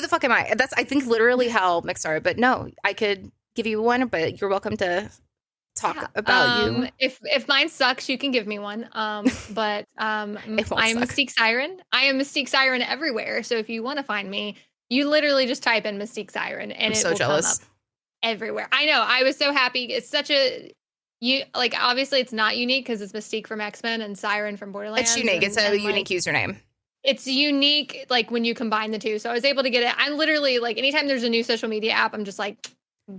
who the fuck am I? That's, I think, literally how Mick started. But no, I could give you one, but you're welcome to talk about you. If mine sucks, you can give me one. But I'm Mystique Siren. I am Mystique Siren everywhere. So if you want to find me, you literally just type in Mystique Siren and it will come up everywhere. I know. I was so happy. It's such a obviously it's not unique because it's Mystique from X-Men and Siren from Borderlands. It's unique. It's a unique username. It's unique, like, when you combine the two. So I was able to get it. I'm literally, like, anytime there's a new social media app, I'm just like,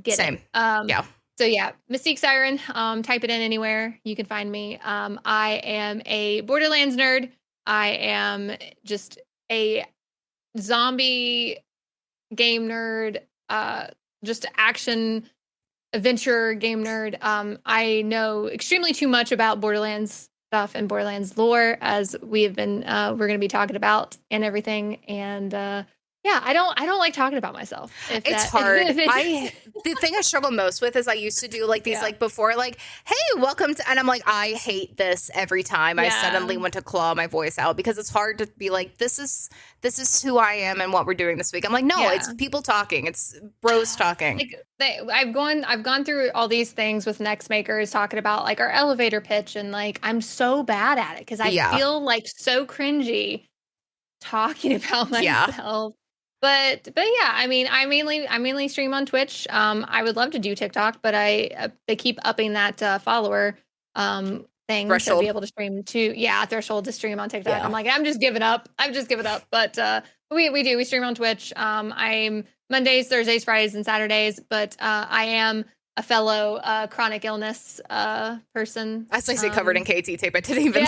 get it. Yeah. So yeah, Mystique Siren, type it in anywhere. You can find me. I am a Borderlands nerd. I am just a zombie game nerd, just action adventure game nerd. I know extremely too much about Borderlands stuff and Borderlands lore, as we have been we're going to be talking about and everything. And yeah, I don't like talking about myself. It's hard. The thing I struggle most with is I used to do like these like before, like, hey, welcome to, and I'm like, I hate this every time I suddenly want to claw my voice out, because it's hard to be like, this is who I am and what we're doing this week. I'm like, no, it's people talking. It's bros talking. Like, I've gone through all these things with Next Makers talking about like our elevator pitch, and like I'm so bad at it because I feel like so cringy talking about myself. But yeah, I mean, I mainly stream on Twitch. I would love to do TikTok, but they keep upping that follower thing threshold to be able to stream to threshold to stream on TikTok. Yeah. I'm like, I'm just giving up. But we stream on Twitch. I'm Mondays, Thursdays, Fridays, and Saturdays. But I am a fellow chronic illness person. I say covered in KT tape. I didn't even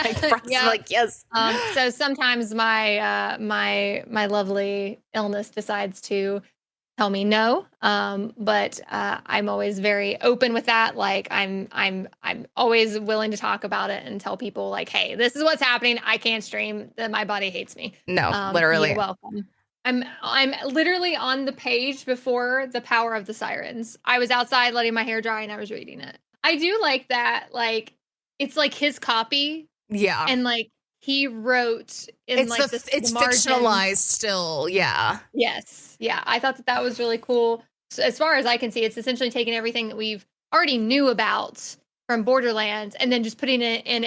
like yes. So sometimes my my lovely illness decides to tell me no. But I'm always very open with that. Like I'm always willing to talk about it and tell people like, hey, this is what's happening. I can't stream. My body hates me. No, literally. You're welcome. I'm literally on the page before The Power of the Sirens. I was outside letting my hair dry and I was reading it. I do like that. Like, it's like his copy. Yeah. And like he wrote in it's like it's fictionalized still. Yeah. Yes. Yeah. I thought that was really cool. So as far as I can see, it's essentially taking everything that we've already knew about from Borderlands and then just putting it in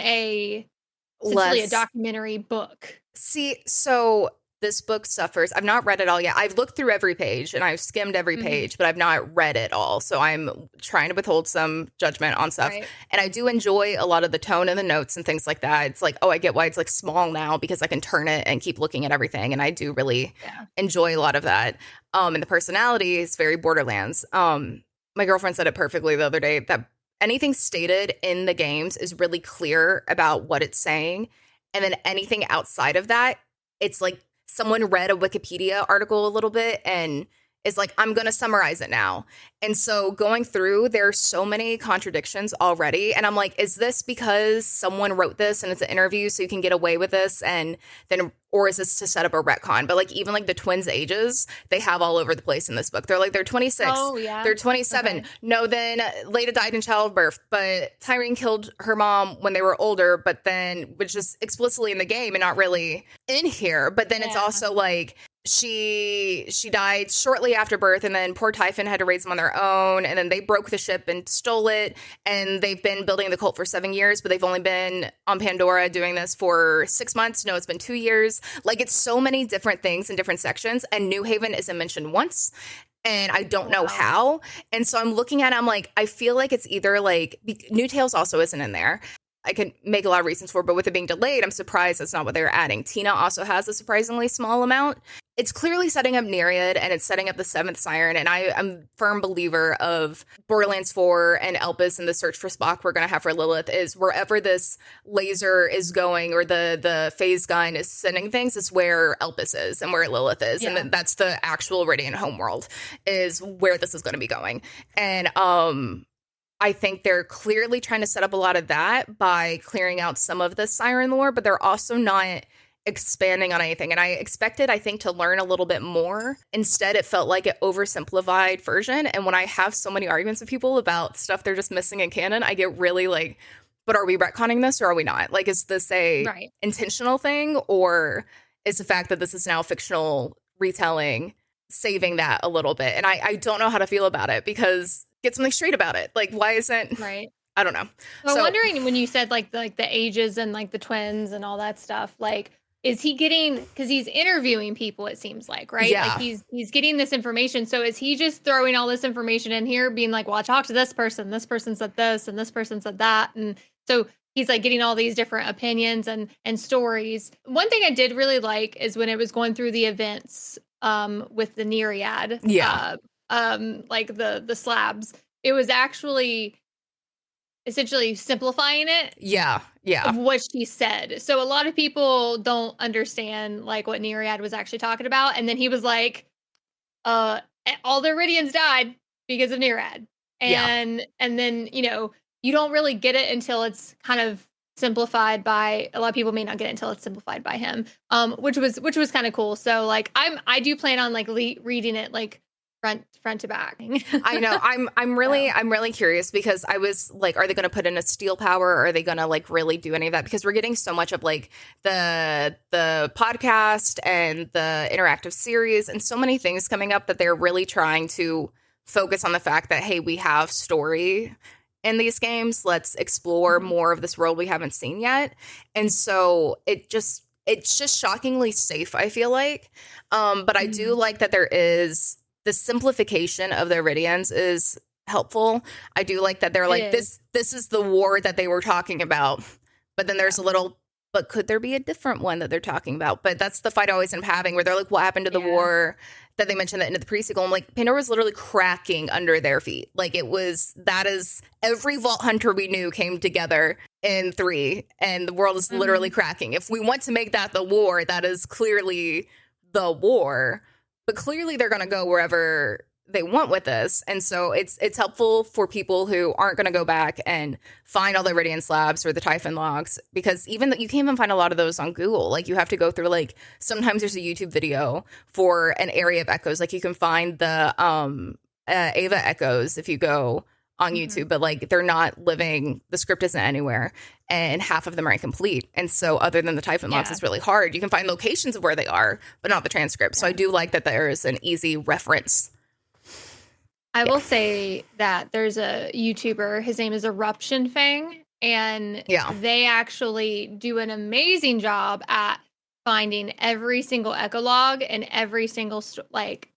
essentially a documentary book. See, so this book suffers. I've not read it all yet. I've looked through every page and I've skimmed every page, but I've not read it all. So I'm trying to withhold some judgment on stuff. Right. And I do enjoy a lot of the tone and the notes and things like that. It's like, oh, I get why it's like small now because I can turn it and keep looking at everything. And I do really enjoy a lot of that. And the personality is very Borderlands. My girlfriend said it perfectly the other day that anything stated in the games is really clear about what it's saying. And then anything outside of that, it's like, someone read a Wikipedia article a little bit and is like, I'm going to summarize it now. And so going through, there's so many contradictions already. And I'm like, is this because someone wrote this and it's an interview so you can get away with this? And then, or is this to set up a retcon? But like, even like the twins' ages, they have all over the place in this book. They're like, they're 26. Oh, yeah. They're 27. Okay. No, then Leda died in childbirth, but Tyrene killed her mom when they were older, but then, which is explicitly in the game and not really in here. But then it's also like, she died shortly after birth, and then poor Typhon had to raise them on their own, and then they broke the ship and stole it, and they've been building the cult for 7 years, but they've only been on Pandora doing this for 6 months. No, it's been 2 years. Like, it's so many different things in different sections, and New Haven isn't mentioned once, and I don't know how. And so I'm looking at it, I'm like, I feel like it's either like New Tales also isn't in there. I could make a lot of reasons for it, but with it being delayed, I'm surprised that's not what they're adding. Tina also has a surprisingly small amount. It's clearly setting up Nereid, and it's setting up the 7th Siren, and I'm a firm believer of Borderlands 4 and Elpis and the search for Spock we're going to have for Lilith is wherever this laser is going or the phase gun is sending things is where Elpis is and where Lilith is. Yeah. And that's the actual Radiant homeworld is where this is going to be going. And I think they're clearly trying to set up a lot of that by clearing out some of the Siren lore, but they're also not expanding on anything. And I expected, I think, to learn a little bit more. Instead, it felt like an oversimplified version. And when I have so many arguments with people about stuff they're just missing in canon, I get really like, but are we retconning this or are we not? Like, is this a intentional thing, or is the fact that this is now fictional retelling saving that a little bit. And I don't know how to feel about it, because get something straight about it. Like, why isn't right? I don't know. I'm wondering, when you said like the ages and like the twins and all that stuff, like, is he getting, because he's interviewing people, it seems like, right? Yeah. Like he's getting this information. So is he just throwing all this information in here, being like, well, I talked to this person said this, and this person said that. And so he's like getting all these different opinions and stories. One thing I did really like is when it was going through the events with the Nereid. Yeah. Like the slabs. It was actually essentially simplifying it. Yeah. Of what she said. So a lot of people don't understand like what Nereid was actually talking about. And then he was like, all the Iridians died because of Nereid. And then, you know, you don't really get it until it's kind of simplified by, a lot of people may not get it until it's simplified by him. Which was kind of cool. So like I do plan on like reading it like front to back. I know. I'm really curious, because I was like, are they going to put in a steel power, or are they going to like really do any of that? Because we're getting so much of like the podcast and the interactive series and so many things coming up that they're really trying to focus on the fact that, hey, we have story in these games. Let's explore more of this world we haven't seen yet. And so it's just shockingly safe, I feel like. But I do like that there is the simplification of the Iridians is helpful. I do like that they're like, this is the war that they were talking about. But then there's a little, but could there be a different one that they're talking about? But that's the fight I always end up having, where they're like, what happened to the war that they mentioned at the end of the pre-sequel? I'm like, Pandora was literally cracking under their feet. Like, that is every Vault Hunter we knew came together in 3, and the world is literally cracking. If we want to make that the war, that is clearly the war. But clearly they're going to go wherever they want with this. And so it's helpful for people who aren't going to go back and find all the Iridian slabs or the Typhon logs, because even you can't even find a lot of those on Google. Like, you have to go through, like, sometimes there's a YouTube video for an area of echoes. Like, you can find the Ava echoes if you go on YouTube, but like, they're not living, the script isn't anywhere, and half of them are incomplete. And so other than the Typhon logs, it's really hard. You can find locations of where they are, but not the transcript. So I do like that there is an easy reference. I will say that there's a YouTuber, his name is Eruption Fang, and they actually do an amazing job at finding every single echo log and every single like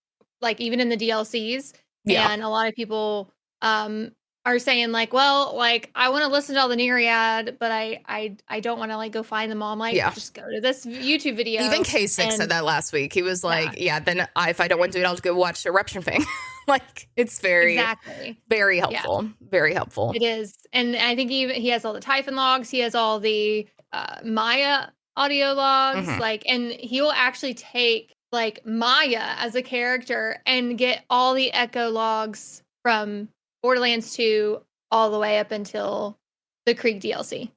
even in the DLCs. And a lot of people are saying like, well, like, I want to listen to all the Nereid, but I don't want to like go find them all. I'm like, just go to this YouTube video. Even K6 said that last week. He was like, then if I don't want to do it, I'll just go watch Eruption Thing. Like, it's very helpful. Very helpful. It is. And I think he has all the Typhon logs. He has all the Maya audio logs. Like, and he will actually take like Maya as a character and get all the echo logs from Borderlands 2 all the way up until the Krieg DLC.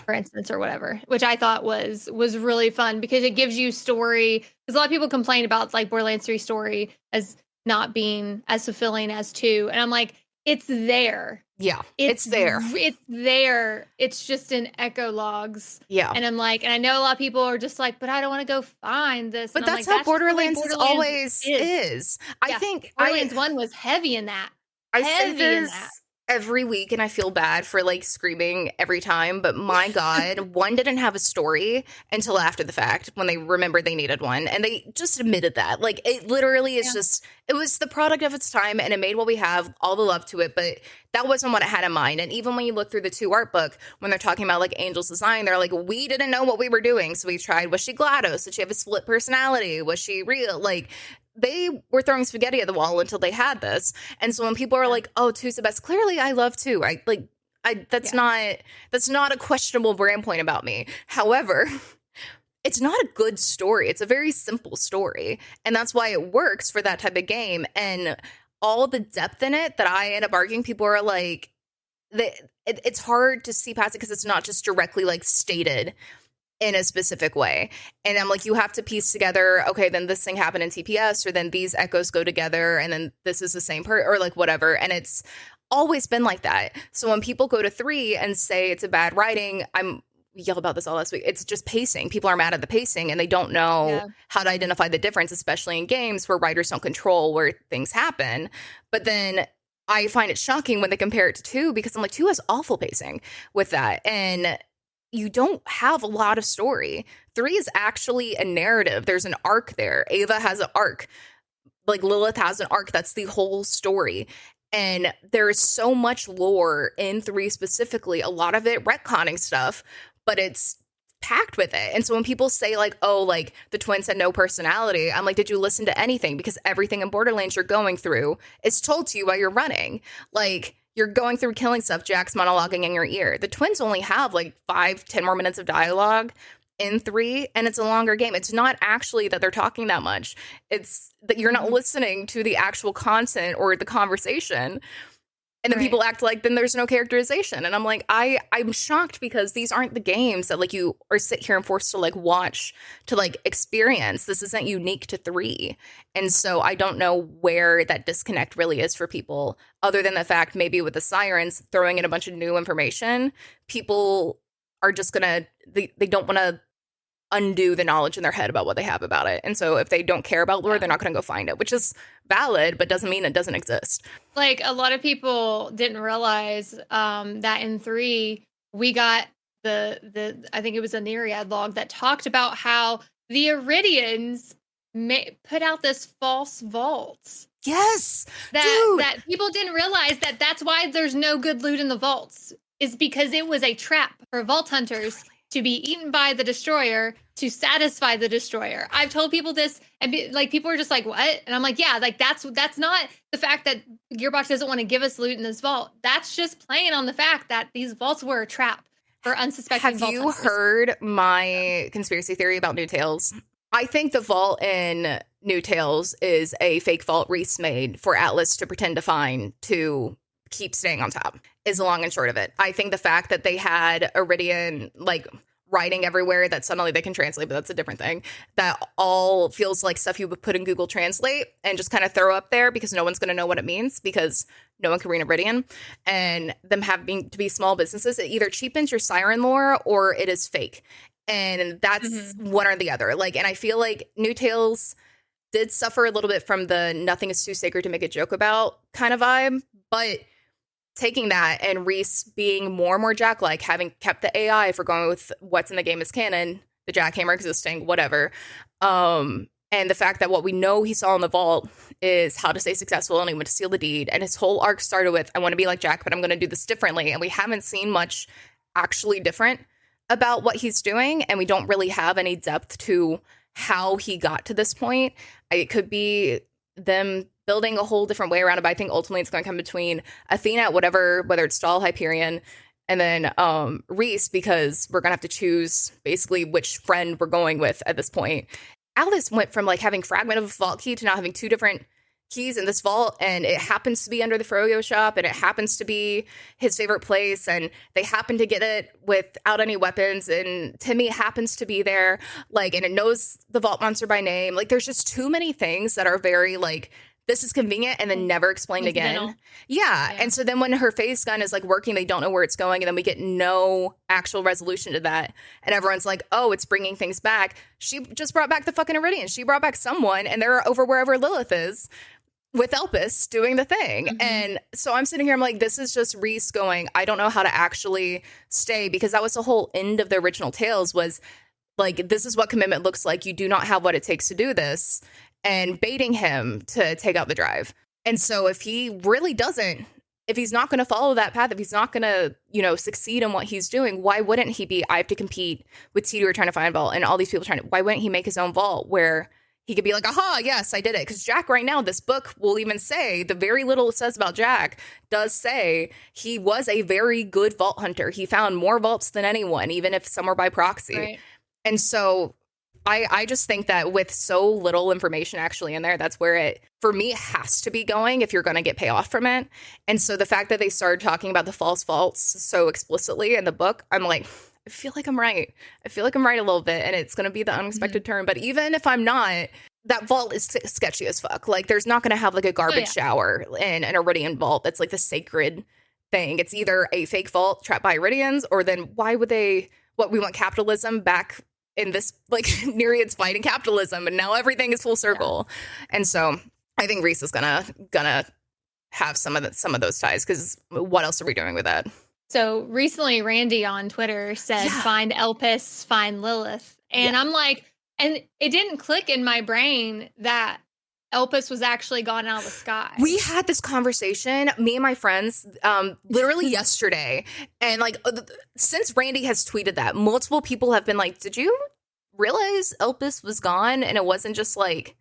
For instance, or whatever, which I thought was really fun, because it gives you story. Because a lot of people complain about like Borderlands 3 story as not being as fulfilling as 2. And I'm like, it's there. It's there. It's there. It's just in echo logs. And I'm like, and I know a lot of people are just like, but I don't want to go find this. But that's how Borderlands always is. I think Borderlands 1 was heavy in that. I say this every week, and I feel bad for like screaming every time, but my God, 1 didn't have a story until after the fact, when they remembered they needed one, and they just admitted that. Like, it literally is just, it was the product of its time, and it made what we have, all the love to it, but that wasn't what it had in mind. And even when you look through the 2 art book, when they're talking about like Angel's design, they're like, we didn't know what we were doing, so we tried. Was she GLaDOS? Did she have a split personality? Was she real? Like, they were throwing spaghetti at the wall until they had this. And so when people are like, oh, 2's the best, clearly I love 2. That's not a questionable brand point about me. However, it's not a good story. It's a very simple story. And that's why it works for that type of game. And all the depth in it that I end up arguing, people are like, it's hard to see past it, because it's not just directly like stated in a specific way. And I'm like, you have to piece together, okay, then this thing happened in TPS, or then these echoes go together, and then this is the same or like whatever. And it's always been like that. So when people go to 3 and say it's a bad writing, I'm yell about this all last week. It's just pacing. People are mad at the pacing and they don't know how to identify the difference, especially in games where writers don't control where things happen. But then I find it shocking when they compare it to 2 because I'm like, 2 has awful pacing with that. And you don't have a lot of story. 3 is actually a narrative. There's an arc there. Ava has an arc. Like Lilith has an arc. That's the whole story. And there is so much lore in 3 specifically, a lot of it retconning stuff, but it's packed with it. And so when people say like, oh, like the twins had no personality, I'm like, did you listen to anything? Because everything in Borderlands you're going through is told to you while you're running. Like you're going through killing stuff, Jack's monologuing in your ear. The twins only have like 5-10 more minutes of dialogue in 3, and it's a longer game. It's not actually that they're talking that much. It's that you're not listening to the actual content or the conversation. And then people act like then there's no characterization. And I'm like, I'm shocked because these aren't the games that like you are sit here and forced to like watch to like experience. This isn't unique to 3. And so I don't know where that disconnect really is for people, other than the fact maybe with the Sirens throwing in a bunch of new information, people are just gonna they don't want to undo the knowledge in their head about what they have about it. And so if they don't care about lore, they're not going to go find it, which is valid, but doesn't mean it doesn't exist. Like a lot of people didn't realize that in 3, we got the I think it was a Nereid log that talked about how the Iridians put out this false vault. Yes. That people didn't realize that's why there's no good loot in the vaults, is because it was a trap for vault hunters to be eaten by the destroyer to satisfy the destroyer. I've told people this, and people are just like, what? And I'm like, yeah, like that's not the fact that Gearbox doesn't want to give us loot in this vault. That's just playing on the fact that these vaults were a trap for unsuspecting vault hunters. Have you heard my conspiracy theory about New Tales? I think the vault in New Tales is a fake vault Reese made for Atlas to pretend to find to keep staying on top, is the long and short of it. I think the fact that they had Iridian like writing everywhere that suddenly they can translate, but that's a different thing, that all feels like stuff you would put in Google Translate and just kind of throw up there because no one's going to know what it means because no one can read Iridian, and them having to be small businesses, it either cheapens your Siren lore or it is fake. And that's one or the other. Like, and I feel like New Tales did suffer a little bit from the nothing is too sacred to make a joke about kind of vibe, but taking that and Reese being more and more Jack-like, having kept the AI for going with what's in the game as canon, the jackhammer existing, whatever, and the fact that what we know he saw in the vault is how to stay successful and he went to steal the deed, and his whole arc started with, I want to be like Jack, but I'm going to do this differently, and we haven't seen much actually different about what he's doing, and we don't really have any depth to how he got to this point. It could be them building a whole different way around it, but I think ultimately it's going to come between Athena, whether it's Stahl, Hyperion, and then Reese, because we're going to have to choose basically which friend we're going with at this point. Alice went from like having fragment of a vault key to now having 2 different keys in this vault, and it happens to be under the Froyo shop, and it happens to be his favorite place, and they happen to get it without any weapons, and Timmy happens to be there, like, and it knows the vault monster by name. Like, there's just too many things that are very like, this is convenient and then never explained again. Yeah. And so then when her phase gun is like working, they don't know where it's going, and then we get no actual resolution to that, and everyone's like, oh, it's bringing things back. She just brought back the fucking Iridian. She brought back someone, and they're over wherever Lilith is with Elpis doing the thing. And so I'm sitting here, I'm like, this is just Reese going, I don't know how to actually stay, because that was the whole end of the original Tales, was like, this is what commitment looks like. You do not have what it takes to do this, and baiting him to take out the drive. And so if he really doesn't, if he's not going to follow that path, if he's not going to, succeed in what he's doing, why wouldn't he be, I have to compete with T2 trying to find a vault and all these people why wouldn't he make his own vault where he could be like, aha, yes, I did it. Because Jack right now, this book will even say, the very little it says about Jack does say he was a very good vault hunter. He found more vaults than anyone, even if some were by proxy. Right. And so I just think that with so little information actually in there, that's where it, for me, has to be going if you're going to get payoff from it. And so the fact that they started talking about the false vaults so explicitly in the book, I'm like, I feel like I'm right. I feel like I'm right a little bit, and it's going to be the unexpected turn. But even if I'm not, that vault is sketchy as fuck. Like, there's not going to have like a garbage shower in an Iridian vault that's like the sacred thing. It's either a fake vault trapped by Iridians, or then why would they what we want capitalism back in this, like, Nereids fighting capitalism, and now everything is full circle. And so I think Rhys is gonna have some of those ties, because what else are we doing with that? So recently Randy on Twitter said, find Elpis, find Lilith. And I'm like, and it didn't click in my brain that Elpis was actually gone out of the sky. We had this conversation, me and my friends, literally yesterday. And like, since Randy has tweeted that, multiple people have been like, did you realize Elpis was gone? And it wasn't just like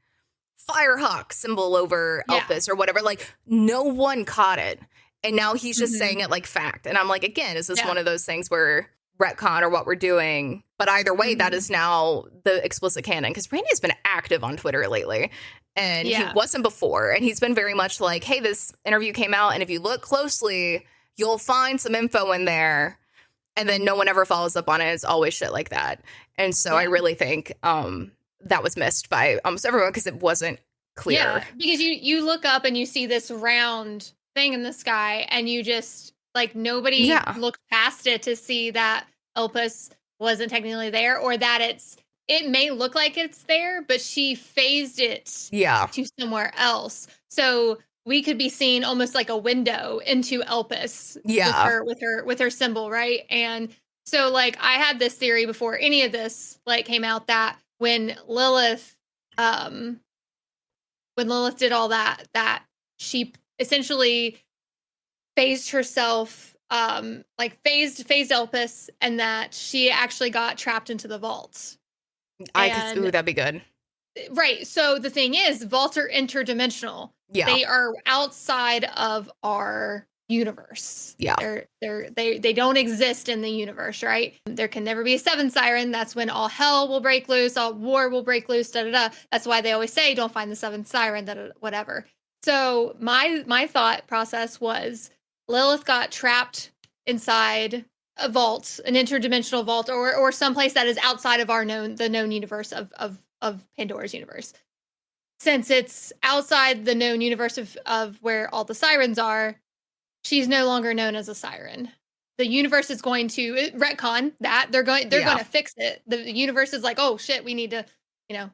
Firehawk symbol over Elpis or whatever. Like, no one caught it. And now he's just saying it like fact. And I'm like, again, is this one of those things where retcon or what we're doing? But either way, that is now the explicit canon. Because Randy has been active on Twitter lately. And he wasn't before. And he's been very much like, hey, this interview came out, and if you look closely, you'll find some info in there. And then no one ever follows up on it. It's always shit like that. And so I really think that was missed by almost everyone, because it wasn't clear. Yeah, because you look up and you see this round thing in the sky, and you just, like, nobody looked past it to see that Elpis wasn't technically there, or that it may look like it's there, but she phased it to somewhere else. So we could be seeing almost like a window into Elpis with her symbol, right? And so, like, I had this theory before any of this like came out, that when Lilith did all that she essentially phased herself, phased Elpis, and that she actually got trapped into the vault. That'd be good. Right. So the thing is, vaults are interdimensional. Yeah. They are outside of our universe. Yeah. They don't exist in the universe, right? There can never be a seventh siren. That's when all hell will break loose, all war will break loose, That's why they always say, don't find the seventh siren, whatever. So my thought process was, Lilith got trapped inside a vault, an interdimensional vault, or someplace that is outside of the known universe of Pandora's universe. Since it's outside the known universe of where all the sirens are, she's no longer known as a siren. The universe is going to retcon that. They're going to fix it. The universe is like, oh shit, we need to,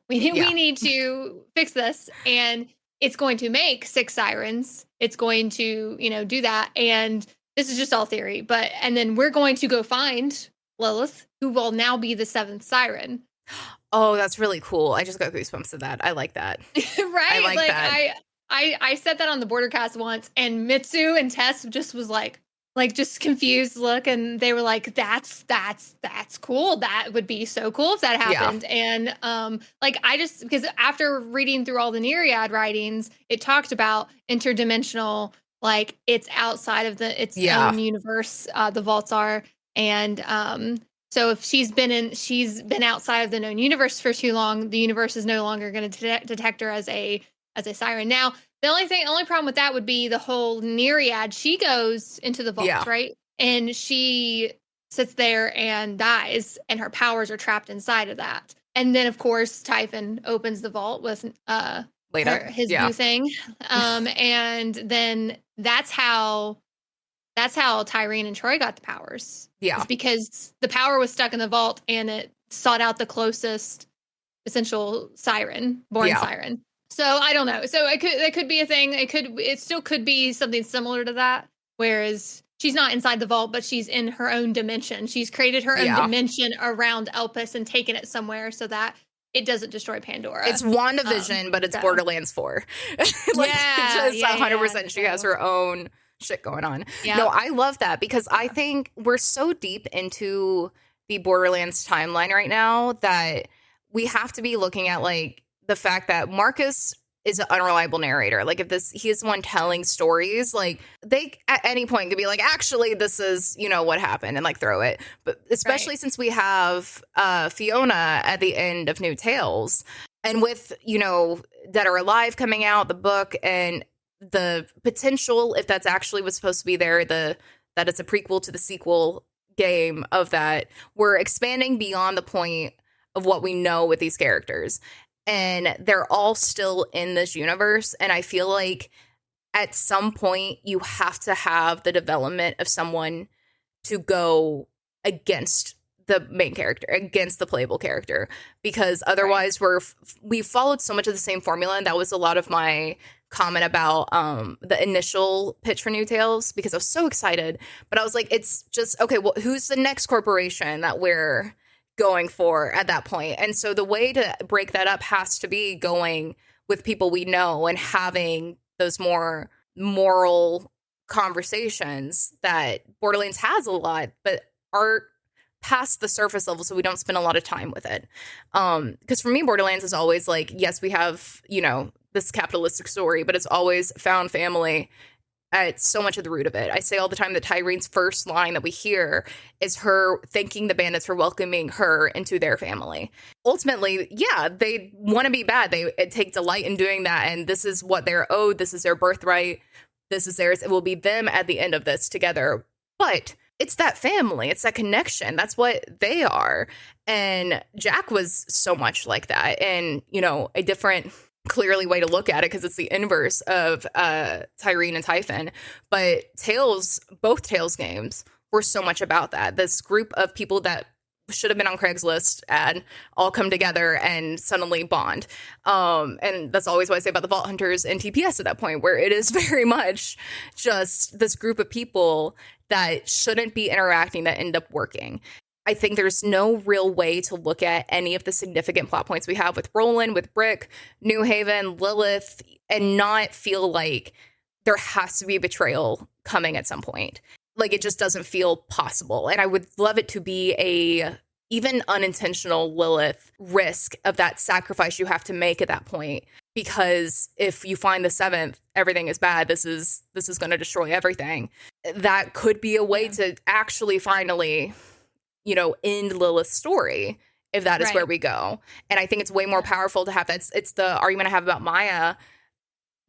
we need to fix this, and it's going to make 6 sirens. It's going to, do that. And this is just all theory, and then we're going to go find Lilith, who will now be the 7th siren. Oh, that's really cool. I just got goosebumps of that. I like that. Right? I like that. I said that on the Bordercast once, and Mitsu and Tess just was like just confused look, and they were like, that's cool. That would be so cool if that happened. And because after reading through all the Nereid writings, it talked about interdimensional, like it's outside of its own universe, the vaults are. And so if she's been outside of the known universe for too long, the universe is no longer going to detect her as a siren. Now, the only problem with that would be the whole Nereid. She goes into the vault, right? And she sits there and dies, and her powers are trapped inside of that. And then, of course, Typhon opens the vault with his new thing. And then that's how Tyrene and Troy got the powers. Yeah. It's because the power was stuck in the vault, and it sought out the closest essential siren, siren. So I don't know. So it could be a thing. It still could be something similar to that. Whereas she's not inside the vault, but she's in her own dimension. She's created her own dimension around Elpis and taken it somewhere so that it doesn't destroy Pandora. It's WandaVision, but it's Borderlands 4. Just 100%. She has her own shit going on. Yeah. No, I love that, because I think we're so deep into the Borderlands timeline right now that we have to be looking at, like, the fact that Marcus is an unreliable narrator. Like, if he is the one telling stories, like, they at any point could be like, actually, this is, what happened, and like throw it. But especially since we have Fiona at the end of New Tales, and with, Dead or Alive coming out, the book, and the potential, if that's actually what's supposed to be there, that it's a prequel to the sequel game of that, we're expanding beyond the point of what we know with these characters. And they're all still in this universe. And I feel like at some point you have to have the development of someone to go against the main character, against the playable character, because otherwise we followed so much of the same formula. And that was a lot of my comment about the initial pitch for New Tales, because I was so excited, but I was like, it's just, okay, well, who's the next corporation that we're going for at that point? And so the way to break that up has to be going with people we know and having those more moral conversations that Borderlands has a lot, but are past the surface level, so we don't spend a lot of time with it. Because for me, Borderlands is always like, yes, we have, you know, this capitalistic story, but it's always found family at so much of the root of it. I say all the time that Tyrene's first line that we hear is her thanking the bandits for welcoming her into their family. Ultimately, yeah, they want to be bad. They take delight in doing that, and this is what they're owed. This is their birthright. This is theirs. It will be them at the end of this together. But it's that family. It's that connection. That's what they are. And Jack was so much like that. And, you know, a different, clearly, way to look at it, because it's the inverse of Tyrene and Typhon. But both Tales games were so much about that. This group of people that should have been on Craigslist ad all come together and suddenly bond. And that's always what I say about the Vault Hunters and TPS at that point, where it is very much just this group of people that shouldn't be interacting that end up working. I think there's no real way to look at any of the significant plot points we have with Roland, with Brick, New Haven, Lilith, and not feel like there has to be a betrayal coming at some point. Like, it just doesn't feel possible. And I would love it to be a even unintentional Lilith risk of that sacrifice you have to make at that point. Because if you find the seventh, everything is bad. This is going to destroy everything. That could be a way to actually finally, you know, end Lilith's story, if that is where we go. And I think it's way more powerful to have that. It's the argument I have about Maya,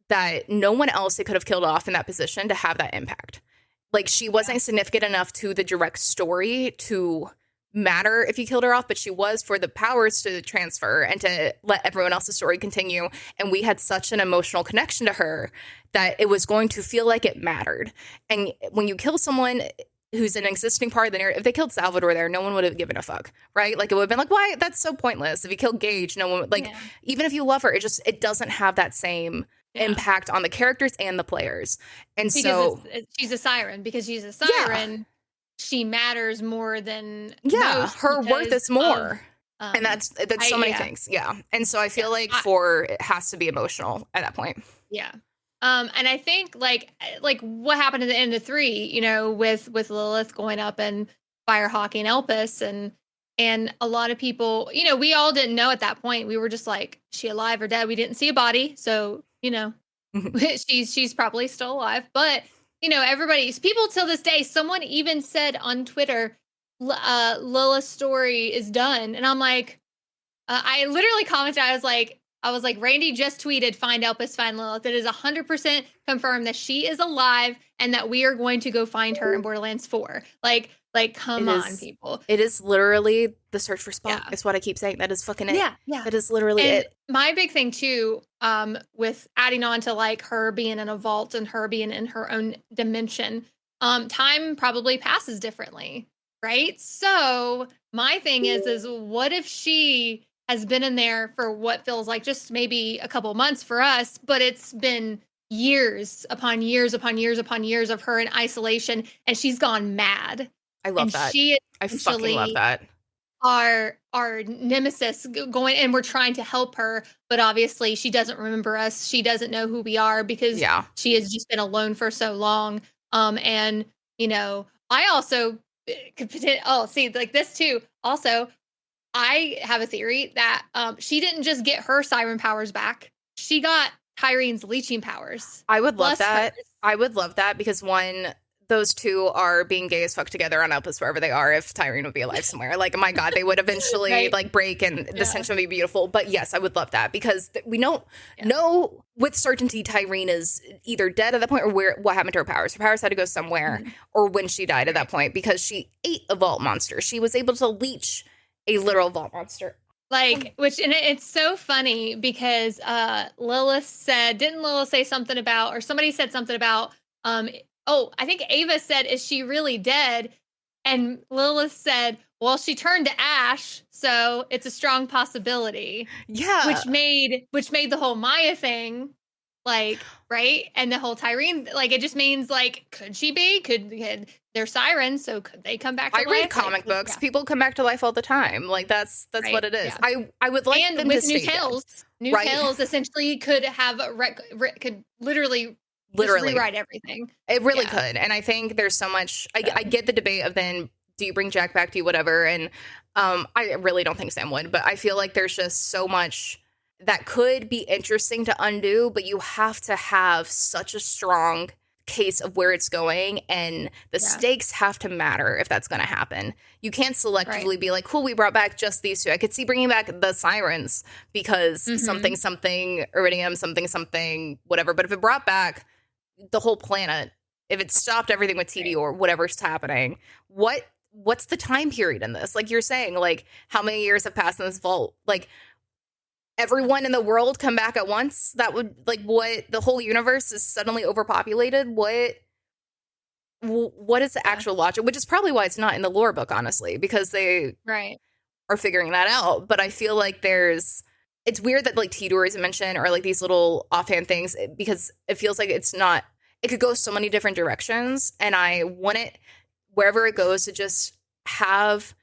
that no one else they could have killed off in that position to have that impact. Like, she wasn't significant enough to the direct story to matter if you killed her off, but she was for the powers to transfer and to let everyone else's story continue. And we had such an emotional connection to her that it was going to feel like it mattered. And when you kill someone who's an existing part of the narrative, if they killed Salvador there, no one would have given a fuck, right? Like, it would have been like, why? That's so pointless. If you killed Gage, no one would, like, even if you love her, it doesn't have that same impact on the characters and the players. And because so she's a siren. Because she's a siren, she matters more than most, her worth is more. And that's so many things. Yeah. And so I feel like it has to be emotional at that point. Yeah. And I think like what happened at the end of 3, you know, with Lilith going up and firehawking Elpis, and a lot of people, you know, we all didn't know at that point. We were just like, is she alive or dead? We didn't see a body. So, you know, she's probably still alive. But, you know, people till this day, someone even said on Twitter, Lilith's story is done. And I'm like, I literally commented, I was like, Randy just tweeted, find Elpis, find Lilith. It is 100% confirmed that she is alive and that we are going to go find her in Borderlands 4. Like, come on, people. It is literally the search for Spock. Yeah. Is what I keep saying. That is fucking it. Yeah. That is literally it. My big thing, too, with adding on to, like, her being in a vault and her being in her own dimension, time probably passes differently, right? So my thing is what if she has been in there for what feels like just maybe a couple months for us, but it's been years upon years upon years upon years of her in isolation, and she's gone mad. I love that. I fucking love that. Our nemesis going, and we're trying to help her, but obviously she doesn't remember us. She doesn't know who we are because she has just been alone for so long. And you know, I also like this too. Also, I have a theory that she didn't just get her siren powers back. She got Tyrene's leeching powers. I would love that. I would love that because those two are being gay as fuck together on Elpis wherever they are. If Tyrene would be alive somewhere, like, my God, they would eventually like break and the tension would be beautiful. But yes, I would love that because we don't know with certainty Tyrene is either dead at that point or what happened to her powers. Her powers had to go somewhere or when she died at that point because she ate a vault monster. She was able to leech a literal vault monster. Like, and it's so funny because didn't Lilith say something about, or somebody said something about, I think Ava said, is she really dead? And Lilith said, well, she turned to ash, so it's a strong possibility. Yeah. Which made the whole Maya thing, like, right? And the whole Tyrene, like, it just means, like, could she be? Could they're sirens, so could they come back to life? I read comic books. Yeah. People come back to life all the time. Like, that's right. What it is. Yeah. I would like and them with to new stay tales. dead. New right? Tales essentially could have could literally rewrite everything. It really could. And I think there's so much. I get the debate of then, do you bring Jack back? Do you whatever? And I really don't think Sam would, but I feel like there's just so much that could be interesting to undo, but you have to have such a strong case of where it's going, and the stakes have to matter if that's going to happen. You can't selectively be like, cool, we brought back just these two. I could see bringing back the sirens because something iridium, something whatever. But if it brought back the whole planet, if it stopped everything with TV or whatever's happening, what's the time period in this? Like you're saying, like, how many years have passed in this vault? Like, everyone in the world come back at once? That would, like, what, the whole universe is suddenly overpopulated? What is the actual logic? Which is probably why it's not in the lore book, honestly, because they are figuring that out. But I feel like it's weird that, like, detours is mentioned, or like these little offhand things, because it feels like it could go so many different directions, and I want it, wherever it goes, to just have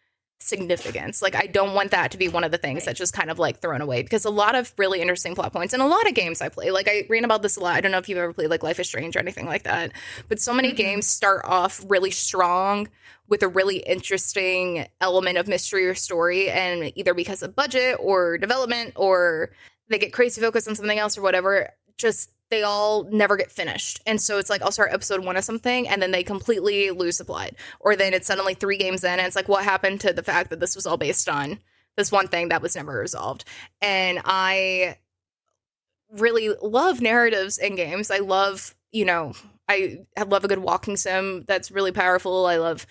significance. Like, I don't want that to be one of the things that's just kind of like thrown away, because a lot of really interesting plot points and a lot of games I play, like, I read about this a lot. I don't know if you've ever played like Life is Strange or anything like that, but so many games start off really strong with a really interesting element of mystery or story, and either because of budget or development, or they get crazy focused on something else or whatever, just they all never get finished. And so it's like, I'll start episode 1 of something and then they completely lose the plot. Or then it's suddenly 3 games in and it's like, what happened to the fact that this was all based on this one thing that was never resolved? And I really love narratives in games. I love, I love a good walking sim that's really powerful. I love,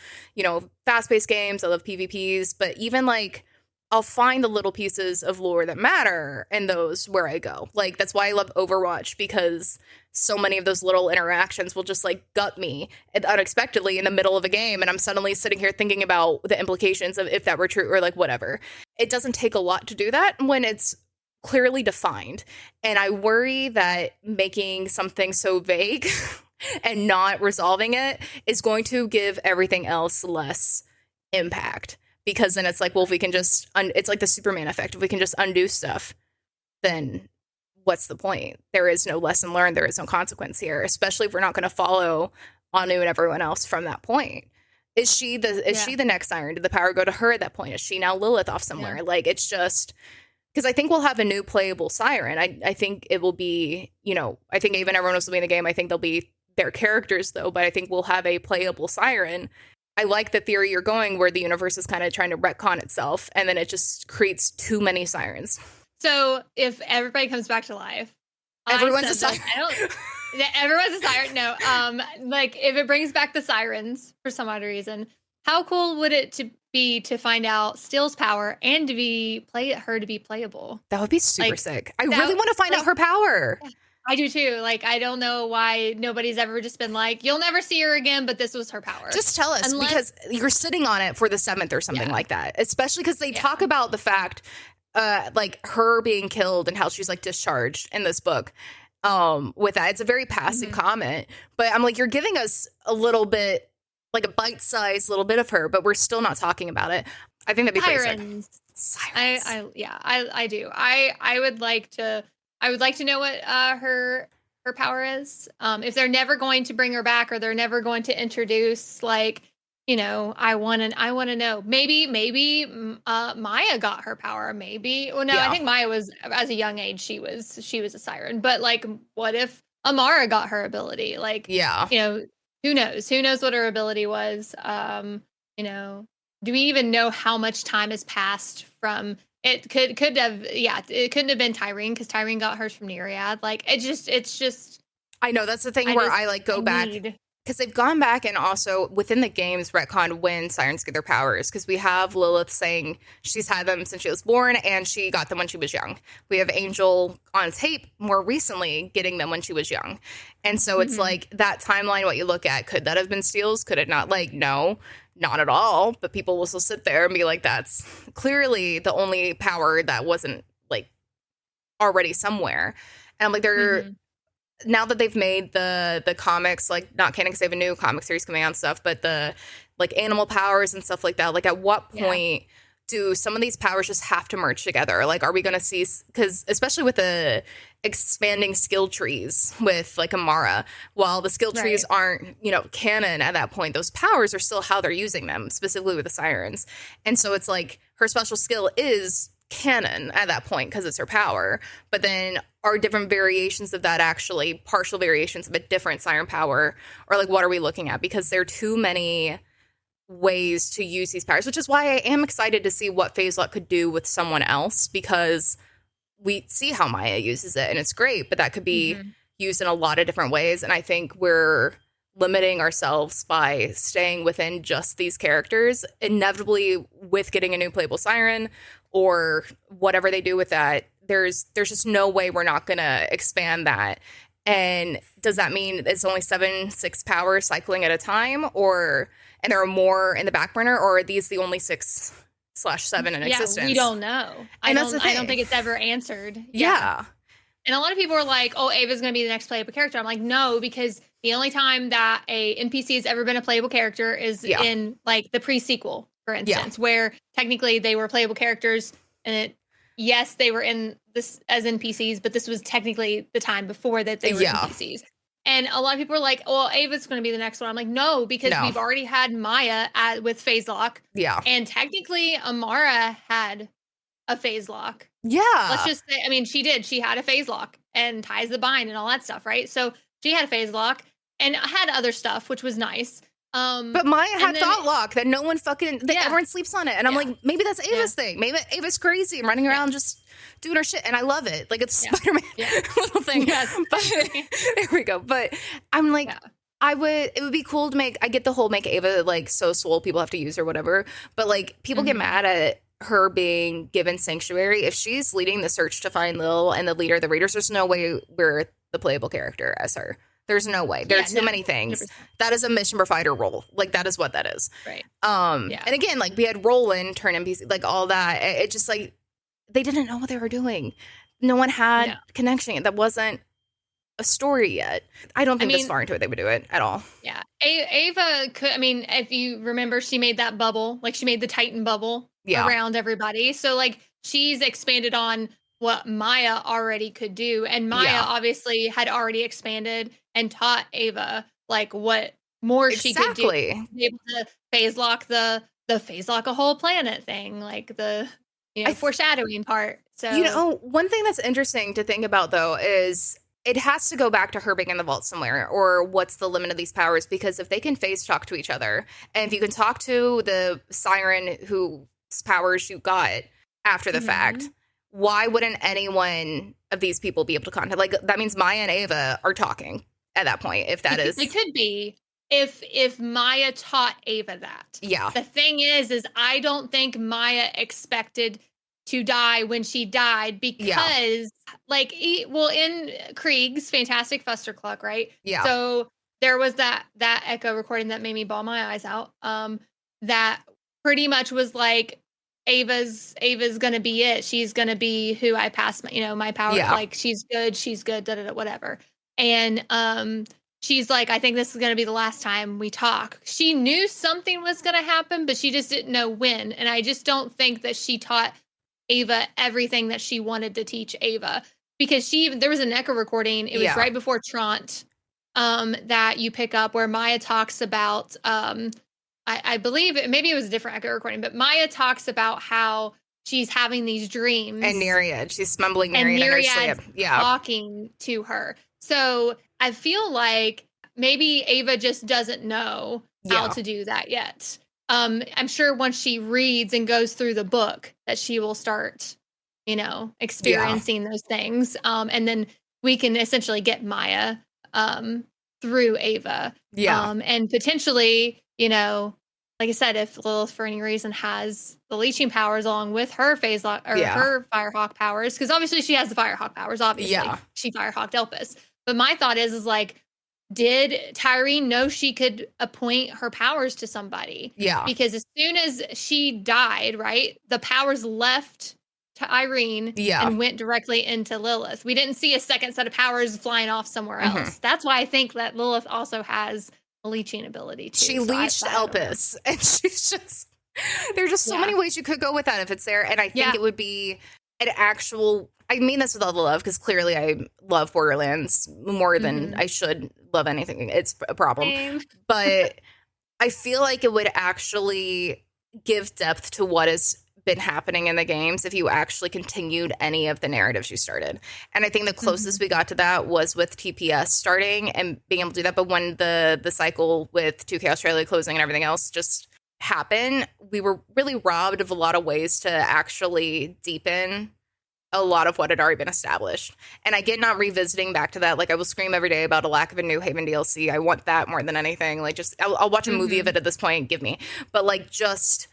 fast-paced games. I love PvPs. But even like, I'll find the little pieces of lore that matter in those where I go. Like, that's why I love Overwatch, because so many of those little interactions will just like gut me unexpectedly in the middle of a game. And I'm suddenly sitting here thinking about the implications of if that were true or like whatever. It doesn't take a lot to do that when it's clearly defined. And I worry that making something so vague and not resolving it is going to give everything else less impact. Because then it's like, well, if we can just, it's like the Superman effect. If we can just undo stuff, then what's the point? There is no lesson learned. There is no consequence here, especially if we're not going to follow Anu and everyone else from that point. Is she the next Siren? Did the power go to her at that point? Is she now Lilith off somewhere? Yeah. Like, it's just, because I think we'll have a new playable Siren. I think it will be, I think even everyone else will be in the game. I think they'll be their characters, though, but I think we'll have a playable Siren. I like the theory you're going, where the universe is kind of trying to retcon itself, and then it just creates too many Sirens. So if everybody comes back to life, everyone's a Siren. Everyone's a Siren. No, like, if it brings back the Sirens for some odd reason, how cool would it be to find out Steel's power and to her to be playable? That would be super sick. I really want to find out her power. Yeah. I do too. Like, I don't know why nobody's ever just been like, you'll never see her again, but this was her power. Just tell us, because you're sitting on it for the 7th or something like that. Especially because they talk about the fact, like, her being killed and how she's like discharged in this book. With that, it's a very passive comment, but I'm like, you're giving us a little bit, like a bite-sized little bit of her, but we're still not talking about it. I think that'd be pretty sick. Sirens. I do. I would like to know what her power is. If they're never going to bring her back, or they're never going to introduce, like, I want to know. Maybe Maya got her power. Maybe. Well, no, I think Maya was, as a young age, she was a Siren. But like, what if Amara got her ability? Like, who knows? Who knows what her ability was? Do we even know how much time has passed from? It could have, it couldn't have been Tyrene, because Tyrene got hers from Nereid. Like, it's just. I know, that's the thing where I like go back, because they've gone back and also within the games retcon when Sirens get their powers, because we have Lilith saying she's had them since she was born and she got them when she was young. We have Angel on tape more recently getting them when she was young. And so it's like that timeline, what you look at, could that have been Steel's? Could it not? Like, no. not at all, but people will still sit there and be like, that's clearly the only power that wasn't like already somewhere. And I'm like, they're now that they've made the comics, like not canon because they have a new comic series coming out and stuff, but the like animal powers and stuff like that, like at what point do some of these powers just have to merge together? Like, are we going to see, because especially with the expanding skill trees with like Amara, while the skill trees aren't, you know, canon at that point, those powers are still how they're using them, specifically with the Sirens. And so it's like her special skill is canon at that point because it's her power. But then are different variations of that actually partial variations of a different Siren power? Or like, what are we looking at? Because there are too many ways to use these powers, which is why I am excited to see what Phase Lock could do with someone else, because we see how Maya uses it and it's great, but that could be used in a lot of different ways. And I think we're limiting ourselves by staying within just these characters. Inevitably, with getting a new playable Siren or whatever they do with that, there's just no way we're not going to expand that. And does that mean it's only 6 powers cycling at a time, and there are more in the back burner, or are these the only 6/7 in existence? We don't know. I don't think it's ever answered. Yeah. And a lot of people are like, oh, Ava's going to be the next playable character. I'm like, no, because the only time that a NPC has ever been a playable character is in like the pre-sequel, for instance, where technically they were playable characters, and yes, they were in this as NPCs, but this was technically the time before that they were NPCs. And a lot of people are like, well, Ava's going to be the next one. I'm like, no, because we've already had Maya with Phase Lock. Yeah. And technically, Amara had a Phase Lock. Yeah. Let's just say, I mean, she did. She had a Phase Lock and ties the bind and all that stuff, right? So she had a Phase Lock and had other stuff, which was nice. But Maya had Thought Lock that no one everyone sleeps on it. And I'm like, maybe that's Ava's thing. Maybe Ava's crazy and running around just doing her shit. And I love it. Like, it's Spider-Man little thing. Yes. But there we go. But I'm like, it would be cool to I get the whole make Ava like so swole people have to use or whatever. But like, people get mad at her being given sanctuary. If she's leading the search to find Lil and the leader of the Raiders, there's no way we're the playable character as her. There's no way. There are too many things. 100%. That is a mission provider role. Like, that is what that is. Right. And again, like, we had Roland turn NPC, like, all that. It just, like, they didn't know what they were doing. No one had connection. That wasn't a story yet. I don't think this far into it they would do it at all. Yeah. Ava could, I mean, if you remember, she made that bubble. Like, she made the Titan bubble around everybody. So, like, she's expanded on what Maya already could do. And Maya obviously had already expanded and taught Ava like what more she could do. Be able to phase lock the phase lock a whole planet thing, like the foreshadowing part. So one thing that's interesting to think about though is it has to go back to her being in the vault somewhere, or what's the limit of these powers? Because if they can phase talk to each other, and if you can talk to the Siren whose powers you got after the fact, why wouldn't anyone of these people be able to contact? Like, that means Maya and Ava are talking at that point, if that is... It could be if Maya taught Ava that. Yeah. The thing is I don't think Maya expected to die when she died because, in Krieg's Fantastic Fustercluck, right? Yeah. So there was that echo recording that made me bawl my eyes out. That pretty much was like, Ava's gonna be it. She's gonna be who I pass my power. Yeah. Like, she's good, whatever. And she's like, I think this is gonna be the last time we talk. She knew something was gonna happen, but she just didn't know when. And I just don't think that she taught Ava everything that she wanted to teach Ava, because there was an echo recording. It was right before Trant that you pick up where Maya talks about I believe maybe it was a different echo recording, but Maya talks about how she's having these dreams. And Nereid, she's mumbling Nereid in her sleep. Yeah. Talking to her. So I feel like maybe Ava just doesn't know how to do that yet. I'm sure once she reads and goes through the book that she will start, experiencing those things. And then we can essentially get Maya through Ava. Yeah. And potentially, like I said, if Lilith for any reason has the leeching powers along with her phase lock or her Firehawk powers, because obviously she has the Firehawk powers, obviously. Yeah. She Firehawked Elpis. But my thought is like, did Tyreen know she could appoint her powers to somebody? Yeah. Because as soon as she died, right, the powers left to Irene and went directly into Lilith. We didn't see a second set of powers flying off somewhere else. That's why I think that Lilith also has a leaching ability too. She leached Elpis, and she's just, there's just so many ways you could go with that if it's there. And I think it would be an actual, I mean this with all the love, because clearly I love Borderlands more than I should love anything. It's a problem. Same. But I feel like it would actually give depth to what has been happening in the games if you actually continued any of the narratives you started. And I think the closest we got to that was with TPS starting and being able to do that. But when the cycle with 2K Australia closing and everything else just happened, we were really robbed of a lot of ways to actually deepen a lot of what had already been established. And I get not revisiting back to that. Like, I will scream every day about a lack of a New Haven DLC. I want that more than anything. Like, just I'll watch a movie of it at this point, give me. But like, just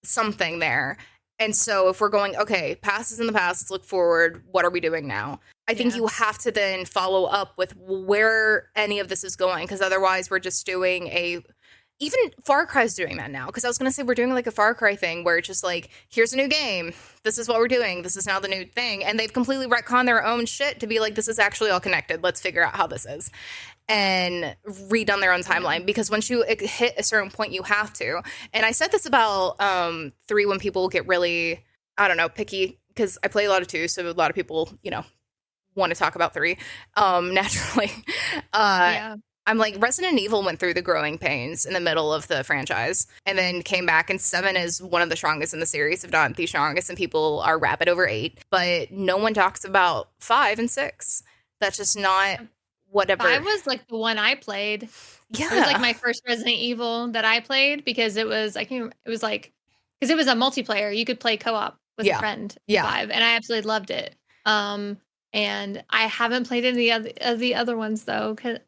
something there. And so if we're going, okay, past is in the past, let's look forward, what are we doing now? I think you have to then follow up with where any of this is going, because otherwise we're just doing even Far Cry's doing that now. Because I was going to say we're doing like a Far Cry thing where it's just like, here's a new game. This is what we're doing. This is now the new thing. And they've completely retconned their own shit to be like, this is actually all connected. Let's figure out how this is. And redone their own timeline. Because once you hit a certain point, you have to. And I said this about 3 when people get really, I don't know, picky. Because I play a lot of 2. So a lot of people, you know, want to talk about 3 naturally. I'm like, Resident Evil went through the growing pains in the middle of the franchise and then came back, and 7 is one of the strongest in the series, if not the strongest, and people are rapid over 8. But no one talks about 5 and 6. That's just not whatever. 5 was like the one I played. Yeah. It was like my first Resident Evil that I played because it was, because it was a multiplayer. You could play co-op with a friend. 5, and I absolutely loved it. And I haven't played any of the other ones though, because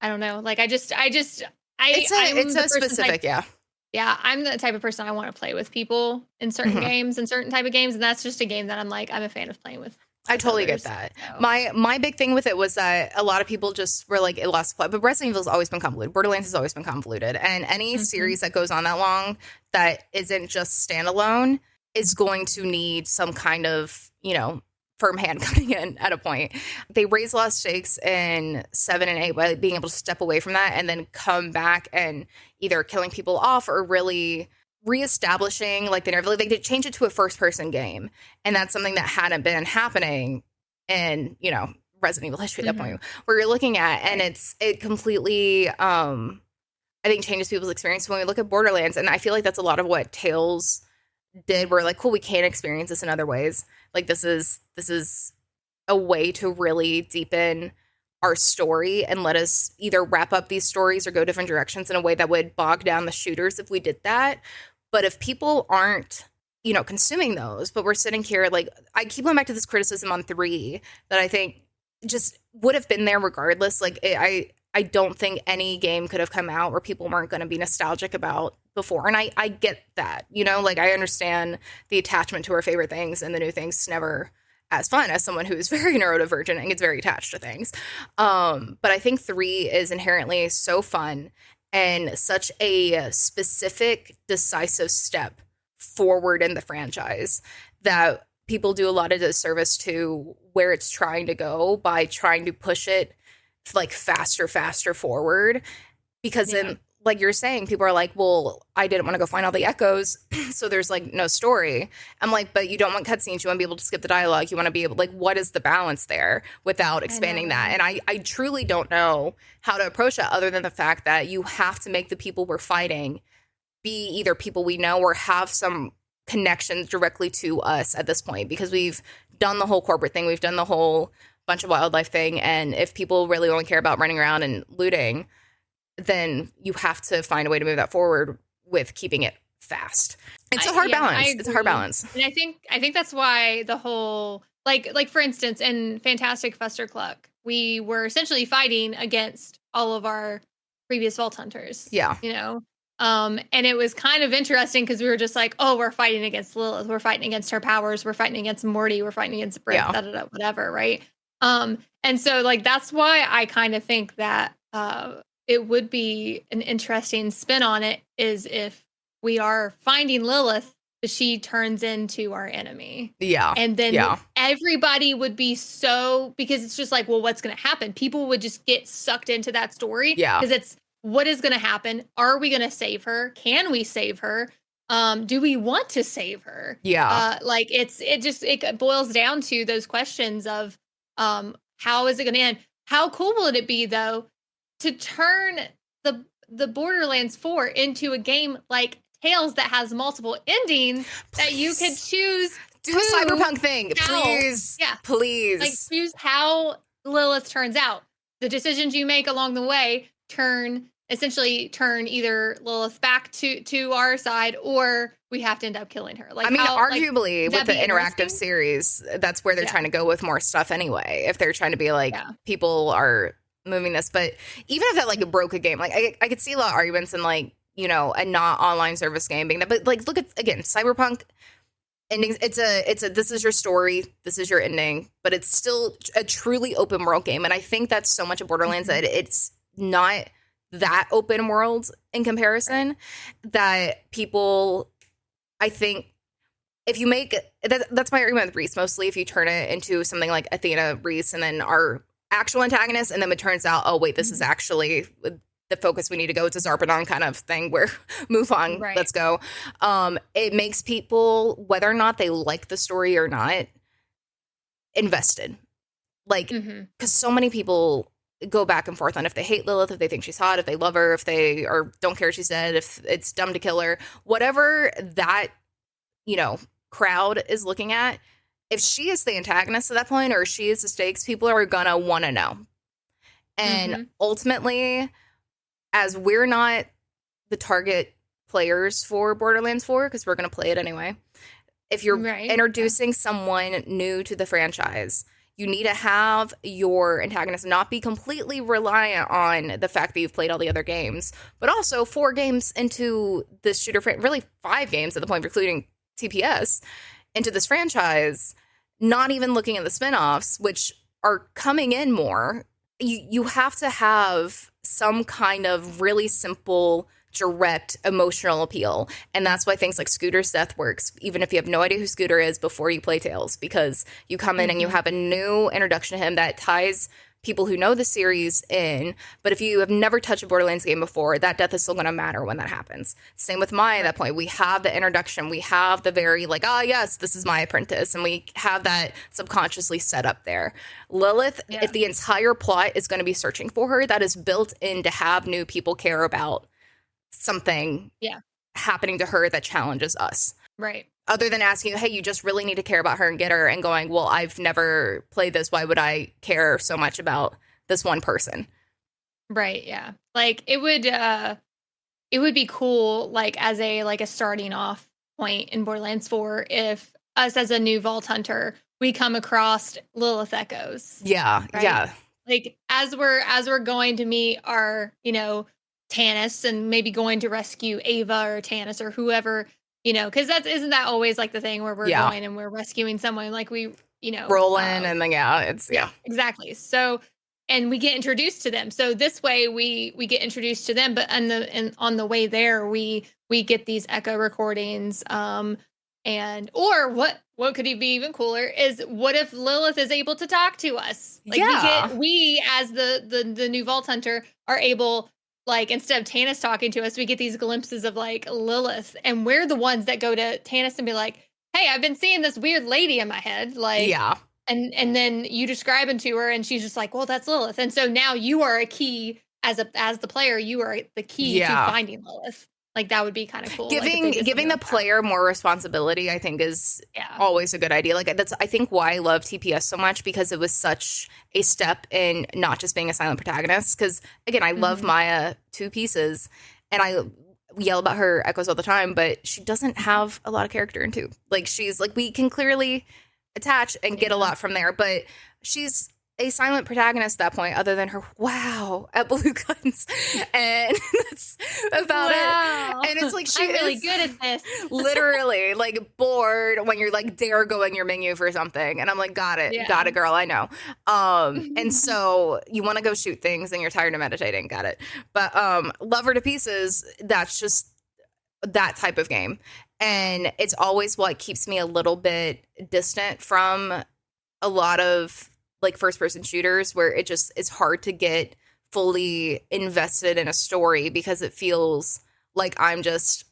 I don't know. Like, it's a specific, Yeah, I'm the type of person I want to play with people in certain games and certain type of games, and that's just a game that I'm a fan of playing with. I totally get that. So. My big thing with it was that a lot of people just were like, it lost plot. But Resident Evil's always been convoluted. Borderlands has always been convoluted. And any series that goes on that long that isn't just standalone is going to need some kind of, you know, firm hand coming in at a point. They raised a lot of stakes in 7 and 8 by being able to step away from that and then come back and either killing people off or really reestablishing like the narrative. They did change it to a first-person game, and that's something that hadn't been happening in, you know, Resident Evil history at that point, where you're looking at, and it completely I think changes people's experience when we look at Borderlands. And I feel like that's a lot of what Tales did. We're like, cool, we can't experience this in other ways. Like, this is a way to really deepen our story and let us either wrap up these stories or go different directions in a way that would bog down the shooters if we did that. But if people aren't, you know, consuming those, but we're sitting here, like, I keep going back to this criticism on 3 that I think just would have been there regardless. Like, I don't think any game could have come out where people weren't going to be nostalgic about before. And I get that, you know, like, I understand the attachment to our favorite things, and the new things never as fun as someone who is very neurodivergent and gets very attached to things. But I think 3 is inherently so fun and such a specific, decisive step forward in the franchise that people do a lot of disservice to where it's trying to go by trying to push it like faster forward. Because then, like you're saying, people are like, well, I didn't want to go find all the echoes, so there's like no story. I'm like, but you don't want cutscenes. You want to be able to skip the dialogue. You want to be able, like, what is the balance there without expanding that? And I truly don't know how to approach that other than the fact that you have to make the people we're fighting be either people we know or have some connections directly to us at this point, because we've done the whole corporate thing. We've done the whole bunch of wildlife thing. And if people really only care about running around and looting, then you have to find a way to move that forward with keeping it fast. It's a hard balance. It's a hard balance. And I think that's why the whole, like for instance, in Fantastic Fester Cluck, we were essentially fighting against all of our previous Vault Hunters. Yeah. You know? And it was kind of interesting because we were just like, oh, we're fighting against Lilith. We're fighting against her powers. We're fighting against Morty. We're fighting against Brick, whatever, right? And so, like, that's why I kind of think that it would be an interesting spin on it is if we are finding Lilith, she turns into our enemy. Yeah. And then everybody would be so, because it's just like, well, what's going to happen? People would just get sucked into that story. Yeah. Because it's, what is going to happen? Are we going to save her? Can we save her? Do we want to save her? Yeah. Like it boils down to those questions of, how is it going to end? How cool would it be though to turn the Borderlands 4 into a game like Tales that has multiple endings that you could choose? Do a cyberpunk thing, please. Yeah, please. Like choose how Lilith turns out. The decisions you make along the way essentially turn either Lilith back to our side, or we have to end up killing her. Like, I mean, arguably with the interactive series, that's where they're trying to go with more stuff anyway. If they're trying to be like, people are moving this, but even if that like broke a game, like I could see a lot of arguments in like, you know, a not online service game being that, but like look at again cyberpunk endings. It's a this is your story, this is your ending, but it's still a truly open world game, and I think that's so much of Borderlands that it's not that open world in comparison that people, I think if you make that's my argument with Reese mostly. If you turn it into something like Athena, Reese, and then our actual antagonist, and then it turns out, oh wait, this is actually the focus we need to go. It's a Zarpedon kind of thing where move on, let's go. It makes people, whether or not they like the story or not, invested. Like, because so many people go back and forth on if they hate Lilith, if they think she's hot, if they love her, if they or don't care she's dead, if it's dumb to kill her, whatever that, you know, crowd is looking at. If she is the antagonist at that point, or she is the stakes, people are gonna want to know. And ultimately, as we're not the target players for Borderlands 4, because we're going to play it anyway, if you're introducing someone new to the franchise, you need to have your antagonist not be completely reliant on the fact that you've played all the other games, but also 4 games into this shooter, really 5 games at the point, including TPS, into this franchise, not even looking at the spinoffs, which are coming in more. You have to have some kind of really simple, direct emotional appeal. And that's why things like Scooter's death works, even if you have no idea who Scooter is before you play Tales, because you come in and you have a new introduction to him that ties people who know the series in. But if you have never touched a Borderlands game before, that death is still going to matter when that happens. Same with Maya at that point. We have the introduction. We have the very like, yes, this is my apprentice. And we have that subconsciously set up there. Lilith, if the entire plot is going to be searching for her, that is built in to have new people care about something happening to her that challenges us. Right. Other than asking, hey, you just really need to care about her and get her, and going, well, I've never played this. Why would I care so much about this one person? Right. Yeah. Like it would be cool, like as a starting off point in Borderlands 4, if us as a new Vault Hunter, we come across Lilith echoes. Yeah. Right? Yeah. Like as we're going to meet our, you know, Tannis, and maybe going to rescue Ava or Tannis or whoever, you know, because isn't that always like the thing where we're going and we're rescuing someone, like we, you know, Roland, and then it's exactly. So, and we get introduced to them. So this way we get introduced to them, but on the way there we get these echo recordings. And or what could be even cooler is, what if Lilith is able to talk to us? Like we as the new Vault Hunter are able, like, instead of Tannis talking to us, we get these glimpses of like Lilith, and we're the ones that go to Tannis and be like, hey, I've been seeing this weird lady in my head. Like, and then you describe it to her, and she's just like, well, that's Lilith. And so now you are a key as the player, you are the key to finding Lilith. Like, that would be kind of cool. Giving the player more responsibility, I think, is always a good idea. Like, that's, I think, why I love TPS so much, because it was such a step in not just being a silent protagonist. Because, again, I love Maya to pieces, and I yell about her echoes all the time, but she doesn't have a lot of character in 2. Like, she's, like, we can clearly attach and get a lot from there, but she's a silent protagonist at that point, other than her wow at blue guns, and that's about it. And it's like I'm really good at this. Literally, like bored when you're like dare going your menu for something, and I'm like, got it, girl, I know. And so you want to go shoot things, and you're tired of meditating, got it. But Love Her to Pieces, that's just that type of game, and it's always what keeps me a little bit distant from a lot of like first person shooters where it's hard to get fully invested in a story because it feels like I'm just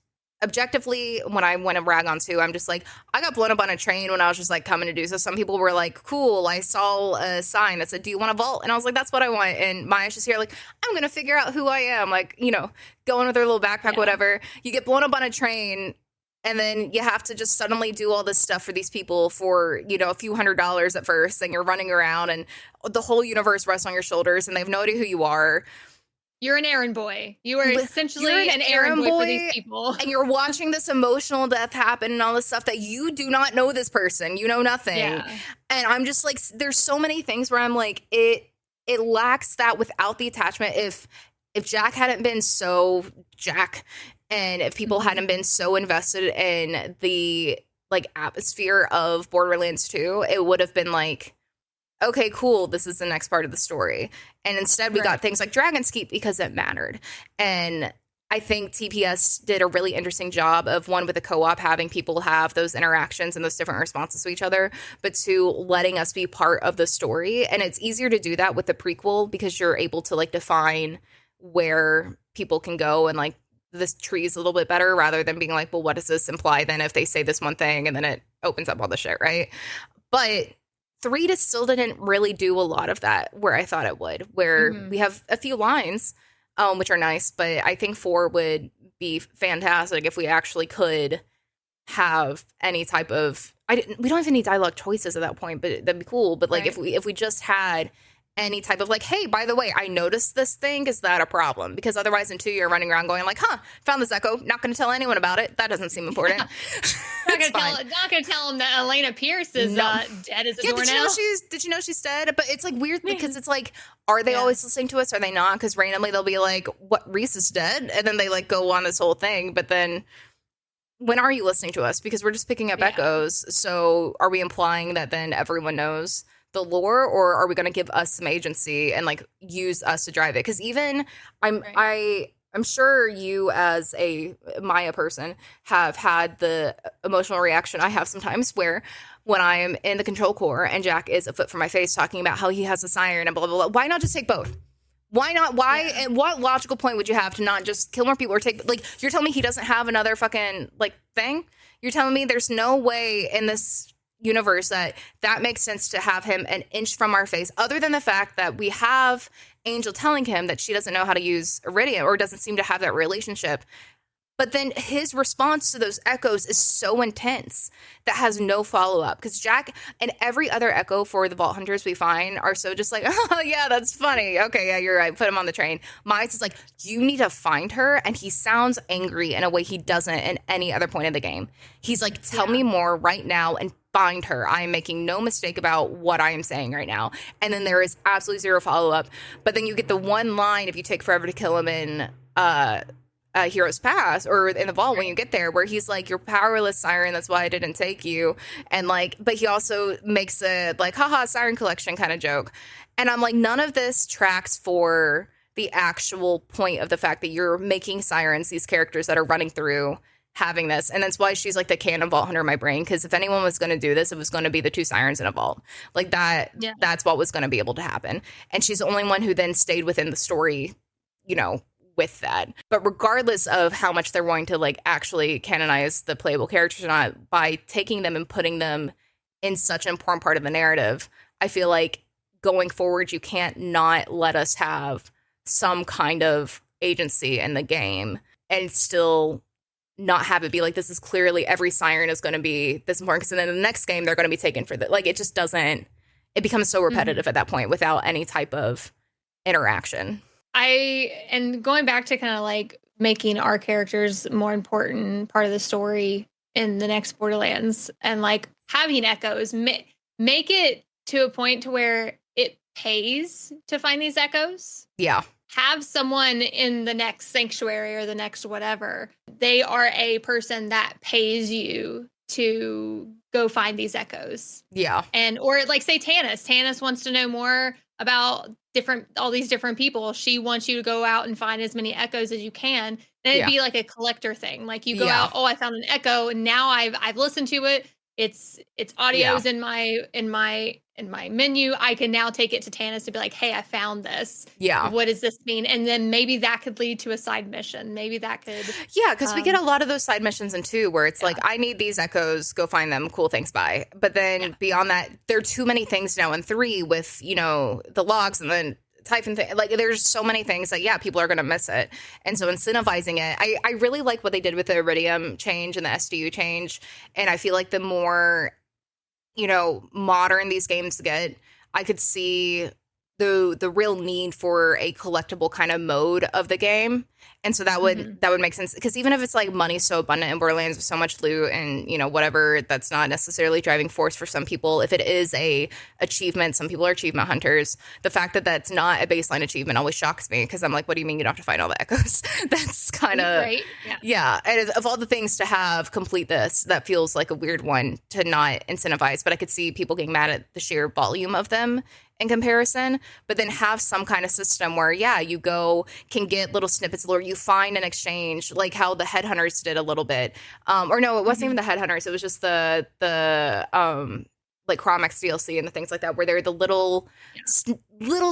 objectively, when I went to rag on 2, I'm just like, I got blown up on a train when I was just like coming to do so. Some people were like, cool, I saw a sign that said, do you want a vault? And I was like, that's what I want. And Maya's just here like, I'm gonna figure out who I am, like, you know, going with her little backpack, whatever. You get blown up on a train, and then you have to just suddenly do all this stuff for these people for, you know, a few $100s at first, and you're running around and the whole universe rests on your shoulders and they have no idea who you are. You're an errand boy. You are essentially an errand boy for these people. And you're watching this emotional death happen and all this stuff that you do not know this person. You know nothing. Yeah. And I'm just like, there's so many things where I'm like, it lacks that without the attachment. If Jack hadn't been so Jack, and if people hadn't been so invested in the like atmosphere of Borderlands 2, it would have been like, okay, cool, this is the next part of the story. And instead we got things like Dragonskeep because it mattered. And I think TPS did a really interesting job of, one, with the co-op, having people have those interactions and those different responses to each other, but 2, letting us be part of the story. And it's easier to do that with the prequel because you're able to like define where people can go and like this tree is a little bit better, rather than being like, well, what does this imply then if they say this one thing and then it opens up all the shit, right? But 3 just still didn't really do a lot of that where I thought it would, where we have a few lines, which are nice, but I think 4 would be fantastic if we actually could have any type of, we don't even need dialogue choices at that point, but that'd be cool. But like if we just had any type of like, hey, by the way, I noticed this thing. Is that a problem? Because otherwise in 2, you're running around going like, found this echo. Not going to tell anyone about it. That doesn't seem important. Not going to tell him that Elena Pierce is dead as a doornail. Did you know she's dead? But it's like weird because it's like, are they always listening to us? Are they not? Because randomly they'll be like, what, Reese is dead? And then they like go on this whole thing. But then when are you listening to us? Because we're just picking up echoes. So are we implying that then everyone knows the lore, or are we going to give us some agency and like use us to drive it? Because even I'm sure you as a Maya person have had the emotional reaction I have sometimes where when I am in the control core and Jack is a foot from my face talking about how he has a siren and blah, blah, blah. Why not just take both? Why not? Why? And what logical point would you have to not just kill more people or take, like, you're telling me he doesn't have another fucking like thing? You're telling me there's no way in this universe that makes sense to have him an inch from our face, other than the fact that we have Angel telling him that she doesn't know how to use Iridium or doesn't seem to have that relationship. But then his response to those echoes is so intense that has no follow-up. Because Jack and every other echo for the Vault Hunters we find are so just like, oh, yeah, that's funny. Okay, yeah, you're right. Put him on the train. Miles is like, you need to find her. And he sounds angry in a way he doesn't in any other point in the game. He's like, tell me more right now and find her. I am making no mistake about what I am saying right now. And then there is absolutely zero follow-up. But then you get the one line, if you take forever to kill him in Heroes Pass or in the vault when you get there, where he's like, you're powerless, Siren, that's why I didn't take you. And like, but he also makes a like, haha, Siren collection kind of joke. And I'm like, none of this tracks for the actual point of the fact that you're making Sirens, these characters that are running through, having this. And that's why she's like the canon Vault Hunter in my brain, because if anyone was going to do this, it was going to be the 2 Sirens in a vault. Like that, that's what was going to be able to happen. And she's the only one who then stayed within the story, you know, with that. But regardless of how much they're going to like actually canonize the playable characters or not, by taking them and putting them in such an important part of the narrative, I feel like going forward, you can't not let us have some kind of agency in the game and still not have it be like, this is clearly every Siren is going to be this important, because then in the next game they're going to be taken for that. Like, it just doesn't, it becomes so repetitive at that point without any type of interaction. And going back to kind of like making our characters more important part of the story in the next Borderlands, and like having echoes, make it to a point to where it pays to find these echoes. Yeah. Have someone in the next sanctuary or the next whatever. They are a person that pays you to go find these echoes. Yeah. And or like say Tanis. Tanis wants to know more about all these different people. She wants you to go out and find as many echoes as you can. And it'd be like a collector thing. Like you go out, oh, I found an echo, and now I've listened to it. It's audios in my menu. I can now take it to Tanis to be like, hey, I found this. Yeah. What does this mean? And then maybe that could lead to a side mission. Maybe that could. Yeah, because we get a lot of those side missions in 2 where it's like, I need these echoes, go find them. Cool, thanks, bye. But then beyond that, there are too many things now in 3 with, the logs and then Typhon thing. Like, there's so many things that, people are going to miss it. And so incentivizing it, I really like what they did with the Iridium change and the SDU change. And I feel like the more, modern these games get, I could see the real need for a collectible kind of mode of the game. And so that would make sense, because even if it's like money's so abundant in Borderlands with so much loot and whatever, that's not necessarily driving force for some people. If it is a achievement, some people are achievement hunters. The fact that that's not a baseline achievement always shocks me, because I'm like, what do you mean you don't have to find all the echoes? That's kind of right. And of all the things to have complete this, that feels like a weird one to not incentivize. But I could see people getting mad at the sheer volume of them in comparison, but then have some kind of system where you can get little snippets, or you find an exchange, like how the headhunters did a little bit, or no, it wasn't even the headhunters, it was just the like Chromex DLC and the things like that, where they're the little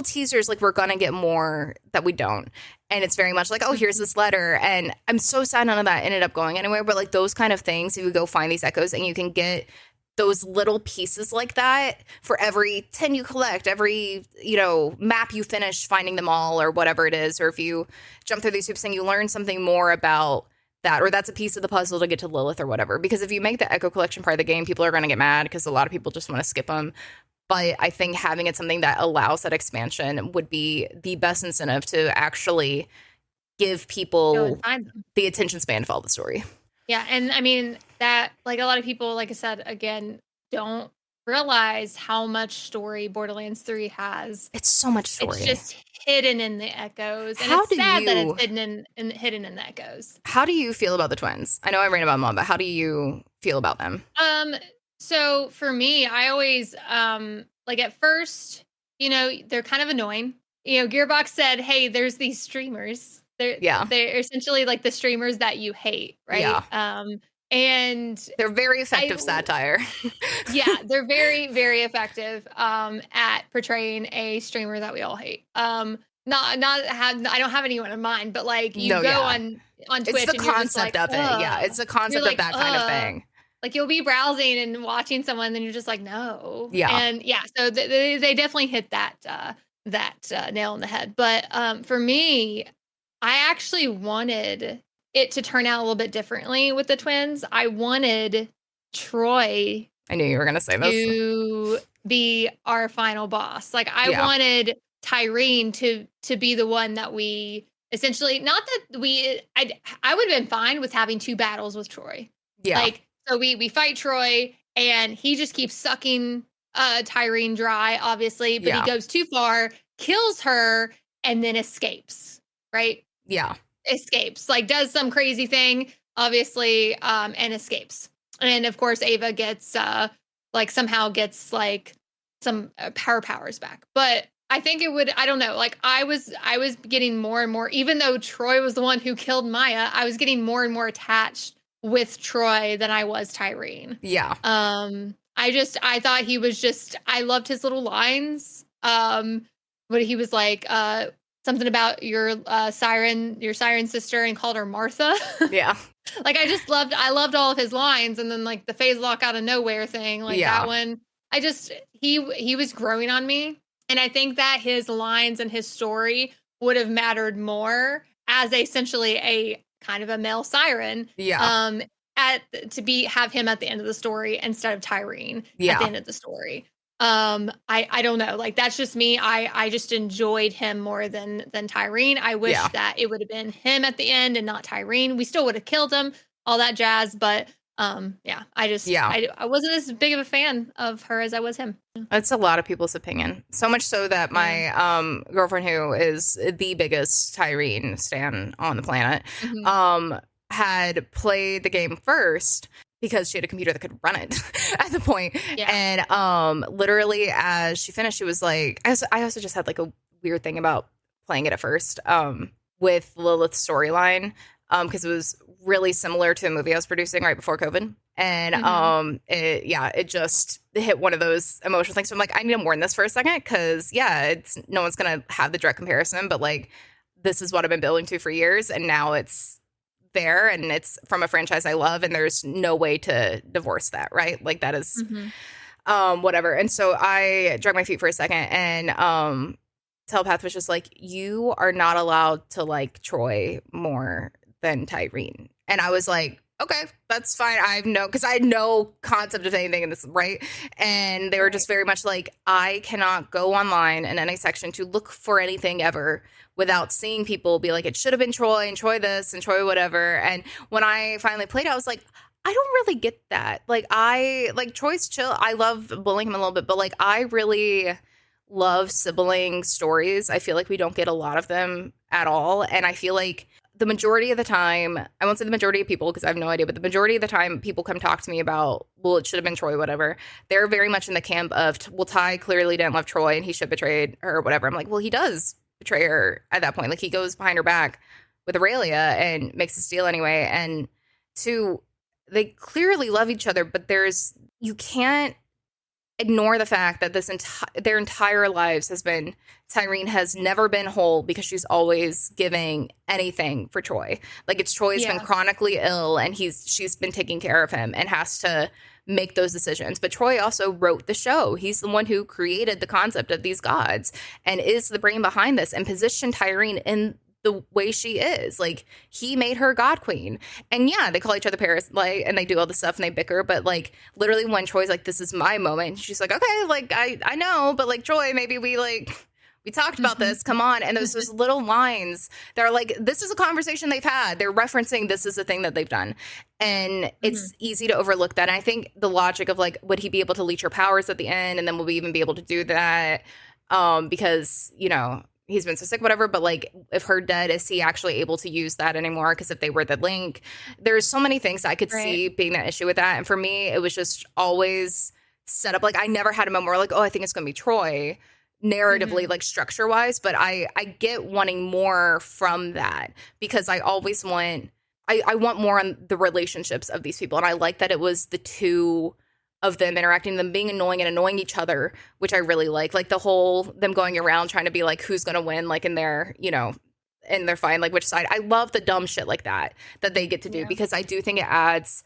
teasers, like we're gonna get more that we don't, and it's very much like, oh, here's this letter, and I'm so sad none of that ended up going anywhere, but like those kind of things, if you go find these echoes and you can get those little pieces like that for every 10 you collect, every, map you finish finding them all or whatever it is, or if you jump through these hoops and you learn something more about that, or that's a piece of the puzzle to get to Lilith or whatever. Because if you make the Echo Collection part of the game, people are going to get mad because a lot of people just want to skip them. But I think having it something that allows that expansion would be the best incentive to actually give people the attention span to follow the story. Yeah, and I mean that, like, a lot of people, like I said, again, don't realize how much story Borderlands 3 has. It's so much story. It's just hidden in the echoes, and it's sad that it's hidden in the echoes. How do you feel about the twins? I know I ran about them all, but how do you feel about them? So for me, I always like at first, they're kind of annoying. Gearbox said, "Hey, there's these streamers." They're essentially like the streamers that you hate, right? Yeah. And they're very effective satire. They're very, very effective at portraying a streamer that we all hate. I don't have anyone in mind, but like you on Twitch. It's the and concept of it. Yeah, it's the concept of that kind of thing. Like you'll be browsing and watching someone, and you're just like, no. Yeah. And so they definitely hit that nail on the head. But for me, I actually wanted it to turn out a little bit differently with the twins. I wanted Troy. I knew you were going to say this. To be our final boss. Like I wanted Tyreen to be the one that we essentially, not that I would have been fine with having 2 battles with Troy. Yeah. Like, so we fight Troy and he just keeps sucking Tyreen dry, obviously, but he goes too far, kills her, and then escapes. Right? Yeah. Escapes, like does some crazy thing, obviously, and escapes. And of course, Ava gets somehow gets like some powers back. But I think it would, I don't know, like I was getting more and more, even though Troy was the one who killed Maya, I was getting more and more attached with Troy than I was Tyreen. Yeah. I thought he was just, I loved his little lines. But he was like, something about your Siren sister, and called her Martha. Yeah. Like I loved all of his lines, and then like the phase lock out of nowhere thing, like that one. He was growing on me, and I think that his lines and his story would have mattered more as essentially a kind of a male Siren. Yeah. Have him at the end of the story instead of Tyreen at the end of the story. I don't know, like that's just me. I just enjoyed him more than Tyreen. I wish that it would have been him at the end and not Tyreen. We still would have killed him, all that jazz, but I wasn't as big of a fan of her as I was him. It's a lot of people's opinion. So much so that my girlfriend, who is the biggest Tyreen stan on the planet, had played the game first because she had a computer that could run it at the point. Yeah. And literally as she finished, she was like, I also just had like a weird thing about playing it at first with Lilith's storyline. Because it was really similar to the movie I was producing right before COVID. And it just hit one of those emotional things. So I'm like, I need to mourn this for a second because, no one's going to have the direct comparison. But, like, this is what I've been building to for years. And now it's there. And it's from a franchise I love. And there's no way to divorce that, right? Like, that is whatever. And so I dragged my feet for a second. And Telepath was just like, you are not allowed to like Troy more than Tyreen. And I was like, okay, that's fine. because I had no concept of anything in this, right? And they were just very much like, I cannot go online in any section to look for anything ever without seeing people be like, it should have been Troy and Troy this and Troy whatever. And when I finally played it, I was like, I don't really get that. Like, Troy's chill. I love bullying him a little bit, but like, I really love sibling stories. I feel like we don't get a lot of them at all. And I feel like the majority of the time, I won't say the majority of people because I have no idea, but the majority of the time people come talk to me about, well, it should have been Troy, whatever. They're very much in the camp of, well, Ty clearly didn't love Troy and he should have betrayed her or whatever. I'm like, well, he does betray her at that point. Like, he goes behind her back with Aurelia and makes a deal anyway. And two, they clearly love each other, but you can't ignore the fact that their entire lives has been, Tyreen has never been whole because she's always giving anything for Troy. Like, it's Troy's been chronically ill and she's been taking care of him and has to make those decisions. But Troy also wrote the show. He's the one who created the concept of these gods and is the brain behind this and positioned Tyreen in the way she is. Like, he made her god queen. And they call each other Paris, like, and they do all this stuff and they bicker, but like, literally when Troy's like, this is my moment, she's like, okay, like, I know, but like, Troy, maybe we talked about this, come on. And there's those little lines that are like, this is a conversation they've had, they're referencing this is a thing that they've done, and it's easy to overlook that. And I think the logic of like, would he be able to leech her powers at the end, and then will we even be able to do that because he's been so sick, whatever, but like, if her dead, is he actually able to use that anymore? Because if they were the link, there's so many things I could see being that issue with that. And for me, it was just always set up. Like, I never had a moment where like, oh, I think it's going to be Troy narratively, like structure wise, but I get wanting more from that because I always want, I want more on the relationships of these people. And I like that it was the two of them interacting, them being annoying and annoying each other, which I really like the whole, them going around trying to be like, who's going to win, like in their, in their fight, like which side. I love the dumb shit like that they get to do because I do think it adds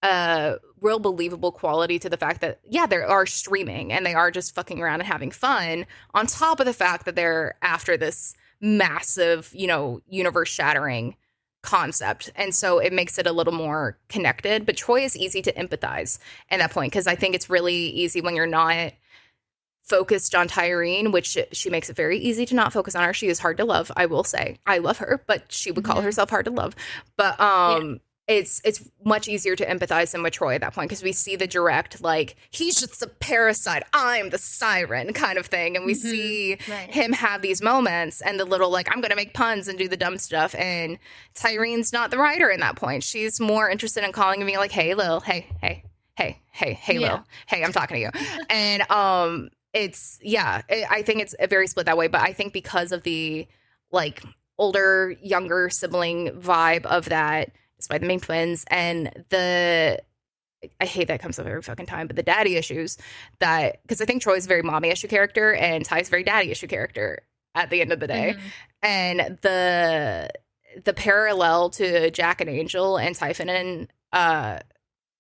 a real believable quality to the fact that, they are streaming and they are just fucking around and having fun on top of the fact that they're after this massive, universe shattering concept. And so it makes it a little more connected. But Troy is easy to empathize at that point because I think it's really easy when you're not focused on Tyreen, which she makes it very easy to not focus on her. She is hard to love, I will say. I love her, but she would call herself hard to love. But it's much easier to empathize than with Troy at that point because we see the direct, like, he's just a parasite, I'm the siren kind of thing. And we see him have these moments and the little, like, I'm going to make puns and do the dumb stuff. And Tyreen's not the writer in that point. She's more interested in calling and being like, hey, Lil, hey, Lil, hey, I'm talking to you. And I think it's very split that way. But I think because of the, like, older, younger sibling vibe of that, by the main twins and I hate that comes up every fucking time, but the daddy issues that, because I think Troy's a very mommy issue character and Ty's a very daddy issue character at the end of the day. And the parallel to Jack and Angel and Typhon and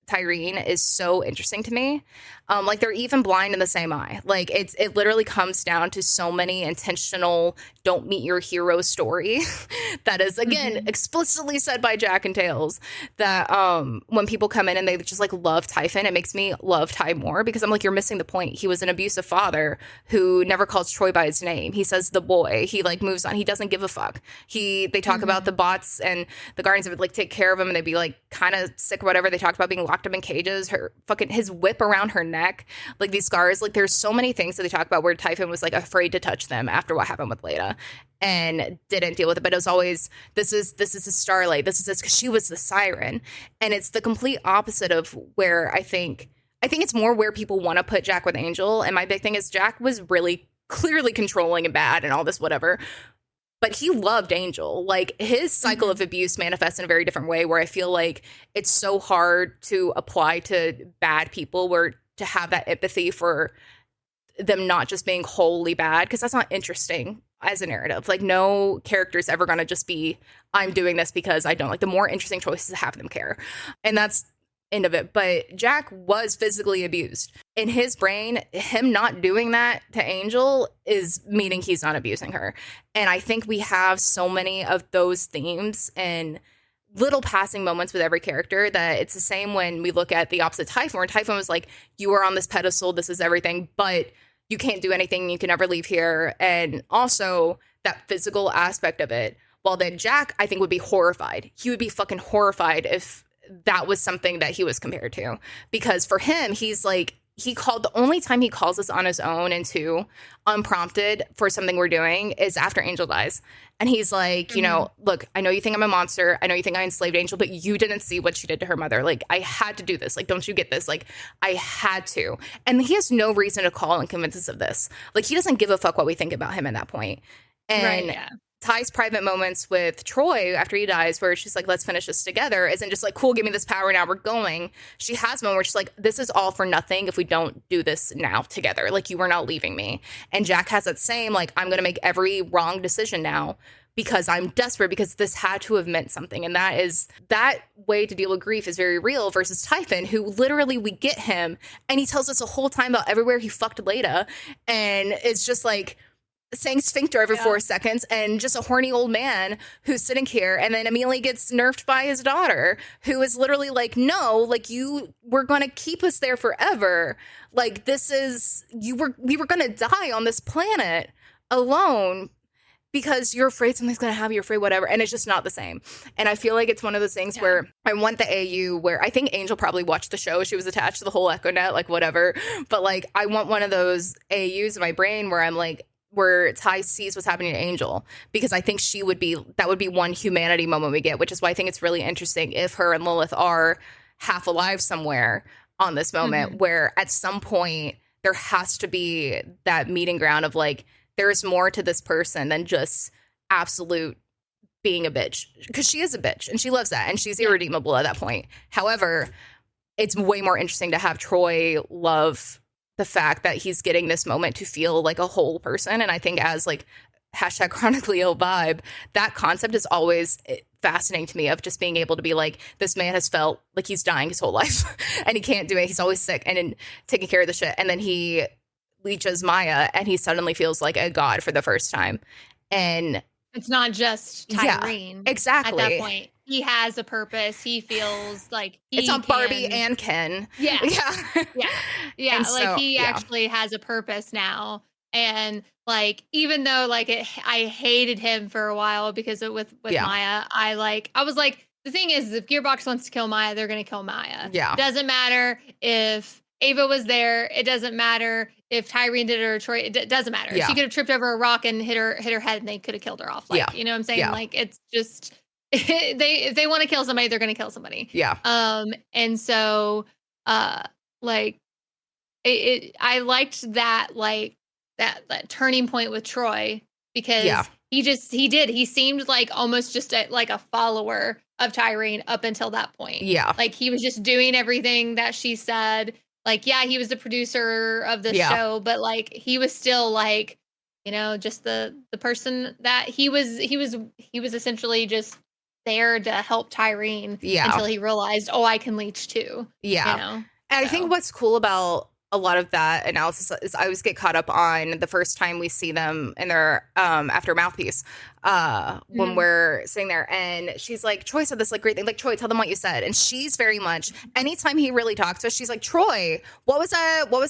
Tyreen is so interesting to me. Like they're even blind in the same eye. Like it literally comes down to so many intentional don't meet your hero story that is again explicitly said by Jack and Tails that when people come in and they just like love Typhon, it makes me love Ty more because I'm like, you're missing the point. He was an abusive father who never calls Troy by his name. He says the boy. He like moves on. He doesn't give a fuck. They talk about the bots and the Guardians would like take care of him and they'd be like kind of sick or whatever. They talked about being locked up in cages. His whip around her neck, like these scars. Like there's so many things that they talk about where Typhon was like afraid to touch them after what happened with Leda and didn't deal with it. But it was always this is a Starlight. This is this because she was the Siren, and it's the complete opposite of where I think it's more where people want to put Jack with Angel. And my big thing is Jack was really clearly controlling and bad and all this whatever. But he loved Angel. Like his cycle of abuse manifests in a very different way where I feel like it's so hard to apply to bad people where to have that empathy for them not just being wholly bad because that's not interesting as a narrative. Like no character is ever going to just be, I'm doing this because I don't. Like the more interesting choices to have them care. And that's end of it. But Jack was physically abused. In his brain, him not doing that to Angel is meaning he's not abusing her. And I think we have so many of those themes and little passing moments with every character that it's the same when we look at the opposite Typhon, where Typhon was like, you are on this pedestal, this is everything, but you can't do anything, you can never leave here. And also that physical aspect of it. Well, then Jack, I think, would be horrified. He would be fucking horrified if that was something that he was compared to. Because for him, he's like, the only time he calls us on his own and unprompted for something we're doing is after Angel dies. And he's like, you know, look, I know you think I'm a monster. I know you think I enslaved Angel, but you didn't see what she did to her mother. Like, I had to do this. Like, don't you get this? Like, I had to. And he has no reason to call and convince us of this. Like, he doesn't give a fuck what we think about him at that point. And Ty's private moments with Troy after he dies, where she's like, let's finish this together, isn't just like, cool, give me this power, now we're going. She has a moment where she's like, this is all for nothing if we don't do this now together. Like, you are not leaving me. And Jack has that same, like, I'm going to make every wrong decision now because I'm desperate, because this had to have meant something. And that way to deal with grief is very real versus Typhon, who literally we get him and he tells us the whole time about everywhere he fucked Leda. And it's just like, saying sphincter every 4 seconds, and just a horny old man who's sitting here and then immediately gets nerfed by his daughter, who is literally like, no, like, we're going to keep us there forever. Like, we were going to die on this planet alone because you're afraid something's going to happen, you're afraid whatever. And it's just not the same. And I feel like it's one of those things where I want the AU where I think Angel probably watched the show. She was attached to the whole Echo Net, like whatever. But like, I want one of those AUs in my brain where I'm like, where Ty sees what's happening to Angel, because I think that would be one humanity moment we get, which is why I think it's really interesting if her and Lilith are half alive somewhere on this moment, where at some point there has to be that meeting ground of like, there's more to this person than just absolute being a bitch, because she is a bitch and she loves that and she's irredeemable at that point. However, it's way more interesting to have Troy love the fact that he's getting this moment to feel like a whole person. And I think as like hashtag chronically ill vibe, that concept is always fascinating to me, of just being able to be like, this man has felt like he's dying his whole life and he can't do it. He's always sick and taking care of the shit. And then he leeches Maya and he suddenly feels like a god for the first time. And it's not just Tyreen. Yeah, exactly. At that point, he has a purpose. He feels like it's on Barbie and Ken. Yeah. Yeah. And like, he actually has a purpose now. And like, even though like I hated him for a while because with Maya, I was like, the thing is, if Gearbox wants to kill Maya, they're going to kill Maya. Yeah. It doesn't matter if Ava was there. It doesn't matter if Tyreen did it or Troy. It doesn't matter. Yeah. She could have tripped over a rock and hit her head, and they could have killed her off. Like, you know what I'm saying? Yeah. Like, it's just if they want to kill somebody, they're going to kill somebody. Yeah. And so, like, I liked that, like that turning point with Troy, because he seemed like almost just like a follower of Tyreen up until that point. Yeah. Like, he was just doing everything that she said. Like, yeah, he was the producer of the show, but like, he was still like, you know, just the person that he was essentially just there to help Tyreen until he realized, oh, I can leech too. Yeah. You know? And I think what's cool about a lot of that analysis is I always get caught up on the first time we see them in their after Mouthpiece when we're sitting there and she's like, Troy said this like great thing, like, Troy, tell them what you said. And she's very much, anytime he really talks to us, she's like, Troy, what was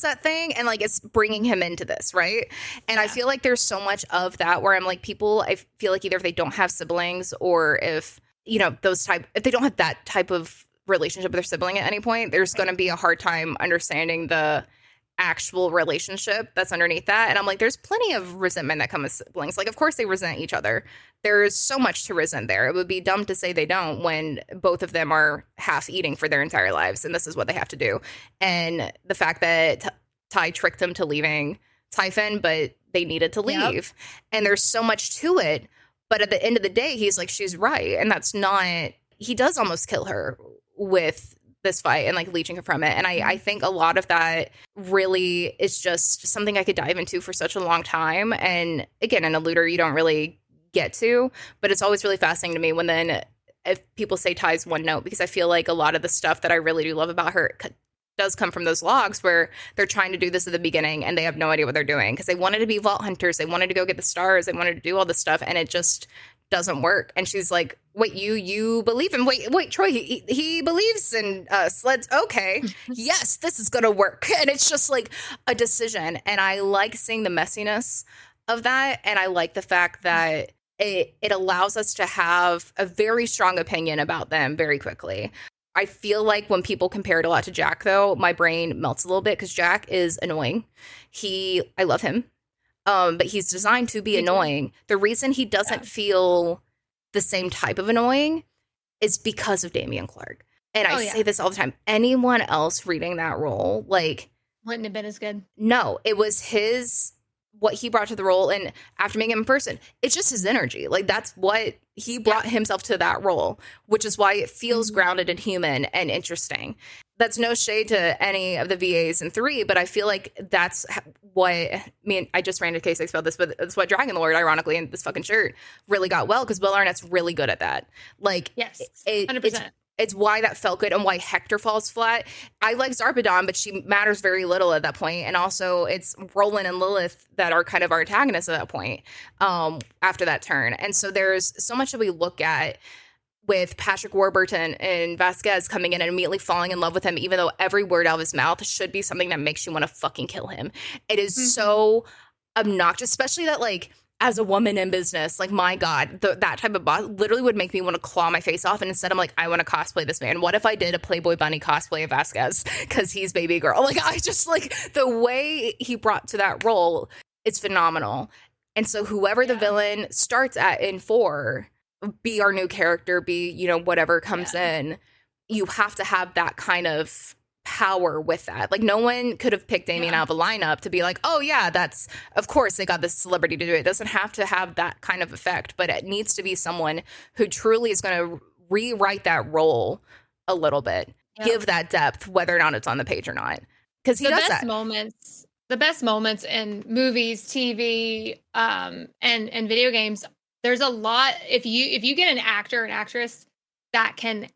that thing? And like, it's bringing him into this, right? And I feel like there's so much of that where I'm like, people, I feel like either if they don't have siblings or if, you know, if they don't have that type of relationship with their sibling at any point, there's going to be a hard time understanding the actual relationship that's underneath that. And I'm like, there's plenty of resentment that comes with siblings. Like, of course they resent each other. There's so much to resent there. It would be dumb to say they don't when both of them are half eating for their entire lives and this is what they have to do. And the fact that Ty tricked them to leaving Typhon, but they needed to leave. And there's so much to it. But at the end of the day, he's like, she's right. And that's not, he does almost kill her with this fight and like leeching her from it. And I think a lot of that really is just something I could dive into for such a long time. And again, in a looter, you don't really get to, but it's always really fascinating to me when then if people say Ty's one note, because I feel like a lot of the stuff that I really do love about her does come from those logs where they're trying to do this at the beginning and they have no idea what they're doing because they wanted to be vault hunters. They wanted to go get the stars. They wanted to do all this stuff. And it just doesn't work. And she's like, wait, you believe him? Wait, Troy, he believes in sleds. Okay. Yes, this is going to work. And it's just like a decision. And I like seeing the messiness of that. And I like the fact that it allows us to have a very strong opinion about them very quickly. I feel like when people compare it a lot to Jack, though, my brain melts a little bit because Jack is annoying. I love him. But he's designed to be annoying. The reason he doesn't feel the same type of annoying is because of Damian Clark. And I say this all the time. Anyone else reading that role, like, wouldn't have been as good. No, it was what he brought to the role. And after meeting him in person, it's just his energy. Like, that's what he brought himself to that role, which is why it feels grounded and human and interesting. That's no shade to any of the VAs in 3, but I feel like that's what, I just ran into K6 about this, but it's what Dragon Lord, ironically, in this fucking shirt, really got well, because Will Arnett's really good at that. Like, yes, 100%. It's why that felt good and why Hector falls flat. I like Zarpedon, but she matters very little at that point. And also, it's Roland and Lilith that are kind of our antagonists at that point after that turn. And so there's so much that we look at with Patrick Warburton and Vasquez coming in and immediately falling in love with him, even though every word out of his mouth should be something that makes you want to fucking kill him. It is so obnoxious, especially that, like, as a woman in business, like, my God, that type of boss literally would make me want to claw my face off. And instead, I'm like, I want to cosplay this man. What if I did a Playboy Bunny cosplay of Vasquez because he's baby girl? Like, I just, like, the way he brought to that role is phenomenal. And so whoever the villain starts at in 4, be our new character, be, you know, whatever comes in, you have to have that kind of power with that. Like, no one could have picked Damien out of a lineup to be like, oh yeah, that's, of course they got this celebrity to do it. It doesn't have to have that kind of effect, but it needs to be someone who truly is going to rewrite that role a little bit, give that depth, whether or not it's on the page or not. Because he does that. The best moments in movies, TV, and video games, there's a lot. If you get an actor and actress that can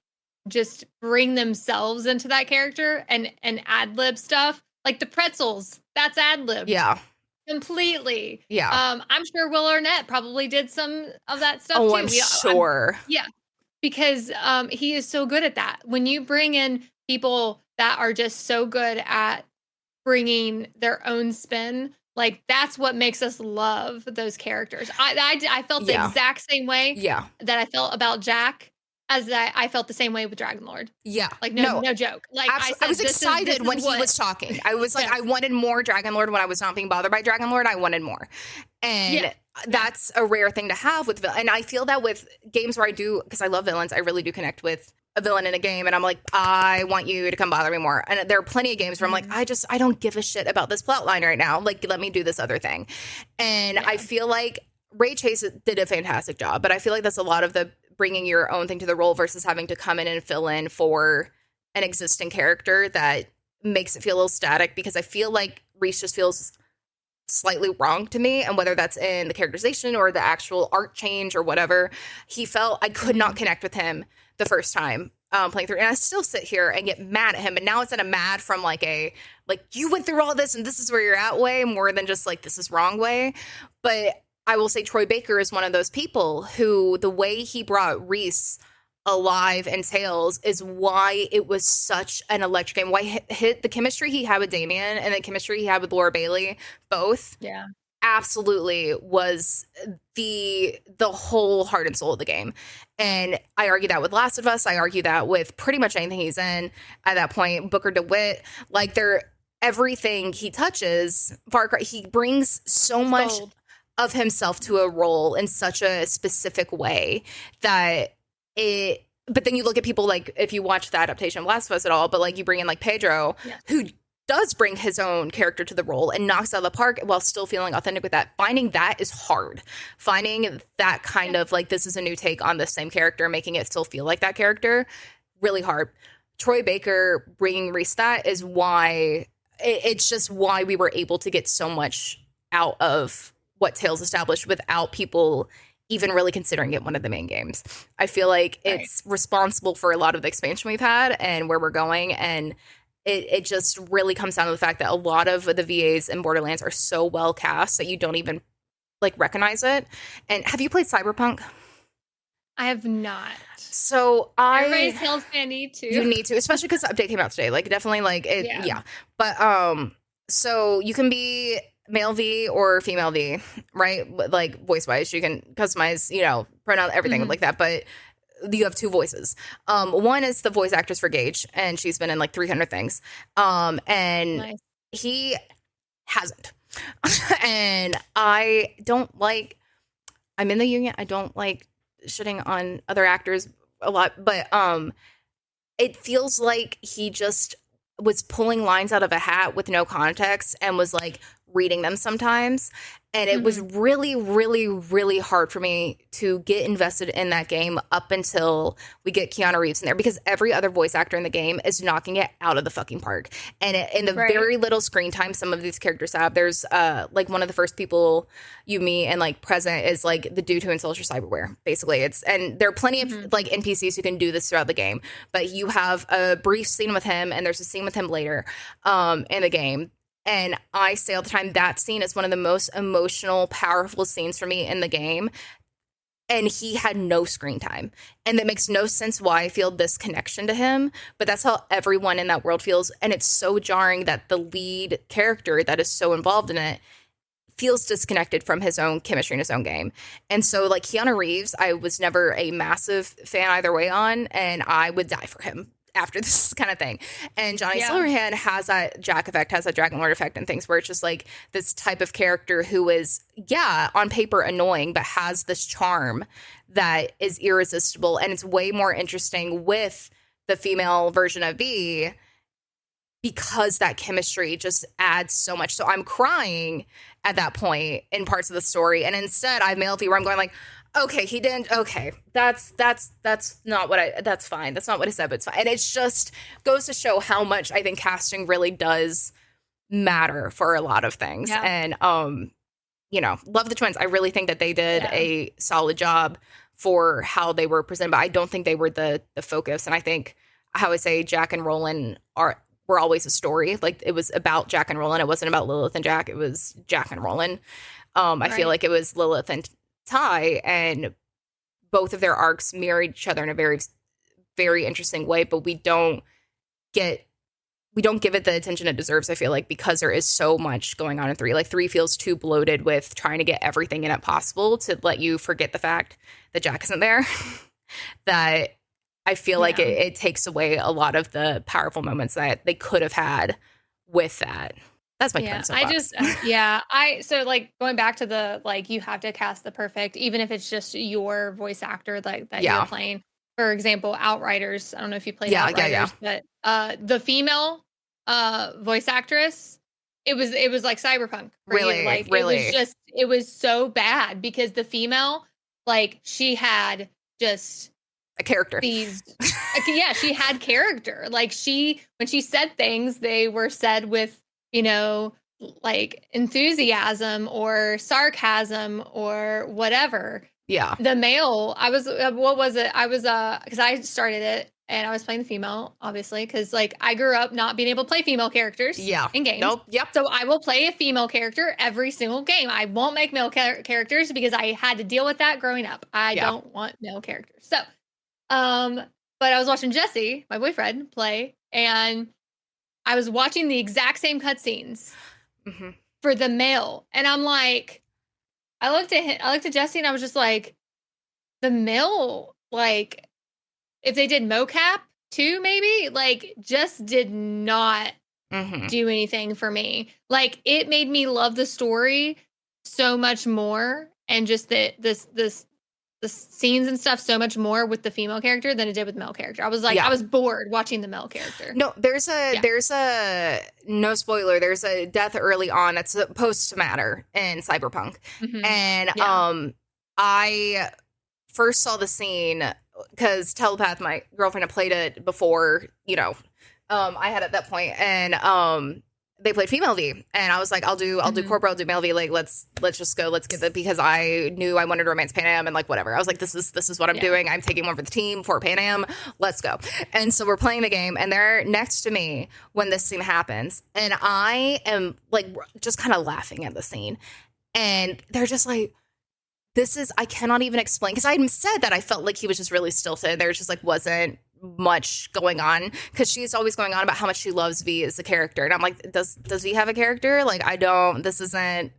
just bring themselves into that character and ad-lib stuff, like the pretzels, that's ad-lib. Yeah. Completely. Yeah. I'm sure Will Arnett probably did some of that stuff too. Oh, I'm sure. Because he is so good at that. When you bring in people that are just so good at bringing their own spin, like, that's what makes us love those characters. I felt the exact same way that I felt about Jack as I felt the same way with Dragon Lord. Yeah. Like, no joke. Like, I was excited when he was talking. I was like, I wanted more Dragon Lord when I was not being bothered by Dragon Lord. I wanted more. And that's a rare thing to have with villain. And I feel that with games where I do, because I love villains, I really do connect with a villain in a game, and I'm like, I want you to come bother me more. And there are plenty of games where I'm like, I don't give a shit about this plot line right now. Like, let me do this other thing. And I feel like Ray Chase did a fantastic job, but I feel like that's a lot of the bringing your own thing to the role versus having to come in and fill in for an existing character that makes it feel a little static, because I feel like Reese just feels slightly wrong to me, and whether that's in the characterization or the actual art change or whatever, he felt I could not connect with him the first time playing through. And I still sit here and get mad at him, but now it's in a mad from like you went through all this and this is where you're at way, more than just like this is wrong way. But I will say Troy Baker is one of those people who the way he brought Reese alive in Tales is why it was such an electric game. Why hit the chemistry he had with Damien and the chemistry he had with Laura Bailey, both absolutely was the whole heart and soul of the game. And I argue that with Last of Us. I argue that with pretty much anything he's in at that point. Booker DeWitt, like everything he touches, Far Cry, he brings so much of himself to a role in such a specific way that but then you look at people like, if you watch the adaptation of Last of Us at all, but like you bring in like Pedro, who does bring his own character to the role and knocks out of the park while still feeling authentic with that. Finding that is hard. Finding that kind of like, this is a new take on the same character, making it still feel like that character, really hard. Troy Baker bringing Reese that is why, it's just why we were able to get so much out of what Tales established without people even really considering it one of the main games. I feel like it's responsible for a lot of the expansion we've had and where we're going. And it just really comes down to the fact that a lot of the VAs in Borderlands are so well cast that you don't even like recognize it. And have you played Cyberpunk? I have not. So everybody's Tales fan need to. You need to, especially because the update came out today. Like definitely like it. Yeah. But so you can be male V or female V, right? Like voice wise, you can customize, pronoun, everything like that. But you have two voices. One is the voice actress for Gage, and she's been in like 300 things. And he hasn't. And I don't like, I'm in the union. I don't like shitting on other actors a lot, but it feels like he just was pulling lines out of a hat with no context and was like reading them sometimes. And it was really, really, really hard for me to get invested in that game up until we get Keanu Reeves in there, because every other voice actor in the game is knocking it out of the fucking park. And in the very little screen time some of these characters have, there's like one of the first people you meet and like present is like the dude who installs your cyberware. Basically, and there are plenty of like NPCs who can do this throughout the game, but you have a brief scene with him, and there's a scene with him later in the game. And I say all the time, that scene is one of the most emotional, powerful scenes for me in the game. And he had no screen time. And that makes no sense why I feel this connection to him. But that's how everyone in that world feels. And it's so jarring that the lead character that is so involved in it feels disconnected from his own chemistry in his own game. And so like Keanu Reeves, I was never a massive fan either way on. And I would die for him after this kind of thing. And Johnny Silverhand has that Jack effect, has that Dragon Lord effect and things where it's just like this type of character who is, on paper annoying, but has this charm that is irresistible. And it's way more interesting with the female version of V because that chemistry just adds so much. So I'm crying at that point in parts of the story. And instead I have male V where I'm going like, okay, he didn't. Okay, that's not what that's fine. That's not what I said, but it's fine. And it's just goes to show how much I think casting really does matter for a lot of things. Yeah. And love the twins. I really think that they did a solid job for how they were presented, but I don't think they were the focus. And I think how I say Jack and Roland were always a story. Like it was about Jack and Roland. It wasn't about Lilith and Jack. It was Jack and Roland. I feel like it was Lilith and Ty, and both of their arcs mirrored each other in a very, very interesting way, but we don't give it the attention it deserves, I feel like, because there is so much going on in 3. Like 3 feels too bloated with trying to get everything in it possible to let you forget the fact that Jack isn't there. That I feel like it takes away a lot of the powerful moments that they could have had with that. That's my current soapbox. So like going back to the, like, you have to cast the perfect, even if it's just your voice actor that you're playing. For example, Outriders. I don't know if you played Outriders, but the female voice actress, it was like Cyberpunk. Really? Like, really? It was so bad because the female, like, she had just a character. She had character. Like when she said things, they were said with, like enthusiasm or sarcasm or whatever. Yeah. The male, I was, what was it? I was, because I started it and I was playing the female, obviously, because like I grew up not being able to play female characters in games. Nope. Yep. So I will play a female character every single game. I won't make male characters because I had to deal with that growing up. I don't want male characters. So, but I was watching Jesse, my boyfriend, play, and I was watching the exact same cutscenes for the male. And I'm like, I looked at Jesse and I was just like, the male, like, if they did mocap too, maybe, like, just did not do anything for me. Like, it made me love the story so much more, and just the scenes and stuff so much more with the female character than it did with the male character. I was like, I was bored watching the male character. No, there's a no spoiler. There's a death early on that's supposed to matter in Cyberpunk, and I first saw the scene because Telepath, my girlfriend, had played it before. You know, I had at that point, and they played female V, and I was like, I'll do corporate, I'll do male V. Like, let's just go, let's get it, because I knew I wanted to romance Pan Am, and like whatever. I was like, this is what I'm doing. I'm taking one for the team for Pan Am. Let's go. And so we're playing the game, and they're next to me when this scene happens, and I am like just kind of laughing at the scene, and they're just like, I cannot even explain, because I had said that I felt like he was just really stilted. There just like wasn't much going on, because she's always going on about how much she loves V as a character, and I'm like, does V have a character? Like, I don't. This isn't.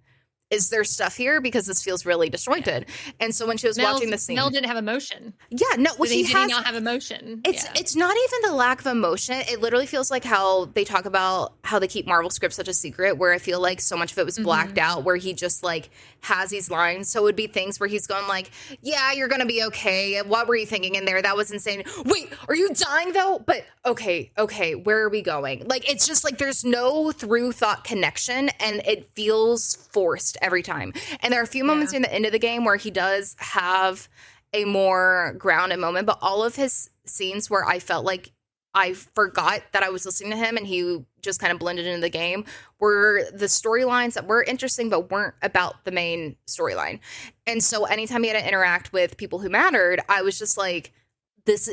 Is there stuff here? Because this feels really disjointed. And so when she was watching the scene, Mel didn't have emotion. Yeah, no, well, he did not have emotion. It's not even the lack of emotion. It literally feels like how they talk about how they keep Marvel scripts such a secret, where I feel like so much of it was blacked out, where he just like has these lines. So it would be things where he's going like, yeah, you're gonna be okay. What were you thinking in there? That was insane. Wait, are you dying though? But okay, where are we going? Like, it's just like there's no through thought connection, and it feels forced every time. And there are a few moments in the end of the game where he does have a more grounded moment, but all of his scenes where I felt like I forgot that I was listening to him and he just kind of blended into the game were the storylines that were interesting but weren't about the main storyline. And so anytime he had to interact with people who mattered, I was just like,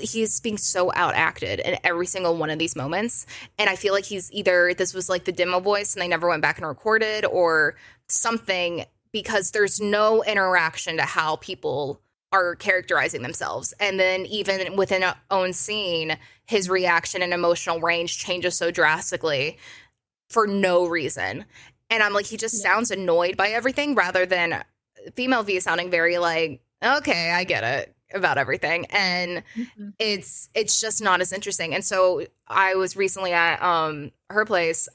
he's being so outacted in every single one of these moments. And I feel like he's either, this was like the demo voice and they never went back and recorded, or something, because there's no interaction to how people are characterizing themselves. And then even within a own scene, his reaction and emotional range changes so drastically for no reason. And I'm like, he just sounds annoyed by everything, rather than female V sounding very like, okay, I get it about everything. And it's just not as interesting. And so I was recently at her place,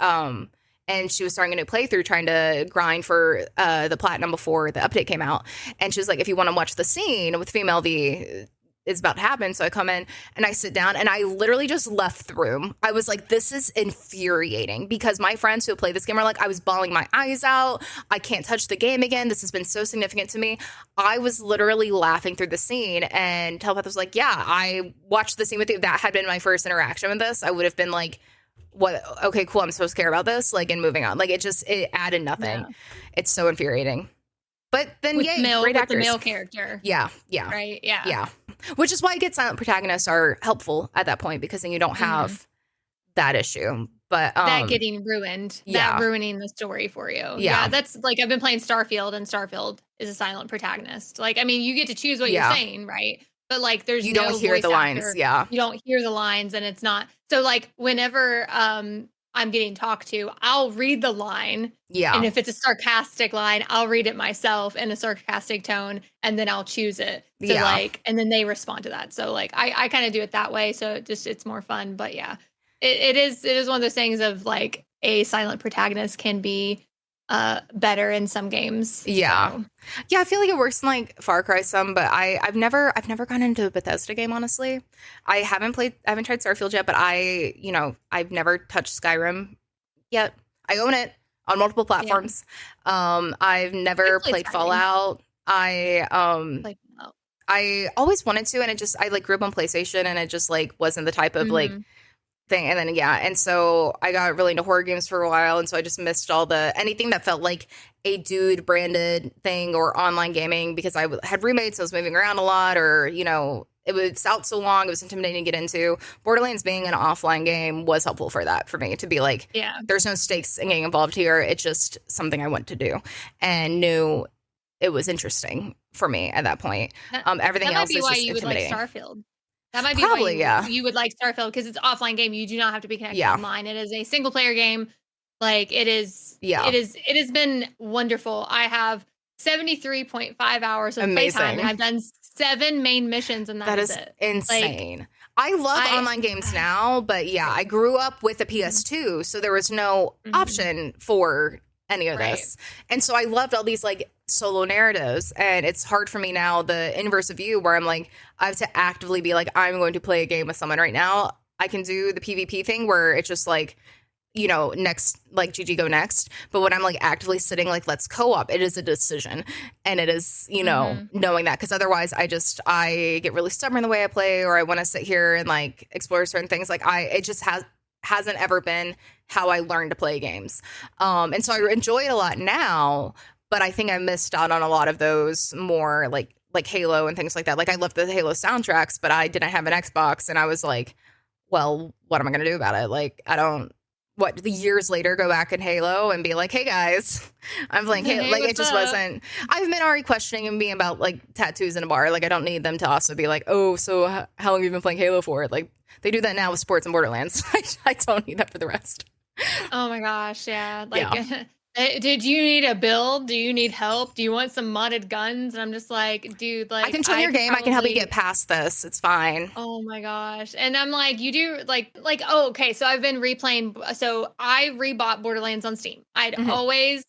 and she was starting a new playthrough, trying to grind for the platinum before the update came out. And she was like, if you want to watch the scene with female V, it's about to happen. So I come in and I sit down, and I literally just left the room. I was like, this is infuriating, because my friends who play this game are like, I was bawling my eyes out. I can't touch the game again. This has been so significant to me. I was literally laughing through the scene, and Telepath was like, yeah, I watched the scene with you. That had been my first interaction with this. I would have been like, what? Okay, cool. I'm supposed to care about this. Like, and moving on. Like, it added nothing. Yeah. It's so infuriating. But then, great actors. The male character. Yeah. Right, yeah. Which is why I get silent protagonists are helpful at that point, because then you don't have that issue. But that getting ruined, that ruining the story for you. Yeah, that's like, I've been playing Starfield, and Starfield is a silent protagonist. Like, I mean, you get to choose what you're saying, right? But like, there's you don't hear the lines. Yeah, you don't hear the lines, and it's not so. Like, whenever I'm getting talked to, I'll read the line. Yeah. And if it's a sarcastic line, I'll read it myself in a sarcastic tone, and then I'll choose it. So like, and then they respond to that. So like, I kind of do it that way. So it's more fun. But yeah, it is one of those things of like, a silent protagonist can be better in some games. Yeah. So. Yeah, I feel like it works in like Far Cry some, but I've never gone into a Bethesda game, honestly. I haven't tried Starfield yet, but I've nenever touched Skyrim yet. I own it on multiple platforms. Yeah. I've never played Fallout. I always wanted to, and I like grew up on PlayStation, and it just like wasn't the type of like thing. And then, and so I got really into horror games for a while. And so I just missed anything that felt like a dude branded thing or online gaming, because I had roommates, I was moving around a lot, or, it was out so long, it was intimidating to get into. Borderlands being an offline game was helpful for that, for me to be like, there's no stakes in getting involved here. It's just something I want to do and knew it was interesting for me at that point. Everything else is just intimidating. That might be why you would like Starfield. That might be probably, why you would like Starfield, because it's an offline game. You do not have to be connected online. It is a single player game. Like it is. Yeah. It has been wonderful. I have 73.5 hours of playtime, and I've done 7 main missions, and that is it. Insane. Like, I love online games now, but I grew up with a PS2, so there was no option for any of this. And so I loved all these like solo narratives, and it's hard for me now, the inverse of you, where I'm like, I have to actively be like, I'm going to play a game with someone right now. I can do the PvP thing where it's just like, next, like GG go next. But when I'm like actively sitting, like, let's co-op, it is a decision. And it is, knowing that, because otherwise I get really stubborn the way I play, or I want to sit here and like explore certain things. Like it just hasn't ever been how I learned to play games. And so I enjoy it a lot now, but I think I missed out on a lot of those more like Halo and things like that. Like I love the Halo soundtracks, but I didn't have an Xbox, and I was like, well, what am I going to do about it? Like, the years later go back in Halo and be like, hey guys, I'm playing Halo. Like it just wasn't. I've been already questioning and being about like tattoos in a bar. Like I don't need them to also be like, oh, so how long have you been playing Halo for? Like they do that now with sports and Borderlands. I don't need that for the rest. Oh my gosh, yeah. Like did you need a build? Do you need help? Do you want some modded guns? And I'm just like, dude, like I can train your game. I can help you get past this. It's fine. Oh my gosh. And I'm like, you do like, oh, okay. So I've been replaying. So I rebought Borderlands on Steam. I'd always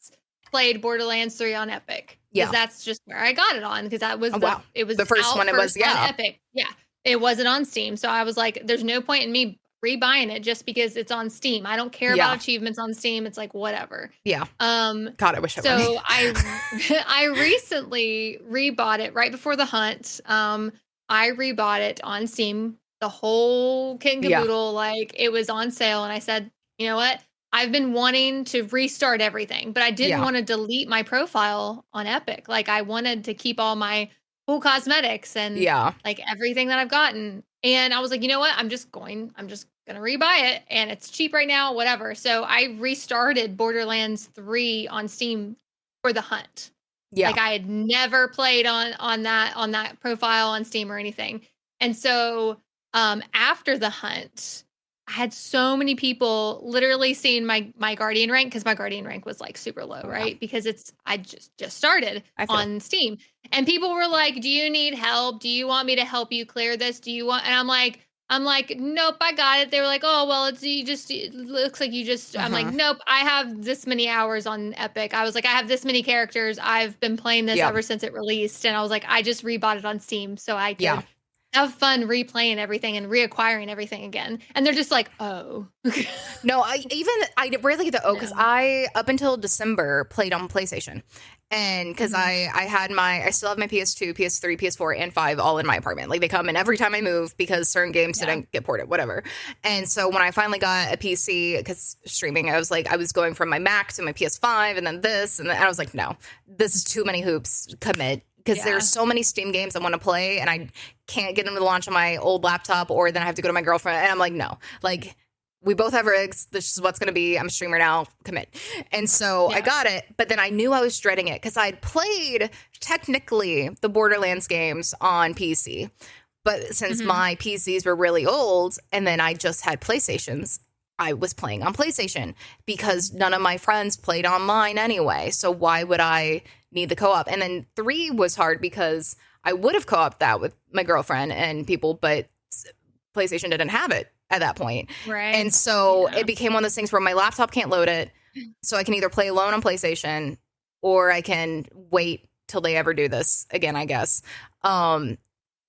played Borderlands 3 on Epic. Yeah. That's just where I got it on, because that was it was the first one. It was on Epic. Yeah. It wasn't on Steam. So I was like, there's no point in me rebuying it just because it's on Steam. I don't care about achievements on Steam. It's like whatever. Yeah. God, I wish it were. So I recently rebought it right before the hunt. I rebought it on Steam, the whole kit and caboodle. Like it was on sale, and I said, you know what? I've been wanting to restart everything, but I didn't want to delete my profile on Epic. Like I wanted to keep all my cool cosmetics and like everything that I've gotten. And I was like, you know what? I'm just gonna rebuy it, and it's cheap right now, whatever. So I restarted Borderlands 3 on Steam for the hunt. Yeah. Like I had never played on that profile on Steam or anything. And so after the hunt, I had so many people literally seeing my Guardian rank, because my Guardian rank was like super low, right? Because I just started on Steam, and people were like, "Do you need help? Do you want me to help you clear this? Do you want?" And I'm like, "Nope, I got it." They were like, "Oh, well, it looks like you just." I'm like, "Nope, I have this many hours on Epic." I was like, "I have this many characters. I've been playing this ever since it released," and I was like, "I just rebought it on Steam so I could." Have fun replaying everything and reacquiring everything again. And they're just like, oh. No, I rarely get the because I, up until December, played on PlayStation. And because I still have my PS2, PS3, PS4, and 5 all in my apartment. Like they come in every time I move, because certain games didn't get ported, whatever. And so when I finally got a PC, because streaming, I was going from my Mac to my PS5 and then this. And I was like, no, this is too many hoops. Commit. Because there's so many Steam games I want to play, and I can't get them to launch on my old laptop, or then I have to go to my girlfriend. And I'm like, no, like we both have rigs. This is what's going to be. I'm a streamer now. Commit. And so I got it, but then I knew I was dreading it because I'd played technically the Borderlands games on PC, but since my PCs were really old, and then I just had PlayStations, I was playing on PlayStation because none of my friends played online anyway. So why would I need the co-op? And then 3 was hard because I would have co-opted that with my girlfriend and people, but PlayStation didn't have it at that point. Right. And so it became one of those things where my laptop can't load it. So I can either play alone on PlayStation, or I can wait till they ever do this again, I guess.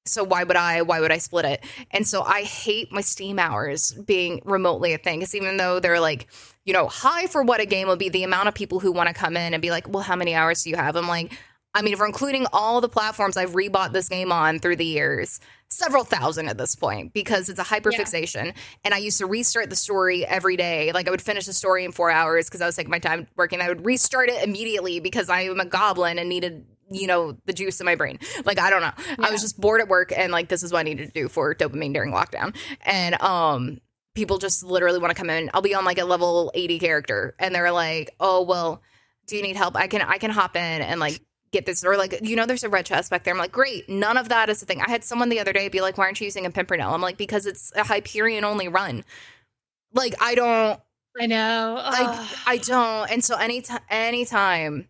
So why would I split it? And so I hate my Steam hours being remotely a thing. Because even though they're like, high for what a game will be, the amount of people who want to come in and be like, well, how many hours do you have? I'm like, I mean, if we're including all the platforms I've rebought this game on through the years, several thousand at this point, because it's a hyperfixation. Yeah. And I used to restart the story every day. Like, I would finish the story in 4 hours because I was taking my time working. I would restart it immediately because I am a goblin and needed, you know, the juice in my brain. Like, I don't know. Yeah. I was just bored at work, and like, this is what I needed to do for dopamine during lockdown. And people just literally want to come in. I'll be on like a level 80 character, and they're like, "Oh, well, do you need help? I can hop in and like get this," or like, you know, there's a red chest back there. I'm like, great. None of that is the thing. I had someone the other day be like, why aren't you using a Pimpernel? I'm like, because it's a Hyperion only run. Like, I don't. I know. I don't. And so anytime,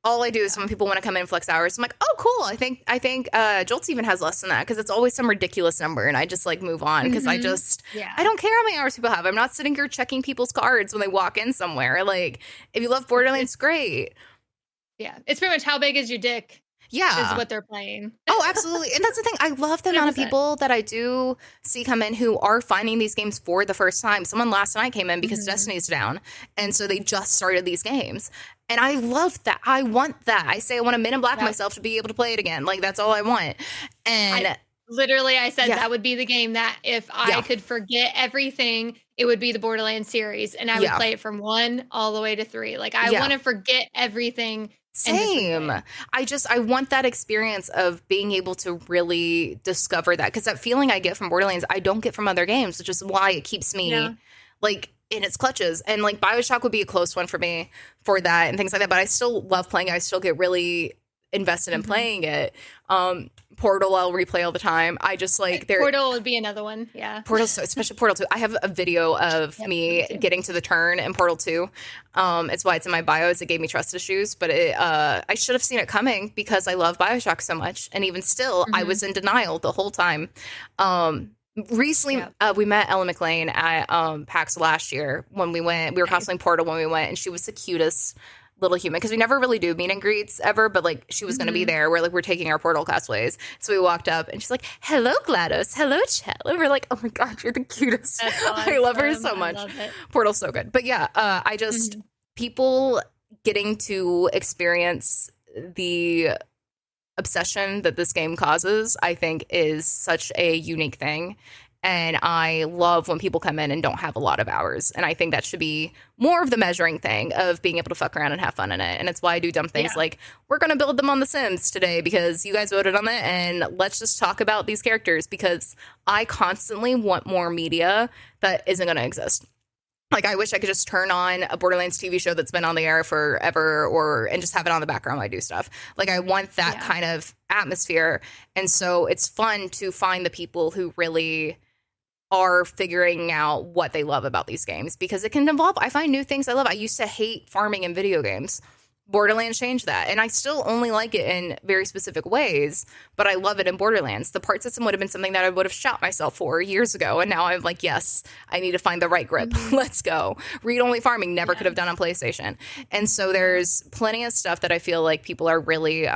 all I do is when people want to come in flex hours, I'm like, oh, cool. I think Jolts even has less than that, because it's always some ridiculous number, and I just like move on because I don't care how many hours people have. I'm not sitting here checking people's cards when they walk in somewhere. Like, if you love Borderlands, great. Yeah, it's pretty much how big is your dick. Yeah, is what they're playing. Oh, absolutely. And that's the thing. I love the amount of people that I do see come in who are finding these games for the first time. Someone last night came in because Destiny's down, and so they just started these games. And I love that. I want that. I say I want to Men in Black myself to be able to play it again. Like, that's all I want. And I said that would be the game that if I could forget everything, it would be the Borderlands series, and I would play it from 1 all the way to 3. Like, I want to forget everything. Same. I want that experience of being able to really discover that, because that feeling I get from Borderlands, I don't get from other games, which is why it keeps me like in its clutches. And like BioShock would be a close one for me for that and things like that. But I still love playing it. I still get really invested in playing it. Portal, I'll replay all the time. I just like Portal would be another one. Yeah. Portal, especially Portal 2. I have a video of me getting to the turn in Portal 2. It's why it's in my bio, as it gave me trust issues. But I should have seen it coming because I love BioShock so much. And even still, I was in denial the whole time. Recently, we met Ellen McLean at PAX last year when we went. We were cosplaying Portal when we went, and she was the cutest little human, because we never really do meet and greets ever, but like she was going to be there. We're taking our Portal cosplays, so we walked up and she's like, "Hello, GLaDOS. Hello, Chell." And we're like, "Oh my god, you're the cutest." Awesome. I love her so much. Portal's so good. But yeah, I just people getting to experience the obsession that this game causes, I think, is such a unique thing. And I love when people come in and don't have a lot of hours. And I think that should be more of the measuring thing of being able to fuck around and have fun in it. And it's why I do dumb things like, we're going to build them on The Sims today because you guys voted on it. And let's just talk about these characters, because I constantly want more media that isn't going to exist. Like, I wish I could just turn on a Borderlands TV show that's been on the air forever and just have it on the background while I do stuff. Like, I want that kind of atmosphere. And so it's fun to find the people who really are figuring out what they love about these games, because it can evolve. I find new things I love. I used to hate farming in video games. Borderlands changed that, and I still only like it in very specific ways, but I love it in Borderlands. The part system would have been something that I would have shot myself for years ago, and now I'm like, yes, I need to find the right grip. Let's go. Read-only farming never could have done on PlayStation. And so there's plenty of stuff that I feel like people are really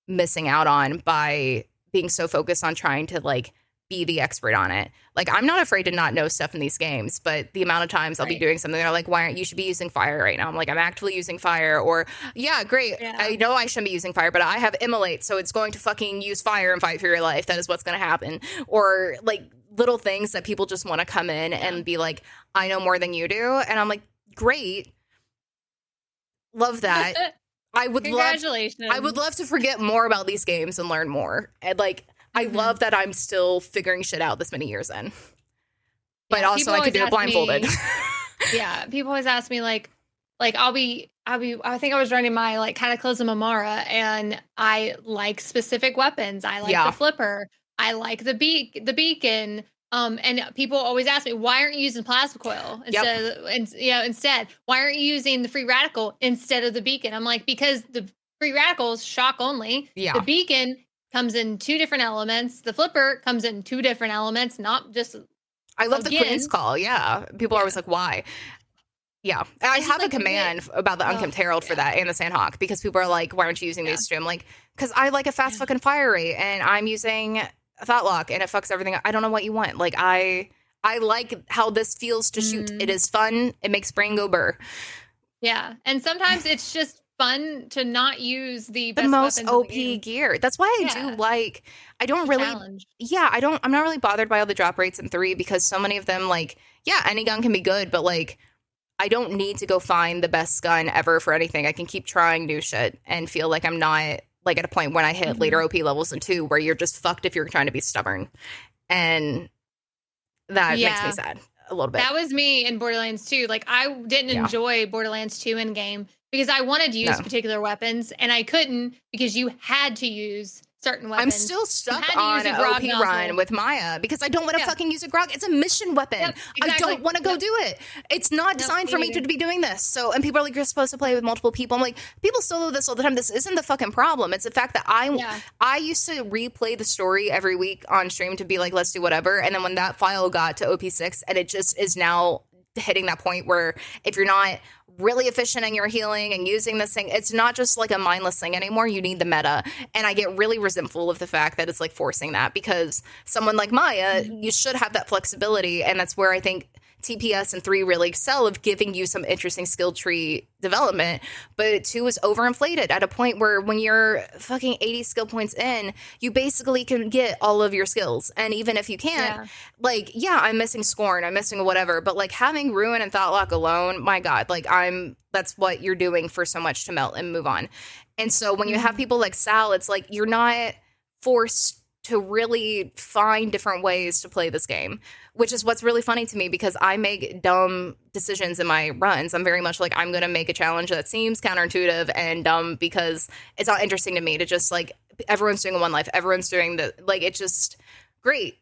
missing out on by being so focused on trying to like be the expert on it. Like, I'm not afraid to not know stuff in these games, but the amount of times I'll be doing something, they're like, why aren't you should be using fire right now? I'm like, I'm actively using fire. Or, yeah, great. I know I shouldn't be using fire, but I have immolate, so it's going to fucking use fire and fight for your life. That is what's going to happen. Or like little things that people just want to come in and be like, I know more than you do. And I'm like, great. Love that. I would love to forget more about these games and learn more. And like, I love that I'm still figuring shit out this many years in. But also I could do it blindfolded. People always ask me like I think I was running my like Cataclysm Amara, and I like specific weapons. I like the flipper. I like the beacon. And people always ask me, why aren't you using plasma coil instead? Why aren't you using the free radical instead of the beacon? I'm like, because the free radicals shock only. Yeah. The beacon comes in 2 different elements. The flipper comes in 2 different elements, not just. I love the Queen's Call. Yeah. People are always like, why? Yeah. And I have a command about the Unkempt Herald for that and the Sandhawk, because people are like, why aren't you using these two? I'm like, because I like a fast fucking fire rate, and I'm using Thoughtlock and it fucks everything up. I don't know what you want. Like, I like how this feels to shoot. It is fun. It makes brain go burr. Yeah. And sometimes it's just fun to not use the most OP gear. That's why I do like, I don't really, challenge. I'm not really bothered by all the drop rates in 3 because so many of them, like, any gun can be good, but like, I don't need to go find the best gun ever for anything. I can keep trying new shit and feel like I'm not like at a point when I hit later OP levels in 2 where you're just fucked if you're trying to be stubborn. And that makes me sad a little bit. That was me in Borderlands 2. Like, I didn't enjoy Borderlands 2 in game because I wanted to use particular weapons and I couldn't because you had to use certain weapons. I'm still stuck on an OP run with Maya because I don't want to fucking use a grog. It's a mission weapon. Yep, exactly. I don't want to go do it. It's not designed for me to be doing this. So, and people are like, you're supposed to play with multiple people. I'm like, people solo this all the time. This isn't the fucking problem. It's the fact that I used to replay the story every week on stream to be like, let's do whatever. And then when that file got to OP6 and it just is now hitting that point where if you're not really efficient in your healing and using this thing, it's not just like a mindless thing anymore. You need the meta. And I get really resentful of the fact that it's like forcing that because someone like Maya, you should have that flexibility. And that's where I think TPS and 3 really excel of giving you some interesting skill tree development, but 2 is overinflated at a point where when you're fucking 80 skill points in, you basically can get all of your skills. And even if you can't, like, I'm missing Scorn, I'm missing whatever, but like having Ruin and Thoughtlock alone, my God, like that's what you're doing for so much to melt and move on. And so when you have people like Sal, it's like you're not forced to really find different ways to play this game, which is what's really funny to me because I make dumb decisions in my runs. I'm very much like, I'm going to make a challenge that seems counterintuitive and dumb because it's not interesting to me to just like, everyone's doing a one life, everyone's doing it's just great.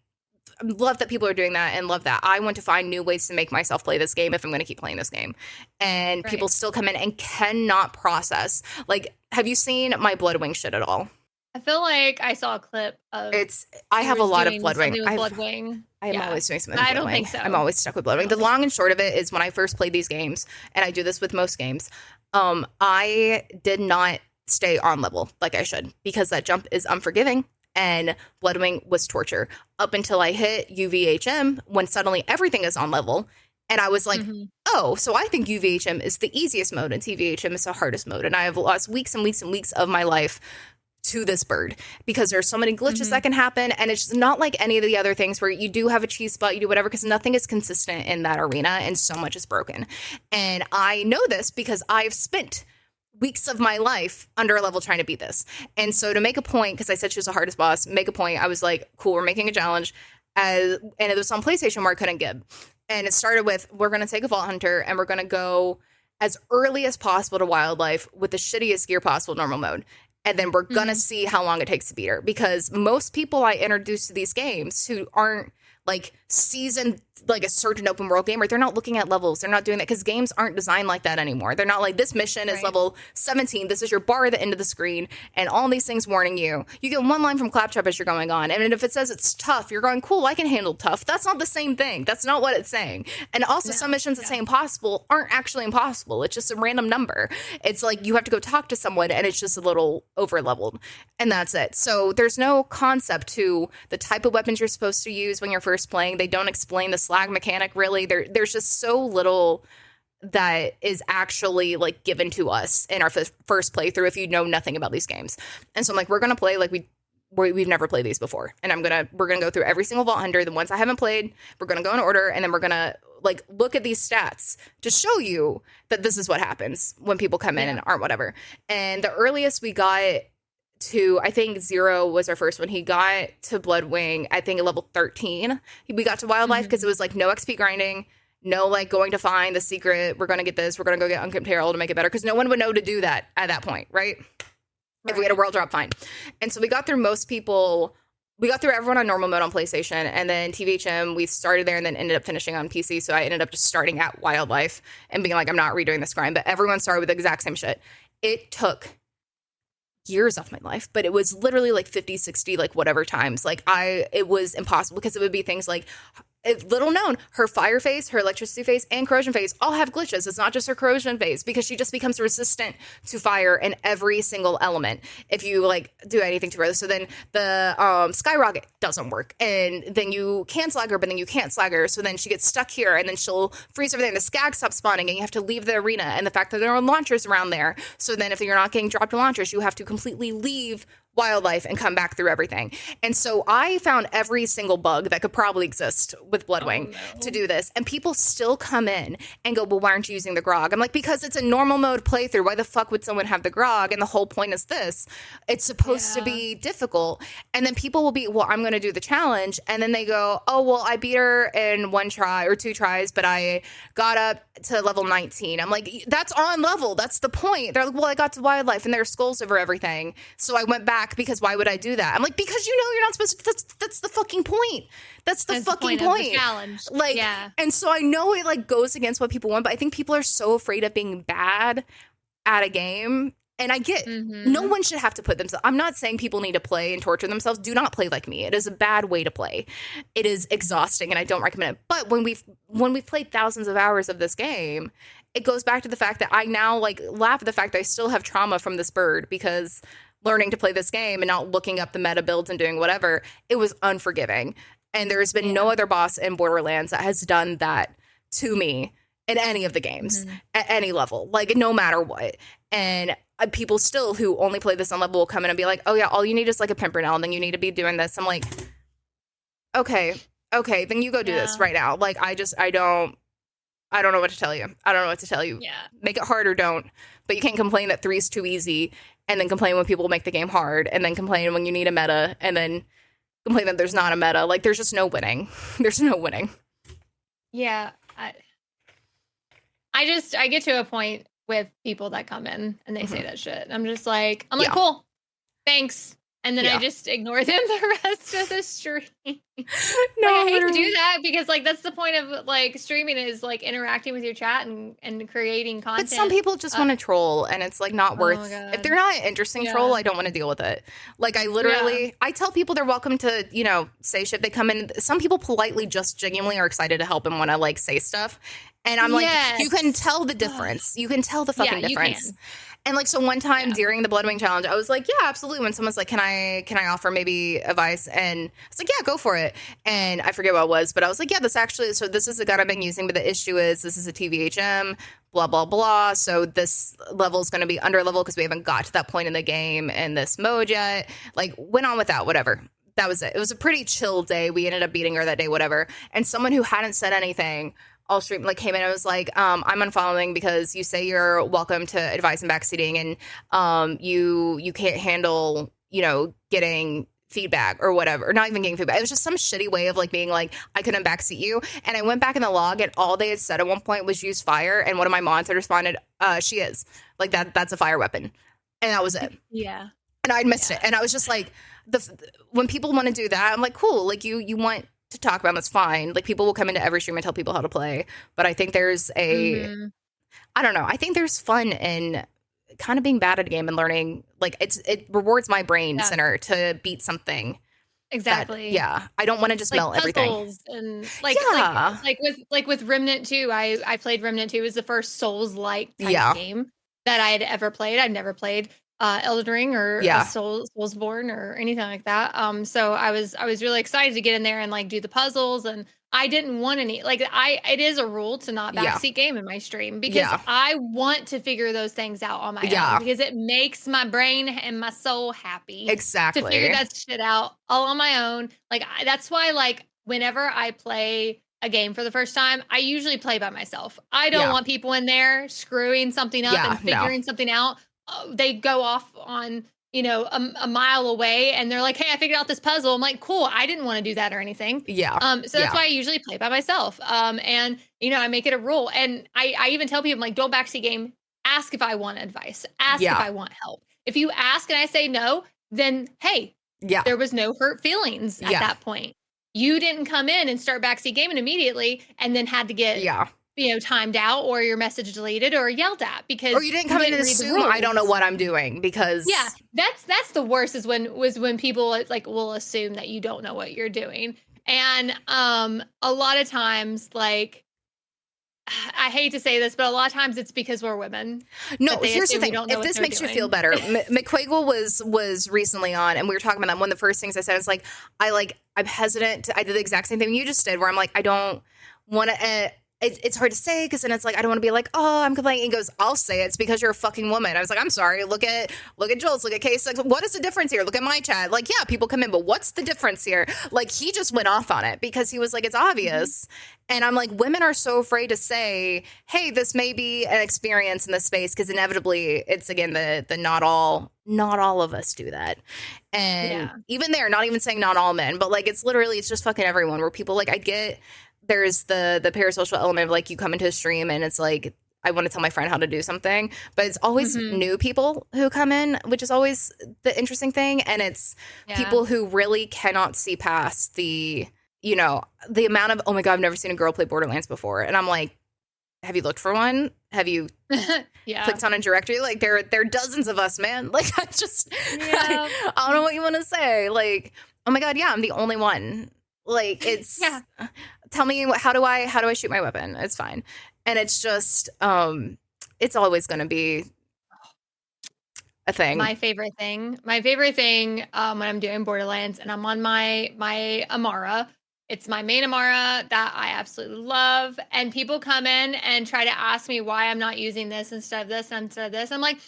Love that people are doing that and love that. I want to find new ways to make myself play this game if I'm going to keep playing this game. And people still come in and cannot process. Like, have you seen my Bloodwing shit at all? I feel like I saw a clip of I have a lot of Bloodwing. Bloodwing. I'm always doing something with I Bloodwing. don't think so. I'm always stuck with Bloodwing. The long and short of it is when I first played these games, and I do this with most games, I did not stay on level like I should because that jump is unforgiving and Bloodwing was torture up until I hit UVHM when suddenly everything is on level. And I was like, oh, so I think UVHM is the easiest mode and TVHM is the hardest mode. And I have lost weeks and weeks and weeks of my life to this bird because there's so many glitches that can happen, and it's not like any of the other things where you do have a cheese spot, you do whatever, because nothing is consistent in that arena and so much is broken. And I know this because I've spent weeks of my life under a level trying to beat this. And so to make a point, because I said she was the hardest boss, make a point, I was like, cool, we're making a challenge, and it was on PlayStation where I couldn't give. And it started with, we're going to take a Vault Hunter and we're going to go as early as possible to Wildlife with the shittiest gear possible, normal mode. And then we're going to see how long it takes to beat her. Because most people I introduce to these games who aren't like seasoned, like a certain open world gamer, they're not looking at levels. They're not doing that because games aren't designed like that anymore. They're not like, this mission is level 17. This is your bar at the end of the screen. And all these things warning you. You get one line from Claptrap as you're going on. And if it says it's tough, you're going, cool, I can handle tough. That's not the same thing. That's not what it's saying. And also some missions that say impossible aren't actually impossible. It's just a random number. It's like you have to go talk to someone and it's just a little over leveled. And that's it. So there's no concept to the type of weapons you're supposed to use when you're first playing. They don't explain the slag mechanic really. There's just so little that is actually like given to us in our first playthrough if you know nothing about these games. And so I'm like, we're gonna play like we've never played these before, and we're gonna go through every single Vault Hunter. The ones I haven't played, we're gonna go in order, and then we're gonna like look at these stats to show you that this is what happens when people come in and aren't whatever. And the earliest we got to, I think Zero was our first one. He got to Bloodwing, I think at level 13. We got to Wildlife because it was like no XP grinding, no like going to find the secret. We're going to get this. We're going to go get Unkempt Herald to make it better because no one would know to do that at that point, right? If we had a world drop, fine. And so we got through most people. We got through everyone on normal mode on PlayStation, and then TVHM, we started there and then ended up finishing on PC. So I ended up just starting at Wildlife and being like, I'm not redoing this grind, but everyone started with the exact same shit. It took years off my life, but it was literally like 50, 60, like whatever times. Like it was impossible because it would be things like little known, her fire phase, her electricity phase, and corrosion phase all have glitches. It's not just her corrosion phase, because she just becomes resistant to fire in every single element if you like do anything to her. So then the skyrocket doesn't work, and then you can slag her, but then you can't slag her. So then she gets stuck here, and then she'll freeze everything. The skag stops spawning, and you have to leave the arena. And the fact that there are launchers around there, so then if you're not getting dropped launchers, you have to completely leave wildlife and come back through everything. And so I found every single bug that could probably exist with Bloodwing to do this. And people still come in and go, well, why aren't you using the grog? I'm like, because it's a normal mode playthrough. Why the fuck would someone have the grog? And the whole point is this. It's supposed to be difficult. And then people will be, well, I'm going to do the challenge. And then they go, oh, well, I beat her in 1 try or 2 tries, but I got up to level 19. I'm like, that's on level. That's the point. They're like, well, I got to wildlife and there are skulls over everything. So I went back, because why would I do that? I'm like, because you're not supposed to. That's the fucking point. That's the fucking point. Of the challenge. Like, and so I know it like goes against what people want, but I think people are so afraid of being bad at a game. And I get no one should have to put themselves. I'm not saying people need to play and torture themselves. Do not play like me. It is a bad way to play. It is exhausting, and I don't recommend it. But when we've played thousands of hours of this game, it goes back to the fact that I now like laugh at the fact that I still have trauma from this bird, because learning to play this game and not looking up the meta builds and doing whatever, it was unforgiving. And there's been no other boss in Borderlands that has done that to me in any of the games at any level, like no matter what. And people still who only play this on level will come in and be like, oh yeah, all you need is like a Pimpernel, and then you need to be doing this. I'm like, okay, then you go do this right now. Like, I don't know what to tell you. I don't know what to tell you. Yeah. Make it hard or don't. But you can't complain that 3 is too easy, and then complain when people make the game hard, and then complain when you need a meta, and then complain that there's not a meta. Like, there's just no winning. There's no winning. Yeah. I get to a point with people that come in and they say that shit. I'm like, cool, thanks. And then I just ignore them the rest of the stream. No, I hate to do that, because like that's the point of like streaming, is like interacting with your chat and creating content. But some people just want to troll, and it's like not worth. If they're not an interesting troll, I don't want to deal with it. Like I literally, I tell people they're welcome to say shit. They come in. Some people politely just genuinely are excited to help and want to like say stuff. And I'm like, you can tell the difference. You can tell the fucking difference. And like, so one time during the Bloodwing challenge, I was like, yeah, absolutely. When someone's like, can I offer maybe advice? And I was like, yeah, go for it. And I forget what it was, but I was like, yeah, this is the gun I've been using, but the issue is this is a TVHM, blah, blah, blah. So this level is going to be under level because we haven't got to that point in the game in this mode yet. Like, went on with that, whatever. That was it. It was a pretty chill day. We ended up beating her that day, whatever. And someone who hadn't said anything all stream like came in and was like, I'm unfollowing because you say you're welcome to advice and backseating, and you can't handle, getting feedback or whatever, or not even getting feedback. It was just some shitty way of like being like, I couldn't backseat you. And I went back in the log, and all they had said at one point was use fire, and one of my mods had responded, she is like that's a fire weapon, and that was it. Yeah. And I'd missed it, and I was just like, when people want to do that, I'm like, cool, like you want to talk about, that's fine. Like, people will come into every stream and tell people how to play, but I think there's I don't know, I think there's fun in kind of being bad at a game and learning. Like, it rewards my brain center to beat something. Exactly. I don't want to just melt everything. And like with Remnant 2, I played Remnant 2. It was the first Souls-like type of game that I had ever played. I'd never played Elden Ring or Soulsborne or anything like that. So I was really excited to get in there and like do the puzzles, and I didn't want any, like, it is a rule to not backseat game in my stream, because I want to figure those things out on my own, because it makes my brain and my soul happy. Exactly. To figure that shit out all on my own. Like, that's why, like, whenever I play a game for the first time, I usually play by myself. I don't want people in there screwing something up and figuring something out. They go off on, a mile away, and they're like, hey, I figured out this puzzle. I'm like, cool, I didn't want to do that or anything. So that's why I usually play by myself. And, I make it a rule. And I even tell people, like, don't backseat game. Ask if I want advice. Ask if I want help. If you ask and I say no, then, hey, there was no hurt feelings at that point. You didn't come in and start backseat gaming immediately and then had to get timed out or your message deleted or yelled at, because or you didn't come in and assume I don't know what I'm doing, because that's the worst, is when people like will assume that you don't know what you're doing. And a lot of times, like, I hate to say this, but a lot of times it's because we're women. No, here's the thing. If this makes you feel better, McQuagle was recently on, and we were talking about that. One of the first things I said is like, I'm hesitant. I did the exact same thing you just did, where I'm like, I don't want to. It's hard to say because then it's like I don't want to be like, oh, I'm complaining. He goes, I'll say it's because you're a fucking woman. I was like, I'm sorry. Look at Jules. Look at Case. Like, what is the difference here? Look at my chat. Like, yeah, people come in, but what's the difference here? Like, he just went off on it because he was like, it's obvious. Mm-hmm. And I'm like, women are so afraid to say, hey, this may be an experience in this space because inevitably it's again the not all of us do that. And even there, not even saying not all men, but like it's just fucking everyone. Where people like I get. There's the parasocial element of like you come into a stream and it's like I want to tell my friend how to do something, but it's always new people who come in, which is always the interesting thing. And it's people who really cannot see past the amount of, oh my God, I've never seen a girl play Borderlands before. And I'm like, have you looked for one? Have you clicked on a directory? Like there are dozens of us, man. Like I don't know what you want to say. Like, oh my God, yeah, I'm the only one. Like it's tell me how do I shoot my weapon? It's fine. And it's just it's always going to be a thing. My favorite thing when I'm doing Borderlands and I'm on my Amara, it's my main Amara that I absolutely love, and people come in and try to ask me why I'm not using this instead of this and instead of this. I'm like,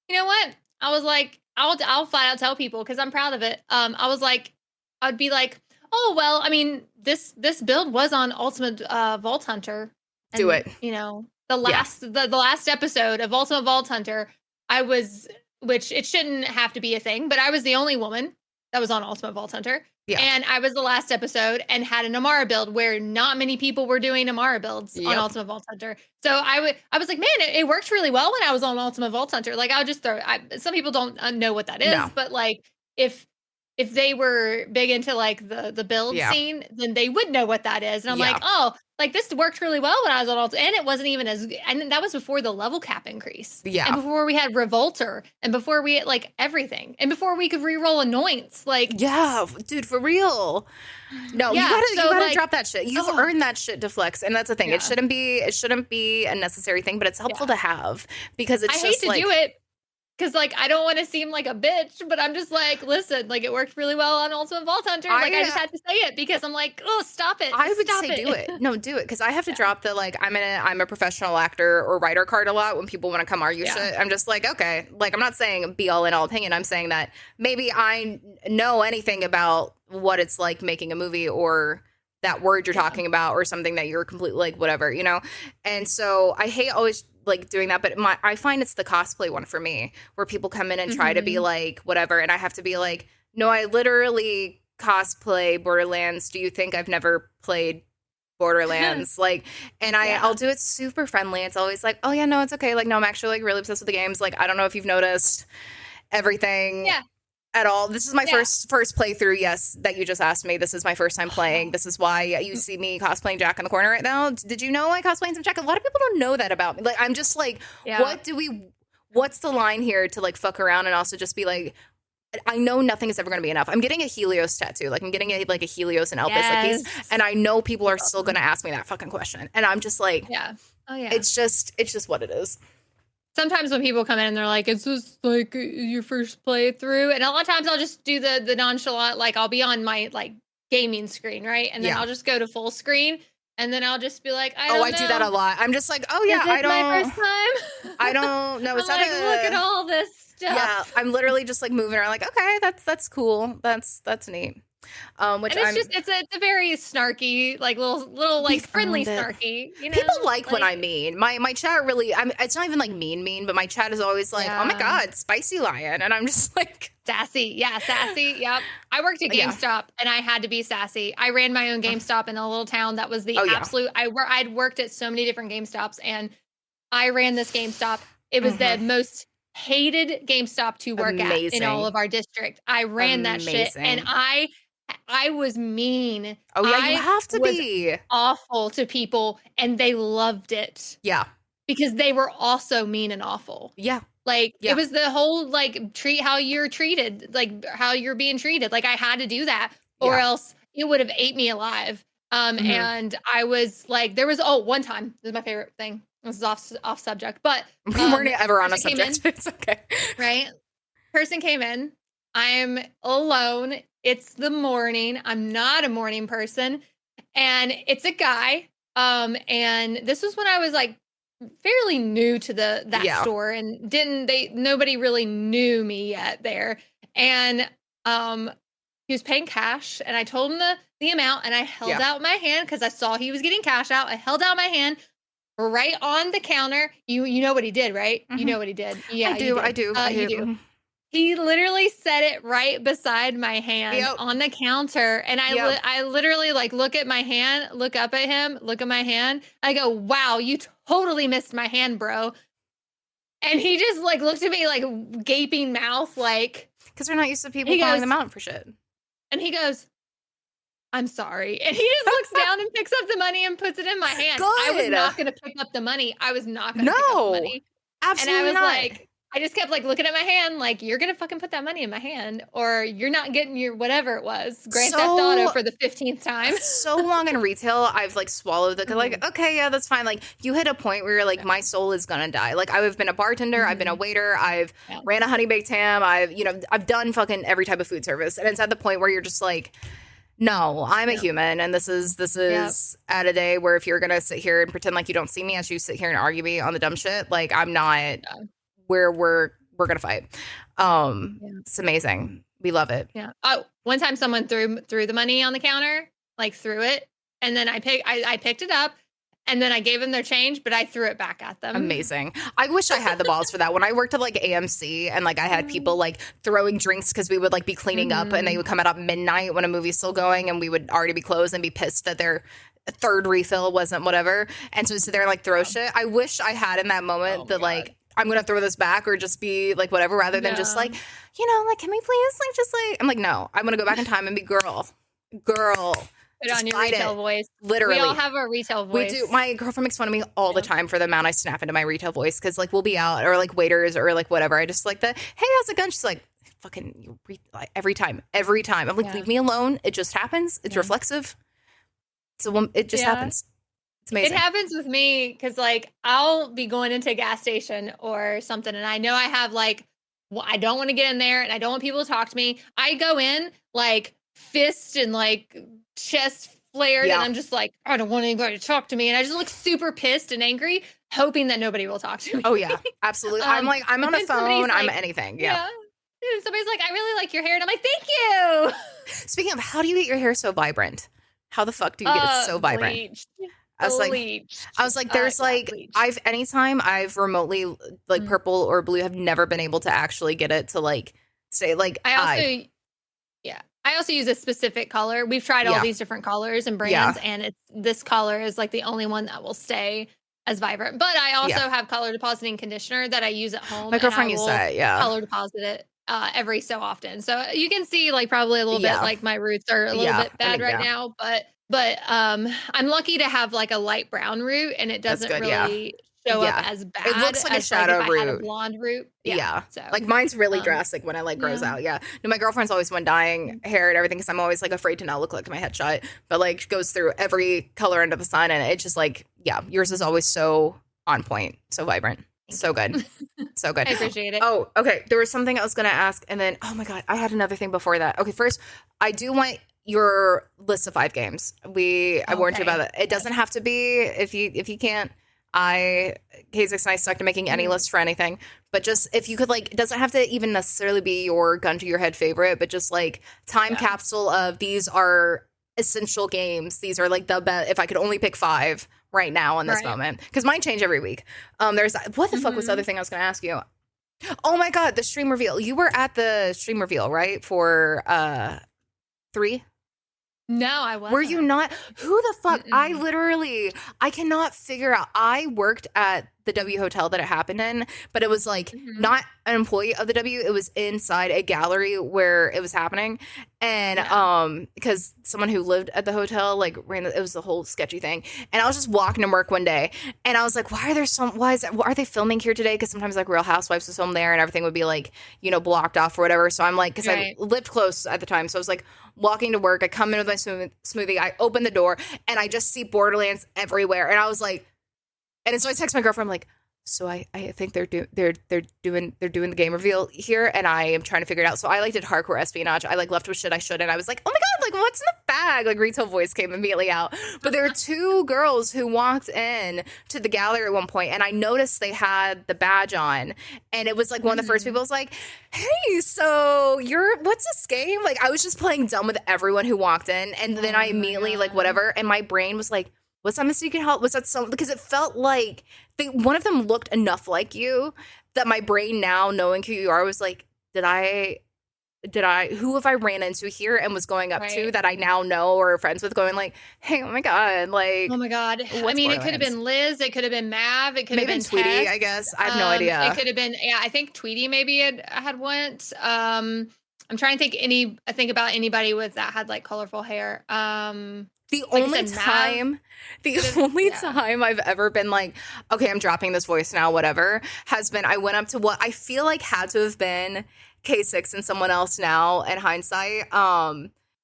you know what? I was like, I'll flat out tell people because I'm proud of it. I'd be like, oh, well, I mean, this build was on Ultimate Vault Hunter. And, do it. You know, the last episode of Ultimate Vault Hunter, which it shouldn't have to be a thing, but I was the only woman that was on Ultimate Vault Hunter. Yeah. And I was the last episode and had an Amara build where not many people were doing Amara builds on Ultimate Vault Hunter. So I was like, man, it worked really well when I was on Ultimate Vault Hunter. Like I'll just some people don't know what that is, but like if they were big into like the build scene, then they would know what that is. And I'm like, oh, like this worked really well when I was on Alt, and it wasn't even and that was before the level cap increase. Yeah. And before we had Revolter, and before we had like everything, and before we could reroll Annoyance. Like, yeah, dude, for real. No, you gotta drop that shit. You've earned that shit to flex, and that's the thing. Yeah. It shouldn't be a necessary thing, but it's helpful to have because it's I hate to do it. Because, like, I don't want to seem like a bitch, but I'm just like, listen, like, it worked really well on Ultimate Vault Hunter. I just had to say it because I'm like, oh, stop it. I would say do it. No, do it. Because I have to drop the, like, I'm a professional actor or writer card a lot when people want to come argue shit. I'm just like, okay. Like, I'm not saying be all in all opinion. I'm saying that maybe I know anything about what it's like making a movie or that word you're talking about or something that you're completely, like, whatever, you know? And so I hate always like doing that, but I find it's the cosplay one for me where people come in and try to be like whatever, and I have to be like, no, I literally cosplay Borderlands. Do you think I've never played Borderlands? Like, and I'll do it super friendly. It's always like, oh yeah, no, it's okay. Like, no, I'm actually like really obsessed with the games. Like, I don't know if you've noticed everything at all. This is my first playthrough. Yes, that you just asked me. This is my first time playing. This is why you see me cosplaying Jack in the corner right now. Did you know I cosplaying some Jack? A lot of people don't know that about me. Like, I'm just like, what's the line here to like fuck around and also just be like, I know nothing is ever going to be enough. I'm getting a Helios tattoo. Like, I'm getting a Helios and Elpis. Like, and I know people are still going to ask me that fucking question. And I'm just like, it's just what it is. Sometimes when people come in and they're like, is this like your first playthrough? And a lot of times I'll just do the nonchalant, like I'll be on my like gaming screen, right? And then I'll just go to full screen and then I'll just be like, I don't know. Do that a lot. I'm just like, oh yeah, I don't. My first time? I don't know. Is that like, look at all this stuff. Yeah, I'm literally just like moving around like, okay, that's cool. That's neat. It's a very snarky, like little like friendly snarky. You know, people like when I mean. My chat really. It's not even like mean, but my chat is always like, oh my God, spicy lion, and I'm just like sassy. Yeah, sassy. Yep. I worked at GameStop and I had to be sassy. I ran my own GameStop in a little town that was the absolute. I'd worked at so many different GameStops and I ran this GameStop. It was the most hated GameStop to work at in all of our district. I ran that shit and I was mean. Oh yeah, you have to be awful to people, and they loved it. Yeah, because they were also mean and awful. Yeah, like it was the whole like treat how you're treated, like how you're being treated. Like I had to do that, or else it would have ate me alive. And I was like, there was one time, this is my favorite thing. This is off subject, but we weren't ever on a subject. It's okay, right? Person came in. I'm alone. It's the morning. I'm not a morning person, and it's a guy. And this was when I was like fairly new to that store, and nobody really knew me yet there. And he was paying cash, and I told him the amount, and I held out my hand because I saw he was getting cash out. I held out my hand right on the counter. You know what he did, right? You know what he did. Yeah, I do. You do. He literally set it right beside my hand on the counter. And I literally like look at my hand, look up at him, look at my hand. I go, wow, you totally missed my hand, bro. And he just like looked at me like gaping mouth, like. Because we're not used to people calling them out for shit. And he goes, I'm sorry. And he just looks down and picks up the money and puts it in my hand. Good. I was not going to pick up the money. I was not going to pick up the money. Absolutely and I was not. like, I just kept like looking at my hand, like, you're going to fucking put that money in my hand, or you're not getting your whatever it was. Grand Theft Auto for the 15th time. So long in retail, I've like swallowed the like, okay, yeah, that's fine. Like you hit a point where you're like, my soul is gonna die. Like I've been a bartender, I've been a waiter, I've ran a honey baked ham, I've done fucking every type of food service. And it's at the point where you're just like, no, I'm a human, and this is at a day where if you're gonna sit here and pretend like you don't see me as you sit here and argue me on the dumb shit, like I'm not where we're gonna fight. It's amazing. We love it. Yeah. Oh, one time someone threw the money on the counter, like threw it, and then I picked it up, and then I gave them their change, but I threw it back at them. Amazing. I wish I had the balls for that. When I worked at like AMC and like I had people like throwing drinks because we would like be cleaning up, and they would come out at midnight when a movie's still going, and we would already be closed and be pissed that their third refill wasn't whatever. And so sit there and like throw shit. I wish I had in that moment like, I'm going to throw this back or just be like whatever, rather than just like, like, can we please like just like, I'm like, no, I'm going to go back in time and be girl. Put on your retail voice. Literally. We all have a retail voice. We do. My girlfriend makes fun of me all the time for the amount I snap into my retail voice, because like we'll be out or like waiters or like whatever. I just like hey, how's it going? She's like, fucking every time. I'm like, leave me alone. It just happens. It's reflexive. So it just happens. It's amazing. It happens with me because, like, I'll be going into a gas station or something, and I know I have, like, I don't want to get in there, and I don't want people to talk to me. I go in, like, fist and, like, chest flared, and I'm just like, I don't want anybody to talk to me, and I just look super pissed and angry, hoping that nobody will talk to me. Oh, yeah. Absolutely. I'm like, I'm on a phone. I'm anything. Yeah. And somebody's like, I really like your hair, and I'm like, thank you. Speaking of, how do you get your hair so vibrant? How the fuck do you get it so vibrant? Bleached. I was like, there's like, anytime I've remotely like purple or blue, have never been able to actually get it to like stay like. I also use a specific color. We've tried all these different colors and brands, and this color is like the only one that will stay as vibrant. But I also have color depositing conditioner that I use at home. My girlfriend used that. Yeah, color deposit it every so often, so you can see like probably a little bit like my roots are a little bit bad right now, But I'm lucky to have like a light brown root, and it doesn't really show up as bad. It looks like a shadow root. I had a blonde root. So like mine's really drastic when it like grows out. Yeah. No, my girlfriend's always one dyeing hair and everything, because I'm always like afraid to not look like my headshot. But like goes through every color under the sun, and it's just like yours is always so on point, so vibrant. So good. So good. I appreciate it. Oh, okay. There was something I was gonna ask, and then oh my god, I had another thing before that. Okay, first I do want your list of 5 games. I warned you about it. It doesn't have to be if you can't. K6 and I stuck to making any list for anything, but just if you could like, it doesn't have to even necessarily be your gun to your head favorite, but just like time capsule of these are essential games. These are like the best. If I could only pick 5 right now in this moment, because mine change every week. There's what the fuck was the other thing I was going to ask you? Oh my god, the stream reveal. You were at the stream reveal, right? For 3. No, I wasn't. Were you not? Who the fuck? I cannot figure out. I worked at the W hotel that it happened in, but it was like not an employee of the W. It was inside a gallery where it was happening. And because someone who lived at the hotel like it was the whole sketchy thing. And I was just walking to work one day and I was like, why are they filming here today? Because sometimes like Real Housewives was filmed there and everything would be like, you know, blocked off or whatever. So I'm like, because I lived close at the time. So I was like walking to work. I come in with my smoothie. I open the door and I just see Borderlands everywhere. And I was like, and so I text my girlfriend, I'm like, so I think they're doing the game reveal here, and I am trying to figure it out. So I like did hardcore espionage. I like left with shit I shouldn't. I was like, oh my god, like what's in the bag? Like retail voice came immediately out. But there were two girls who walked in to the gallery at one point, and I noticed they had the badge on, and it was like one of the first people was like, hey, so what's this game? Like I was just playing dumb with everyone who walked in, and then I immediately like whatever, and my brain was like, was that Mystique help? Was that some? Because it felt like one of them looked enough like you that my brain now, knowing who you are, was like, who have I ran into here and was going up to that I now know or are friends with, going like, hey, oh my god, like, oh my god. I mean, it could have been Liz, it could have been Mav, it could have been Tweety, Tess. I guess. I have no idea. It could have been, I think Tweety maybe had went. I'm trying to think about anybody with that had like colorful hair. The only time I've ever been like, okay, I'm dropping this voice now, whatever, has been I went up to what I feel like had to have been K6 and someone else now in hindsight.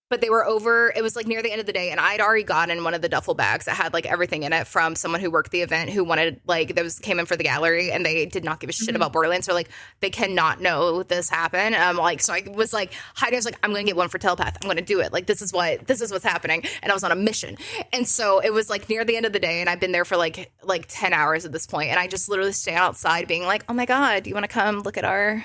But they were over, it was like near the end of the day, and I'd already gotten one of the duffel bags that had like everything in it from someone who worked the event who wanted, like, came in for the gallery, and they did not give a shit about Borderlands. So like, they cannot know this happened. Like, so I was like, hiding. I was like, I'm going to get one for Telepath. I'm going to do it. Like, this is what's happening. And I was on a mission. And so it was like near the end of the day, and I've been there for like 10 hours at this point, and I just literally stand outside being like, oh my God, do you want to come look at our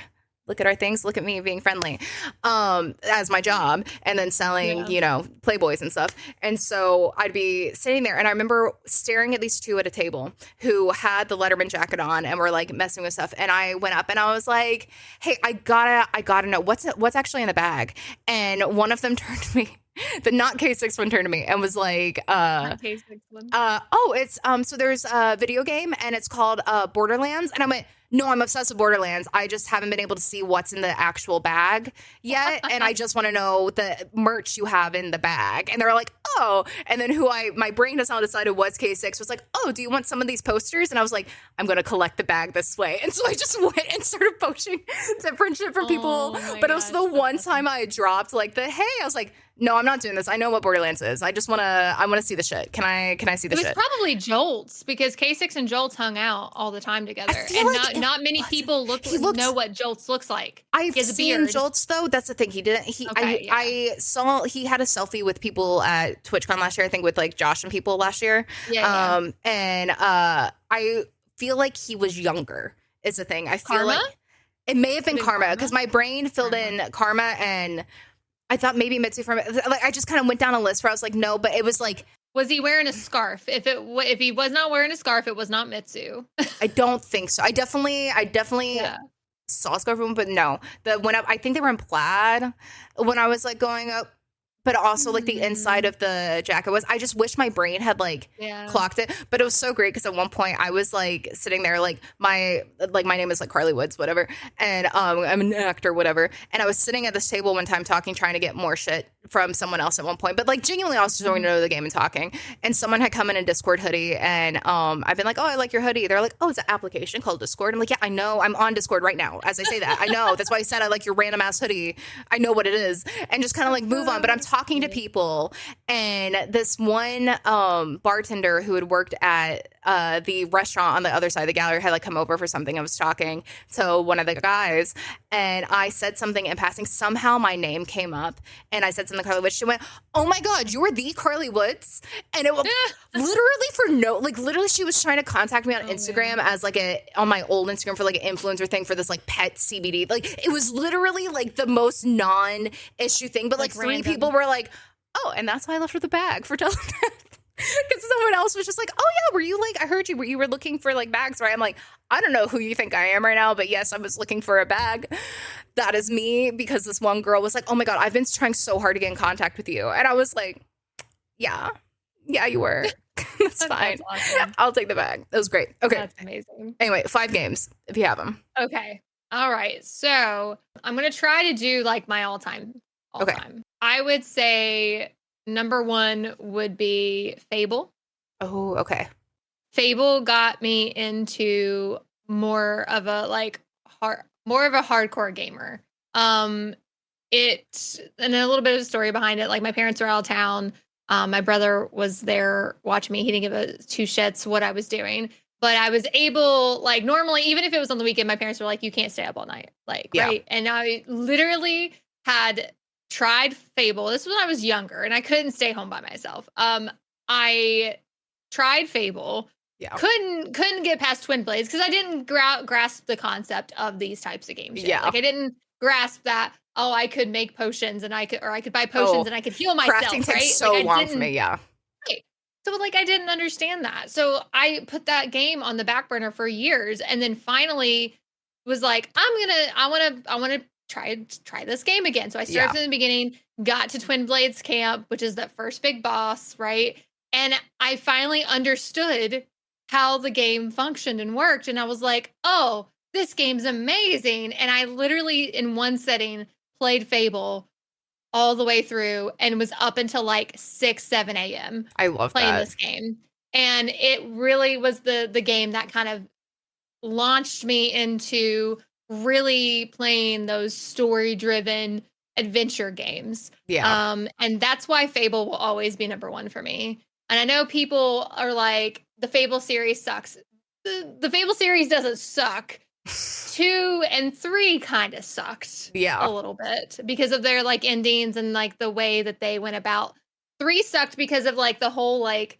things, look at me being friendly, as my job, and then selling, you know, Playboys and stuff. And so I'd be sitting there, and I remember staring at these two at a table who had the Letterman jacket on and were like messing with stuff. And I went up and I was like, hey, I gotta know what's actually in the bag. And one of them turned to me. The not K6 one turned to me and was like, K6 one. It's so there's a video game and it's called Borderlands. And I went, no, I'm obsessed with Borderlands. I just haven't been able to see what's in the actual bag yet. And I just want to know the merch you have in the bag. And they're like, oh. And then my brain has now decided was K6 was like, oh, do you want some of these posters? And I was like, I'm going to collect the bag this way. And so I just went and started poaching different shit from people. But it was the one time I dropped like hey, I was like, no, I'm not doing this. I know what Borderlands is. I want to see the shit. Can I see the shit? It was probably Jolts, because K6 and Jolts hung out all the time together. And like not many people know what Jolts looks like. I've seen Jolts though. That's the thing. He didn't. I saw he had a selfie with people at TwitchCon last year. I think with like Josh and people last year. And I feel like he was younger. Is the thing. I feel like it may have been Karma, because my brain filled in Karma and I thought maybe Mitsu from it. Like I just kind of went down a list where I was like, no, but it was like, was he wearing a scarf? If he was not wearing a scarf, it was not Mitsu. I don't think so. I definitely saw a scarf, but no. I think they were in plaid when I was like going up. But also like the inside of the jacket I just wish my brain had like clocked it. But it was so great because at one point I was like sitting there like my name is like Carly Woods, whatever. And I'm an actor, whatever. And I was sitting at this table one time trying to get more shit from someone else at one point. But like genuinely I was just going to know the game and talking. And someone had come in a Discord hoodie and I've been like, oh, I like your hoodie. They're like, oh, it's an application called Discord. I'm like, yeah, I know. I'm on Discord right now. As I say that, I know. That's why I said I like your random ass hoodie. I know what it is. And just kind of like move on. But I'm talking to people, and this one bartender who had worked at the restaurant on the other side of the gallery had like come over for something. I was talking to one of the guys, and I said something in passing. Somehow my name came up, and I said something to Carly Woods. She went, "Oh my God, you're the Carly Woods!" And it was literally she was trying to contact me on Instagram as like on my old Instagram for like an influencer thing for this like pet CBD. Like it was literally like the most non-issue thing, but like three people were like, oh, and that's why I left her the bag for Telepath. Because someone else was just like, oh yeah, were you like, I heard you were looking for like bags, right? I'm like, I don't know who you think I am right now, but yes, I was looking for a bag. That is me, because this one girl was like, oh my God, I've been trying so hard to get in contact with you. And I was like, yeah, you were. That's fine. That's awesome. I'll take the bag. That was great. Okay. That's amazing. Anyway, 5 games if you have them. Okay. All right. So I'm going to try to do like my all-time. I would say number 1 would be Fable. Oh, okay. Fable got me into more of a hardcore gamer. It and a little bit of a story behind it. Like my parents were out of town. My brother was there watching me. He didn't give a 2 shits what I was doing, but I was able, like, normally, even if it was on the weekend, my parents were like, "You can't stay up all night," like, right? And I literally had tried Fable. This was when I was younger, and I couldn't stay home by myself. I tried Fable. Yeah. Couldn't get past Twin Blades because I didn't grasp the concept of these types of games yet. Yeah. Like I didn't grasp that, I could make potions and I could buy potions and I could heal myself. Crafting takes so long for me, yeah. Right. So like I didn't understand that. So I put that game on the back burner for years and then finally was like, I wanna try this game again. So I started from the beginning, got to Twin Blades Camp, which is that first big boss, right? And I finally understood how the game functioned and worked. And I was like, oh, this game's amazing. And I literally, in one setting, played Fable all the way through and was up until like 6, 7 a.m. I love playing this game. And it really was the game that kind of launched me into really playing those story-driven adventure games. Yeah. And that's why Fable will always be number 1 for me. And I know people are like, the Fable series sucks. The Fable series doesn't suck. 2 and 3 kind of sucked a little bit because of their like endings and like the way that they went about. 3 sucked because of like the whole like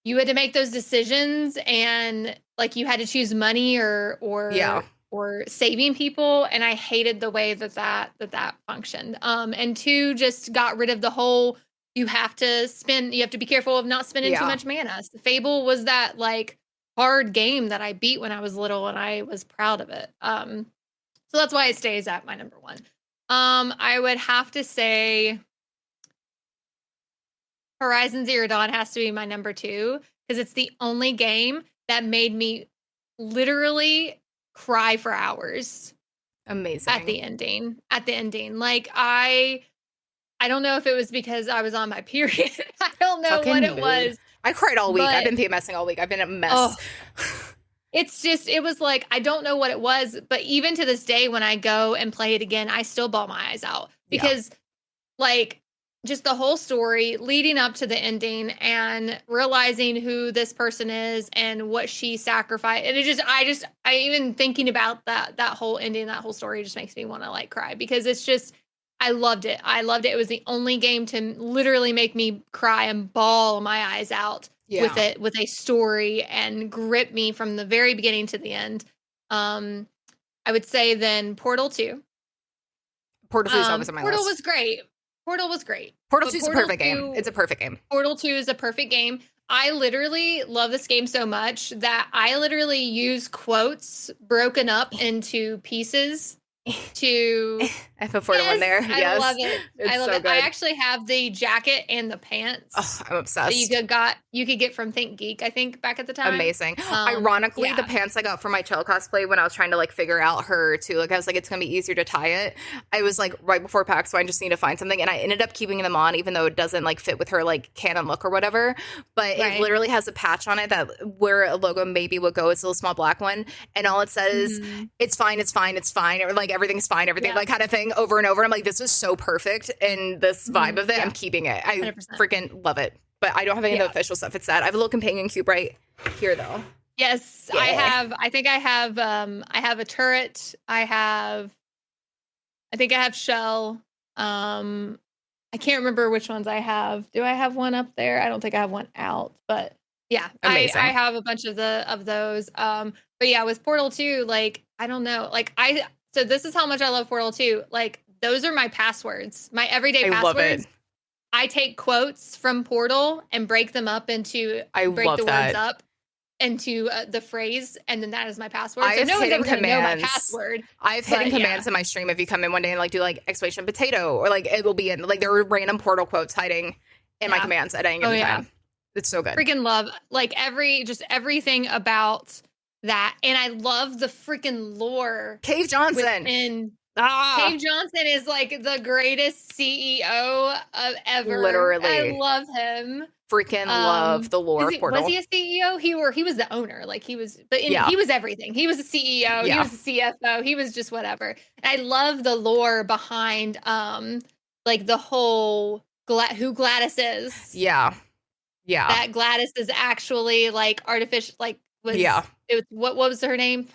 you had to make those decisions and like you had to choose money or saving people, and I hated the way that functioned. And 2 just got rid of the whole you have to be careful of not spending too much mana. So Fable was that like hard game that I beat when I was little and I was proud of it. So that's why it stays at my number 1. I would have to say Horizon Zero Dawn has to be my number 2 because it's the only game that made me literally cry for hours. Amazing. At the ending. Like I don't know if it was because I was on my period. I don't know what it was. I cried all week. I've been PMSing all week. I've been a mess. Oh, it was like, I don't know what it was, but even to this day, when I go and play it again, I still bawl my eyes out because like just the whole story leading up to the ending and realizing who this person is and what she sacrificed. And I even thinking about that whole ending, that whole story just makes me want to like cry because it's just, I loved it. It was the only game to literally make me cry and bawl my eyes out with a story and grip me from the very beginning to the end. I would say then Portal 2. Portal 2 is always on my list. Portal was great. Portal 2 is a perfect game. It's a perfect game. Portal 2 is a perfect game. I literally love this game so much that I literally use quotes broken up into pieces to I put Portal in there. I love it. I love it. Good. I actually have the jacket and the pants. Oh, I'm obsessed. That you could get from Think Geek, I think, back at the time. Amazing. Ironically, the pants I got for my chill cosplay when I was trying to like figure out her too, like I was like, it's gonna be easier to tie it. I was like right before PAX, so I just need to find something, and I ended up keeping them on, even though it doesn't like fit with her like canon look or whatever. But it literally has a patch on it that where a logo maybe would go. It's a little small black one, and all it says, "It's fine, it's fine, it's fine," or like everything's fine, like kind of thing over and over. I'm like, this is so perfect, and this vibe of it, I'm keeping it. I 100%. Freaking love it. But I don't have any of the official stuff. It's sad. I have a little companion cube right here, though. Yes, I have. I think I have. I have a turret. I think I have shell. I can't remember which ones I have. Do I have one up there? I don't think I have one out. But yeah, I have a bunch of those. But yeah, with Portal 2, like I don't know, like So this is how much I love Portal 2. Like, those are my passwords, my everyday passwords. Love it. I take quotes from Portal and break them up into, words up into the phrase, and then that is my password. I have hidden commands. Know my password. I have hidden commands in my stream. If you come in one day and like do like exclamation potato, or like it will be in like there were random Portal quotes hiding in my commands at any given time. It's so good. Freaking love like everything about that. And I love the freaking lore. Cave Johnson. Cave Johnson is like the greatest CEO of ever. Literally. I love him. Freaking love the lore portal. Was he a CEO? He was the owner. Like he was, he was everything. He was a CEO. He was a CFO. He was just whatever. And I love the lore behind, like the whole who Gladys is. Yeah. That Gladys is actually like artificial. Like it was what was her name?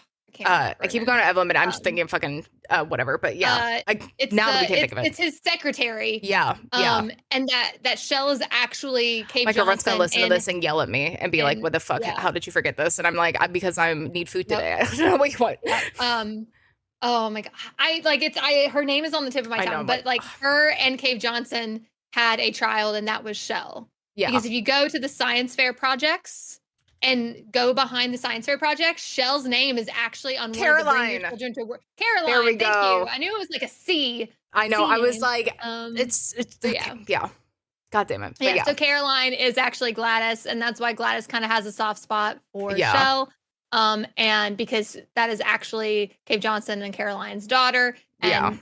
I keep going to Evelyn, but I'm just thinking fucking whatever. But that we can't think of it. It's his secretary. Yeah. And that Shell is actually Cave Johnson. My girlfriend's gonna listen to this and yell at me and be like, "What the fuck? How did you forget this?" And I'm like, "Because I need food today." I don't know. Wait, what? Oh my god. Her name is on the tip of my tongue, but like her and Cave Johnson had a child, and that was Shell. Yeah. Because if you go to the science fair projects and go behind the science fair project, Shell's name is actually on Caroline. One of the Bring Your Children to Work. Caroline, there we thank go. you. I knew it was like a C. I know. I was like, it's yeah. God damn it. Yeah, so Caroline is actually Gladys, and that's why Gladys kind of has a soft spot for Shell. And because that is actually Cave Johnson and Caroline's daughter. And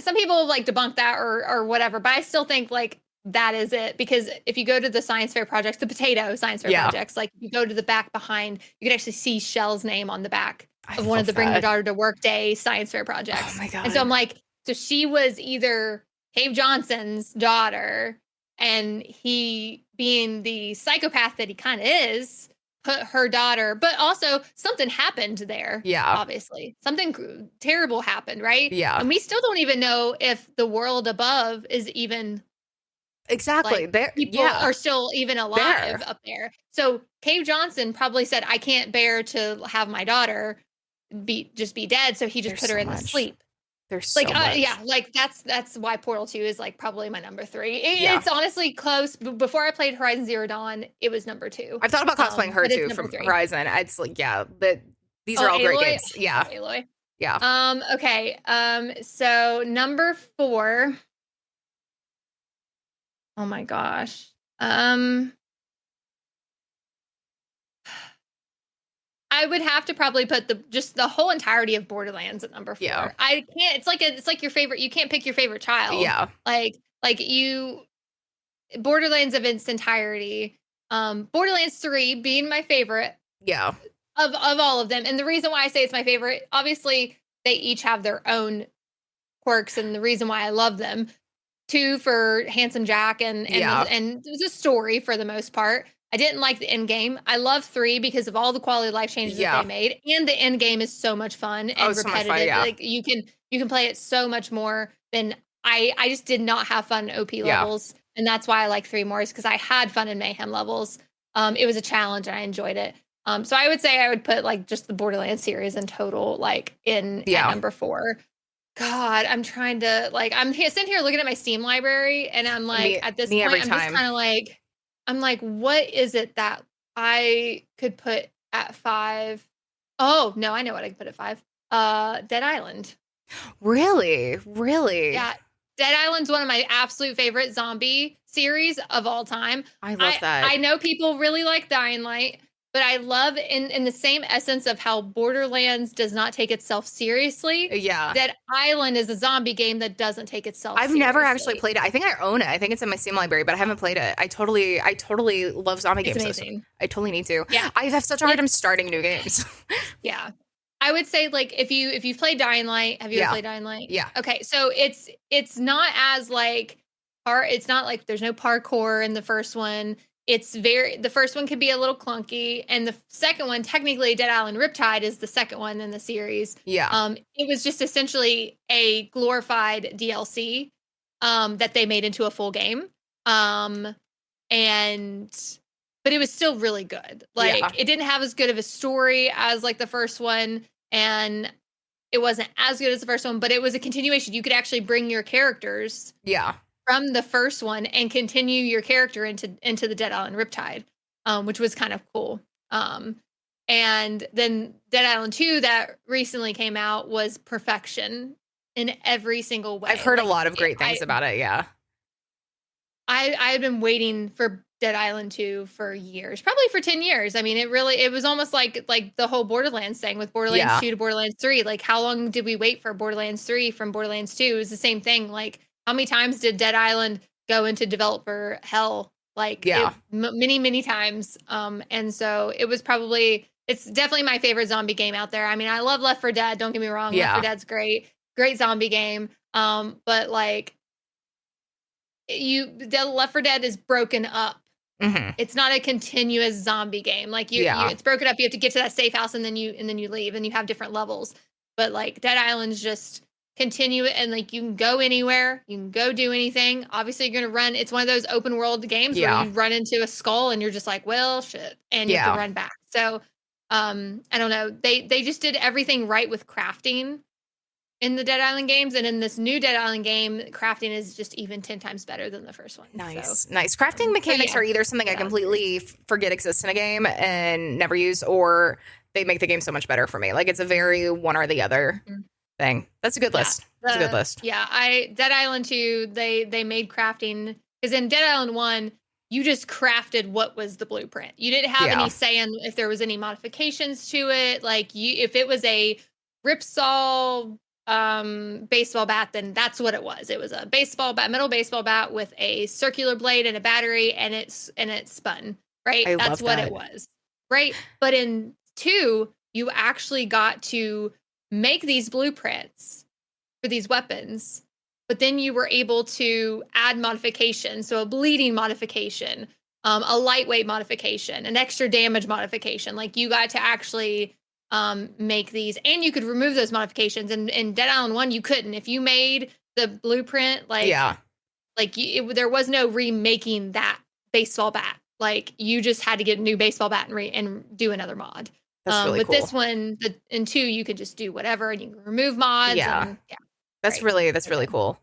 some people like debunk that or whatever, but I still think like that is it, because if you go to the science fair projects, the potato science fair projects, like you go to the back behind, you can actually see Shell's name on the back of one of the Bring Your Daughter to Work Day science fair projects. Oh my God. And so I'm like, so she was either Cave Johnson's daughter, and he, being the psychopath that he kind of is, put her daughter, but also something happened there. Yeah. Obviously. Something terrible happened, right? Yeah. And we still don't even know if the world above is even exactly there. People are still even alive up there. So Cave Johnson probably said, I can't bear to have my daughter be dead. So he just put her in the sleep. There's so much. Like that's why Portal 2 is like probably my number 3. It's honestly close. Before I played Horizon Zero Dawn, it was number 2. I've thought about cosplaying her too from 3. Horizon. It's like, these are all great games. Yeah. Aloy. Yeah. Okay. So number 4. Oh my gosh. I would have to probably put the whole entirety of Borderlands at number 4. Yeah. I can't. It's like your favorite. You can't pick your favorite child. Yeah. Like Borderlands of its entirety. Borderlands 3 being my favorite. Yeah. Of all of them, and the reason why I say it's my favorite, obviously they each have their own quirks, and the reason why I love them. 2 for Handsome Jack and the story for the most part. I didn't like the end game. I love 3 because of all the quality of life changes that they made, and the end game is so much fun and repetitive. Fun, like you can play it so much more than I just did not have fun in OP levels, and that's why I like 3 more, is because I had fun in Mayhem levels. It was a challenge and I enjoyed it. So I would say I would put like just the Borderlands series in total like at number 4. God, I'm trying to I'm sitting here looking at my Steam library, and I'm like, at this point, I'm just kind of like, I'm like, what is it that I could put at 5? Oh no, I know what I could put at 5. Dead Island. Really? Yeah, Dead Island's one of my absolute favorite zombie series of all time. I love that. I know people really like Dying Light. But I love in the same essence of how Borderlands does not take itself seriously. Yeah. That Island is a zombie game that doesn't take itself seriously. I've never actually played it. I think I own it. I think it's in my Steam library, but I haven't played it. I totally love zombie games. Amazing. I totally need to. Yeah. I have such a hard time starting new games. Yeah. I would say if you've played Dying Light, have you ever played Dying Light? Yeah. Okay. So it's not as it's not like there's no parkour in the first one. The first one could be a little clunky, and the second one, technically Dead Island Riptide, is the second one in the series. Yeah. It was just essentially a glorified DLC that they made into a full game. But it was still really good. It didn't have as good of a story as the first one, and it wasn't as good as the first one, but it was a continuation. You could actually bring your characters. Yeah. From the first one and continue your character into the Dead Island Riptide, which was kind of cool. And then Dead Island 2 that recently came out was perfection in every single way. I've heard a lot of great things about it. Yeah. I had been waiting for Dead Island 2 for years, probably for 10 years. I mean, it was almost like the whole Borderlands thing with Borderlands 2 to Borderlands 3. Like, how long did we wait for Borderlands 3 from Borderlands 2? It was the same thing. Like, how many times did Dead Island go into developer hell? Like, many, many times. And so it was it's definitely my favorite zombie game out there. I mean, I love Left 4 Dead. Don't get me wrong. Left 4 Dead's great zombie game. But like, Left 4 Dead is broken up. Mm-hmm. It's not a continuous zombie game. Like it's broken up. You have to get to that safe house and then you leave and you have different levels. But like Dead Island's just continue it, and like you can go anywhere, you can go do anything. Obviously, you're gonna run. It's one of those open world games where you run into a skull and you're just like, well, shit, and you have to run back. So, I don't know. They just did everything right with crafting in the Dead Island games, and in this new Dead Island game, crafting is just even 10 times better than the first one. Nice. Crafting mechanics are either something I completely forget exists in a game and never use, or they make the game so much better for me. Like, it's a very one or the other thing. That's a good list. That's a good list. Yeah, Dead Island 2, they made crafting, because in Dead Island 1, you just crafted what was the blueprint. You didn't have any say in if there was any modifications to it. Like, if it was a Ripsaw baseball bat, then that's what it was. It was a metal baseball bat with a circular blade and a battery, and it spun, right? That's what it was, right? But in 2, you actually got to make these blueprints for these weapons, but then you were able to add modifications. So a bleeding modification, a lightweight modification, an extra damage modification. Like, you got to actually make these, and you could remove those modifications. And in Dead Island 1, you couldn't. If you made the blueprint, there was no remaking that baseball bat. Like, you just had to get a new baseball bat and do another mod. That's really with cool. This one, in 2, you could just do whatever, and you can remove mods. That's really cool.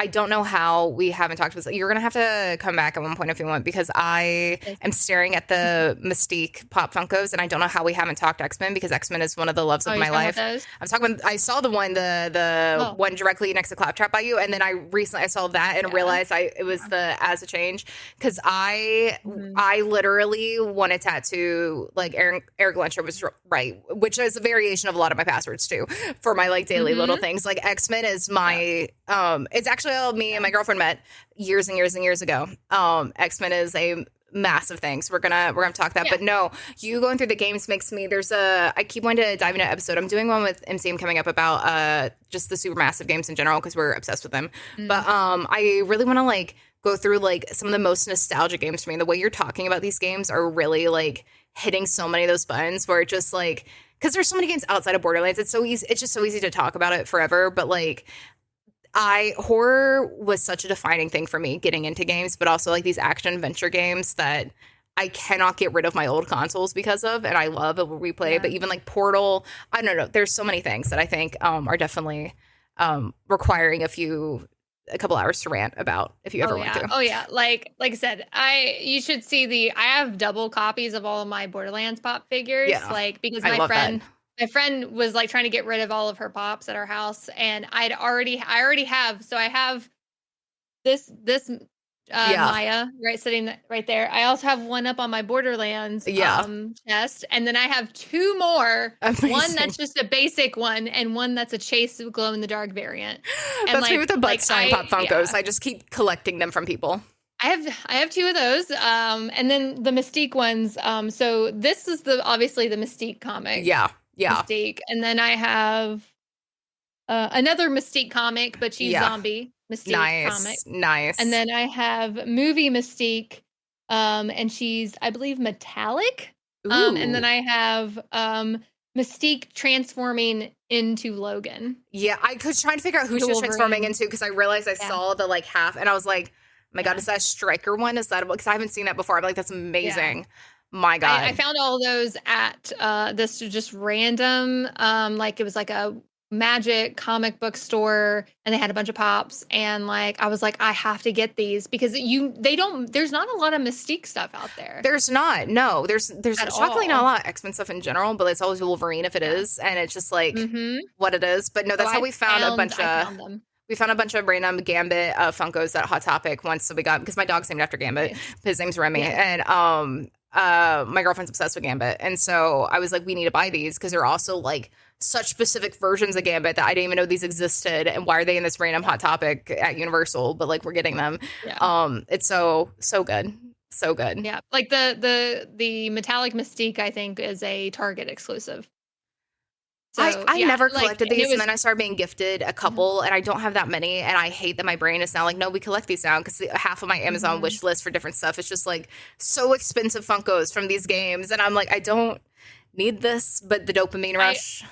I don't know how we haven't talked about this. You're going to have to come back at one point if you want, because I am staring at the Mystique Pop Funkos, and I don't know how we haven't talked X-Men, because X-Men is one of the loves of my life. I saw the one, the one directly next to Claptrap by you, and then I saw that and realized it was the As a Change, because I literally want to tattoo, like Eric Lencher was right, which is a variation of a lot of my passwords too, for my like daily little things. Like, X-Men is my, it's actually me and my girlfriend met years and years and years ago. X-Men is a massive thing, so we're gonna talk that. But no, you going through the games makes me. I keep wanting to dive into an episode. I'm doing one with MCM coming up about just the supermassive games in general, because we're obsessed with them. But I really want to like go through like some of the most nostalgic games for me. And the way you're talking about these games are really like hitting so many of those buttons where it just like, because there's so many games outside of Borderlands. It's just so easy to talk about it forever. But like, horror was such a defining thing for me getting into games, but also like these action adventure games that I cannot get rid of my old consoles because of, and I love a replay. But even like Portal, I don't know. There's so many things that I think are definitely requiring a couple hours to rant about if you ever want to. Oh yeah, like I said, you should see I have double copies of all of my Borderlands pop figures, like, because my friend was like trying to get rid of all of her pops at our house, and I already have. So I have this Maya sitting right there. I also have one up on my Borderlands chest, and then I have 2 more. Amazing. One that's just a basic one, and one that's a Chase glow in the dark variant. And that's me with the butt sign Pop Funkos. I just keep collecting them from people. I have 2 of those, and then the Mystique ones. So this is obviously the Mystique comic. Yeah. Mystique. And then I have another Mystique comic, but she's zombie Mystique comic. Nice. And then I have movie Mystique, and she's, I believe, metallic. And then I have Mystique transforming into Logan. Yeah, I was trying to figure out who she was transforming into, because I realized I saw the like half, and I was like, oh my God, is that a Striker one? Is that, because I haven't seen that before. I'm like, that's amazing. My God. I found all those at this just random, like it was like a Magic comic book store, and they had a bunch of pops, and like I was like, I have to get these, because there's not a lot of Mystique stuff out there. There's not. No, there's shockingly not a lot of X-Men stuff in general, but it's always Wolverine if it is, and it's just like what it is. But no, that's how we found a bunch of. We found a bunch of random Gambit Funkos at Hot Topic once, so we got, because my dog's named after Gambit. Nice. His name's Remy, and my girlfriend's obsessed with Gambit, and so I was like, we need to buy these because they're also like such specific versions of Gambit that I didn't even know these existed, and why are they in this random Hot Topic at Universal? But like, we're getting them. Yeah. It's so good. So good. Yeah, like the metallic Mystique, I think, is a Target exclusive. So, I never collected these, and then I started being gifted a couple, and I don't have that many, and I hate that my brain is now like, no, we collect these now, because half of my Amazon wish list for different stuff is just like so expensive Funkos from these games, and I'm like, I don't need this, but the dopamine rush.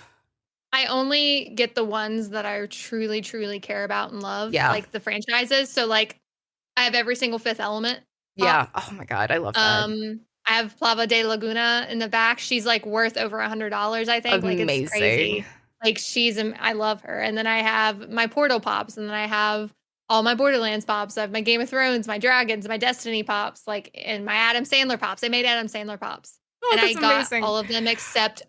I only get the ones that I truly, truly care about and love, like the franchises. So like, I have every single Fifth Element. Yeah. Oh my God, I love that. I have Plava de Laguna in the back. She's like worth over $100, I think. Amazing. Like, it's crazy. Like, I love her. And then I have my Portal Pops, and then I have all my Borderlands Pops. I have my Game of Thrones, my Dragons, my Destiny Pops, like, and my Adam Sandler Pops. I made Adam Sandler Pops. Oh, and I got all of them except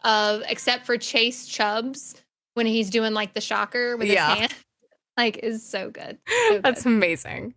for Chase Chubbs when he's doing like the shocker with his hand. Like, is so good. So that's good. Amazing.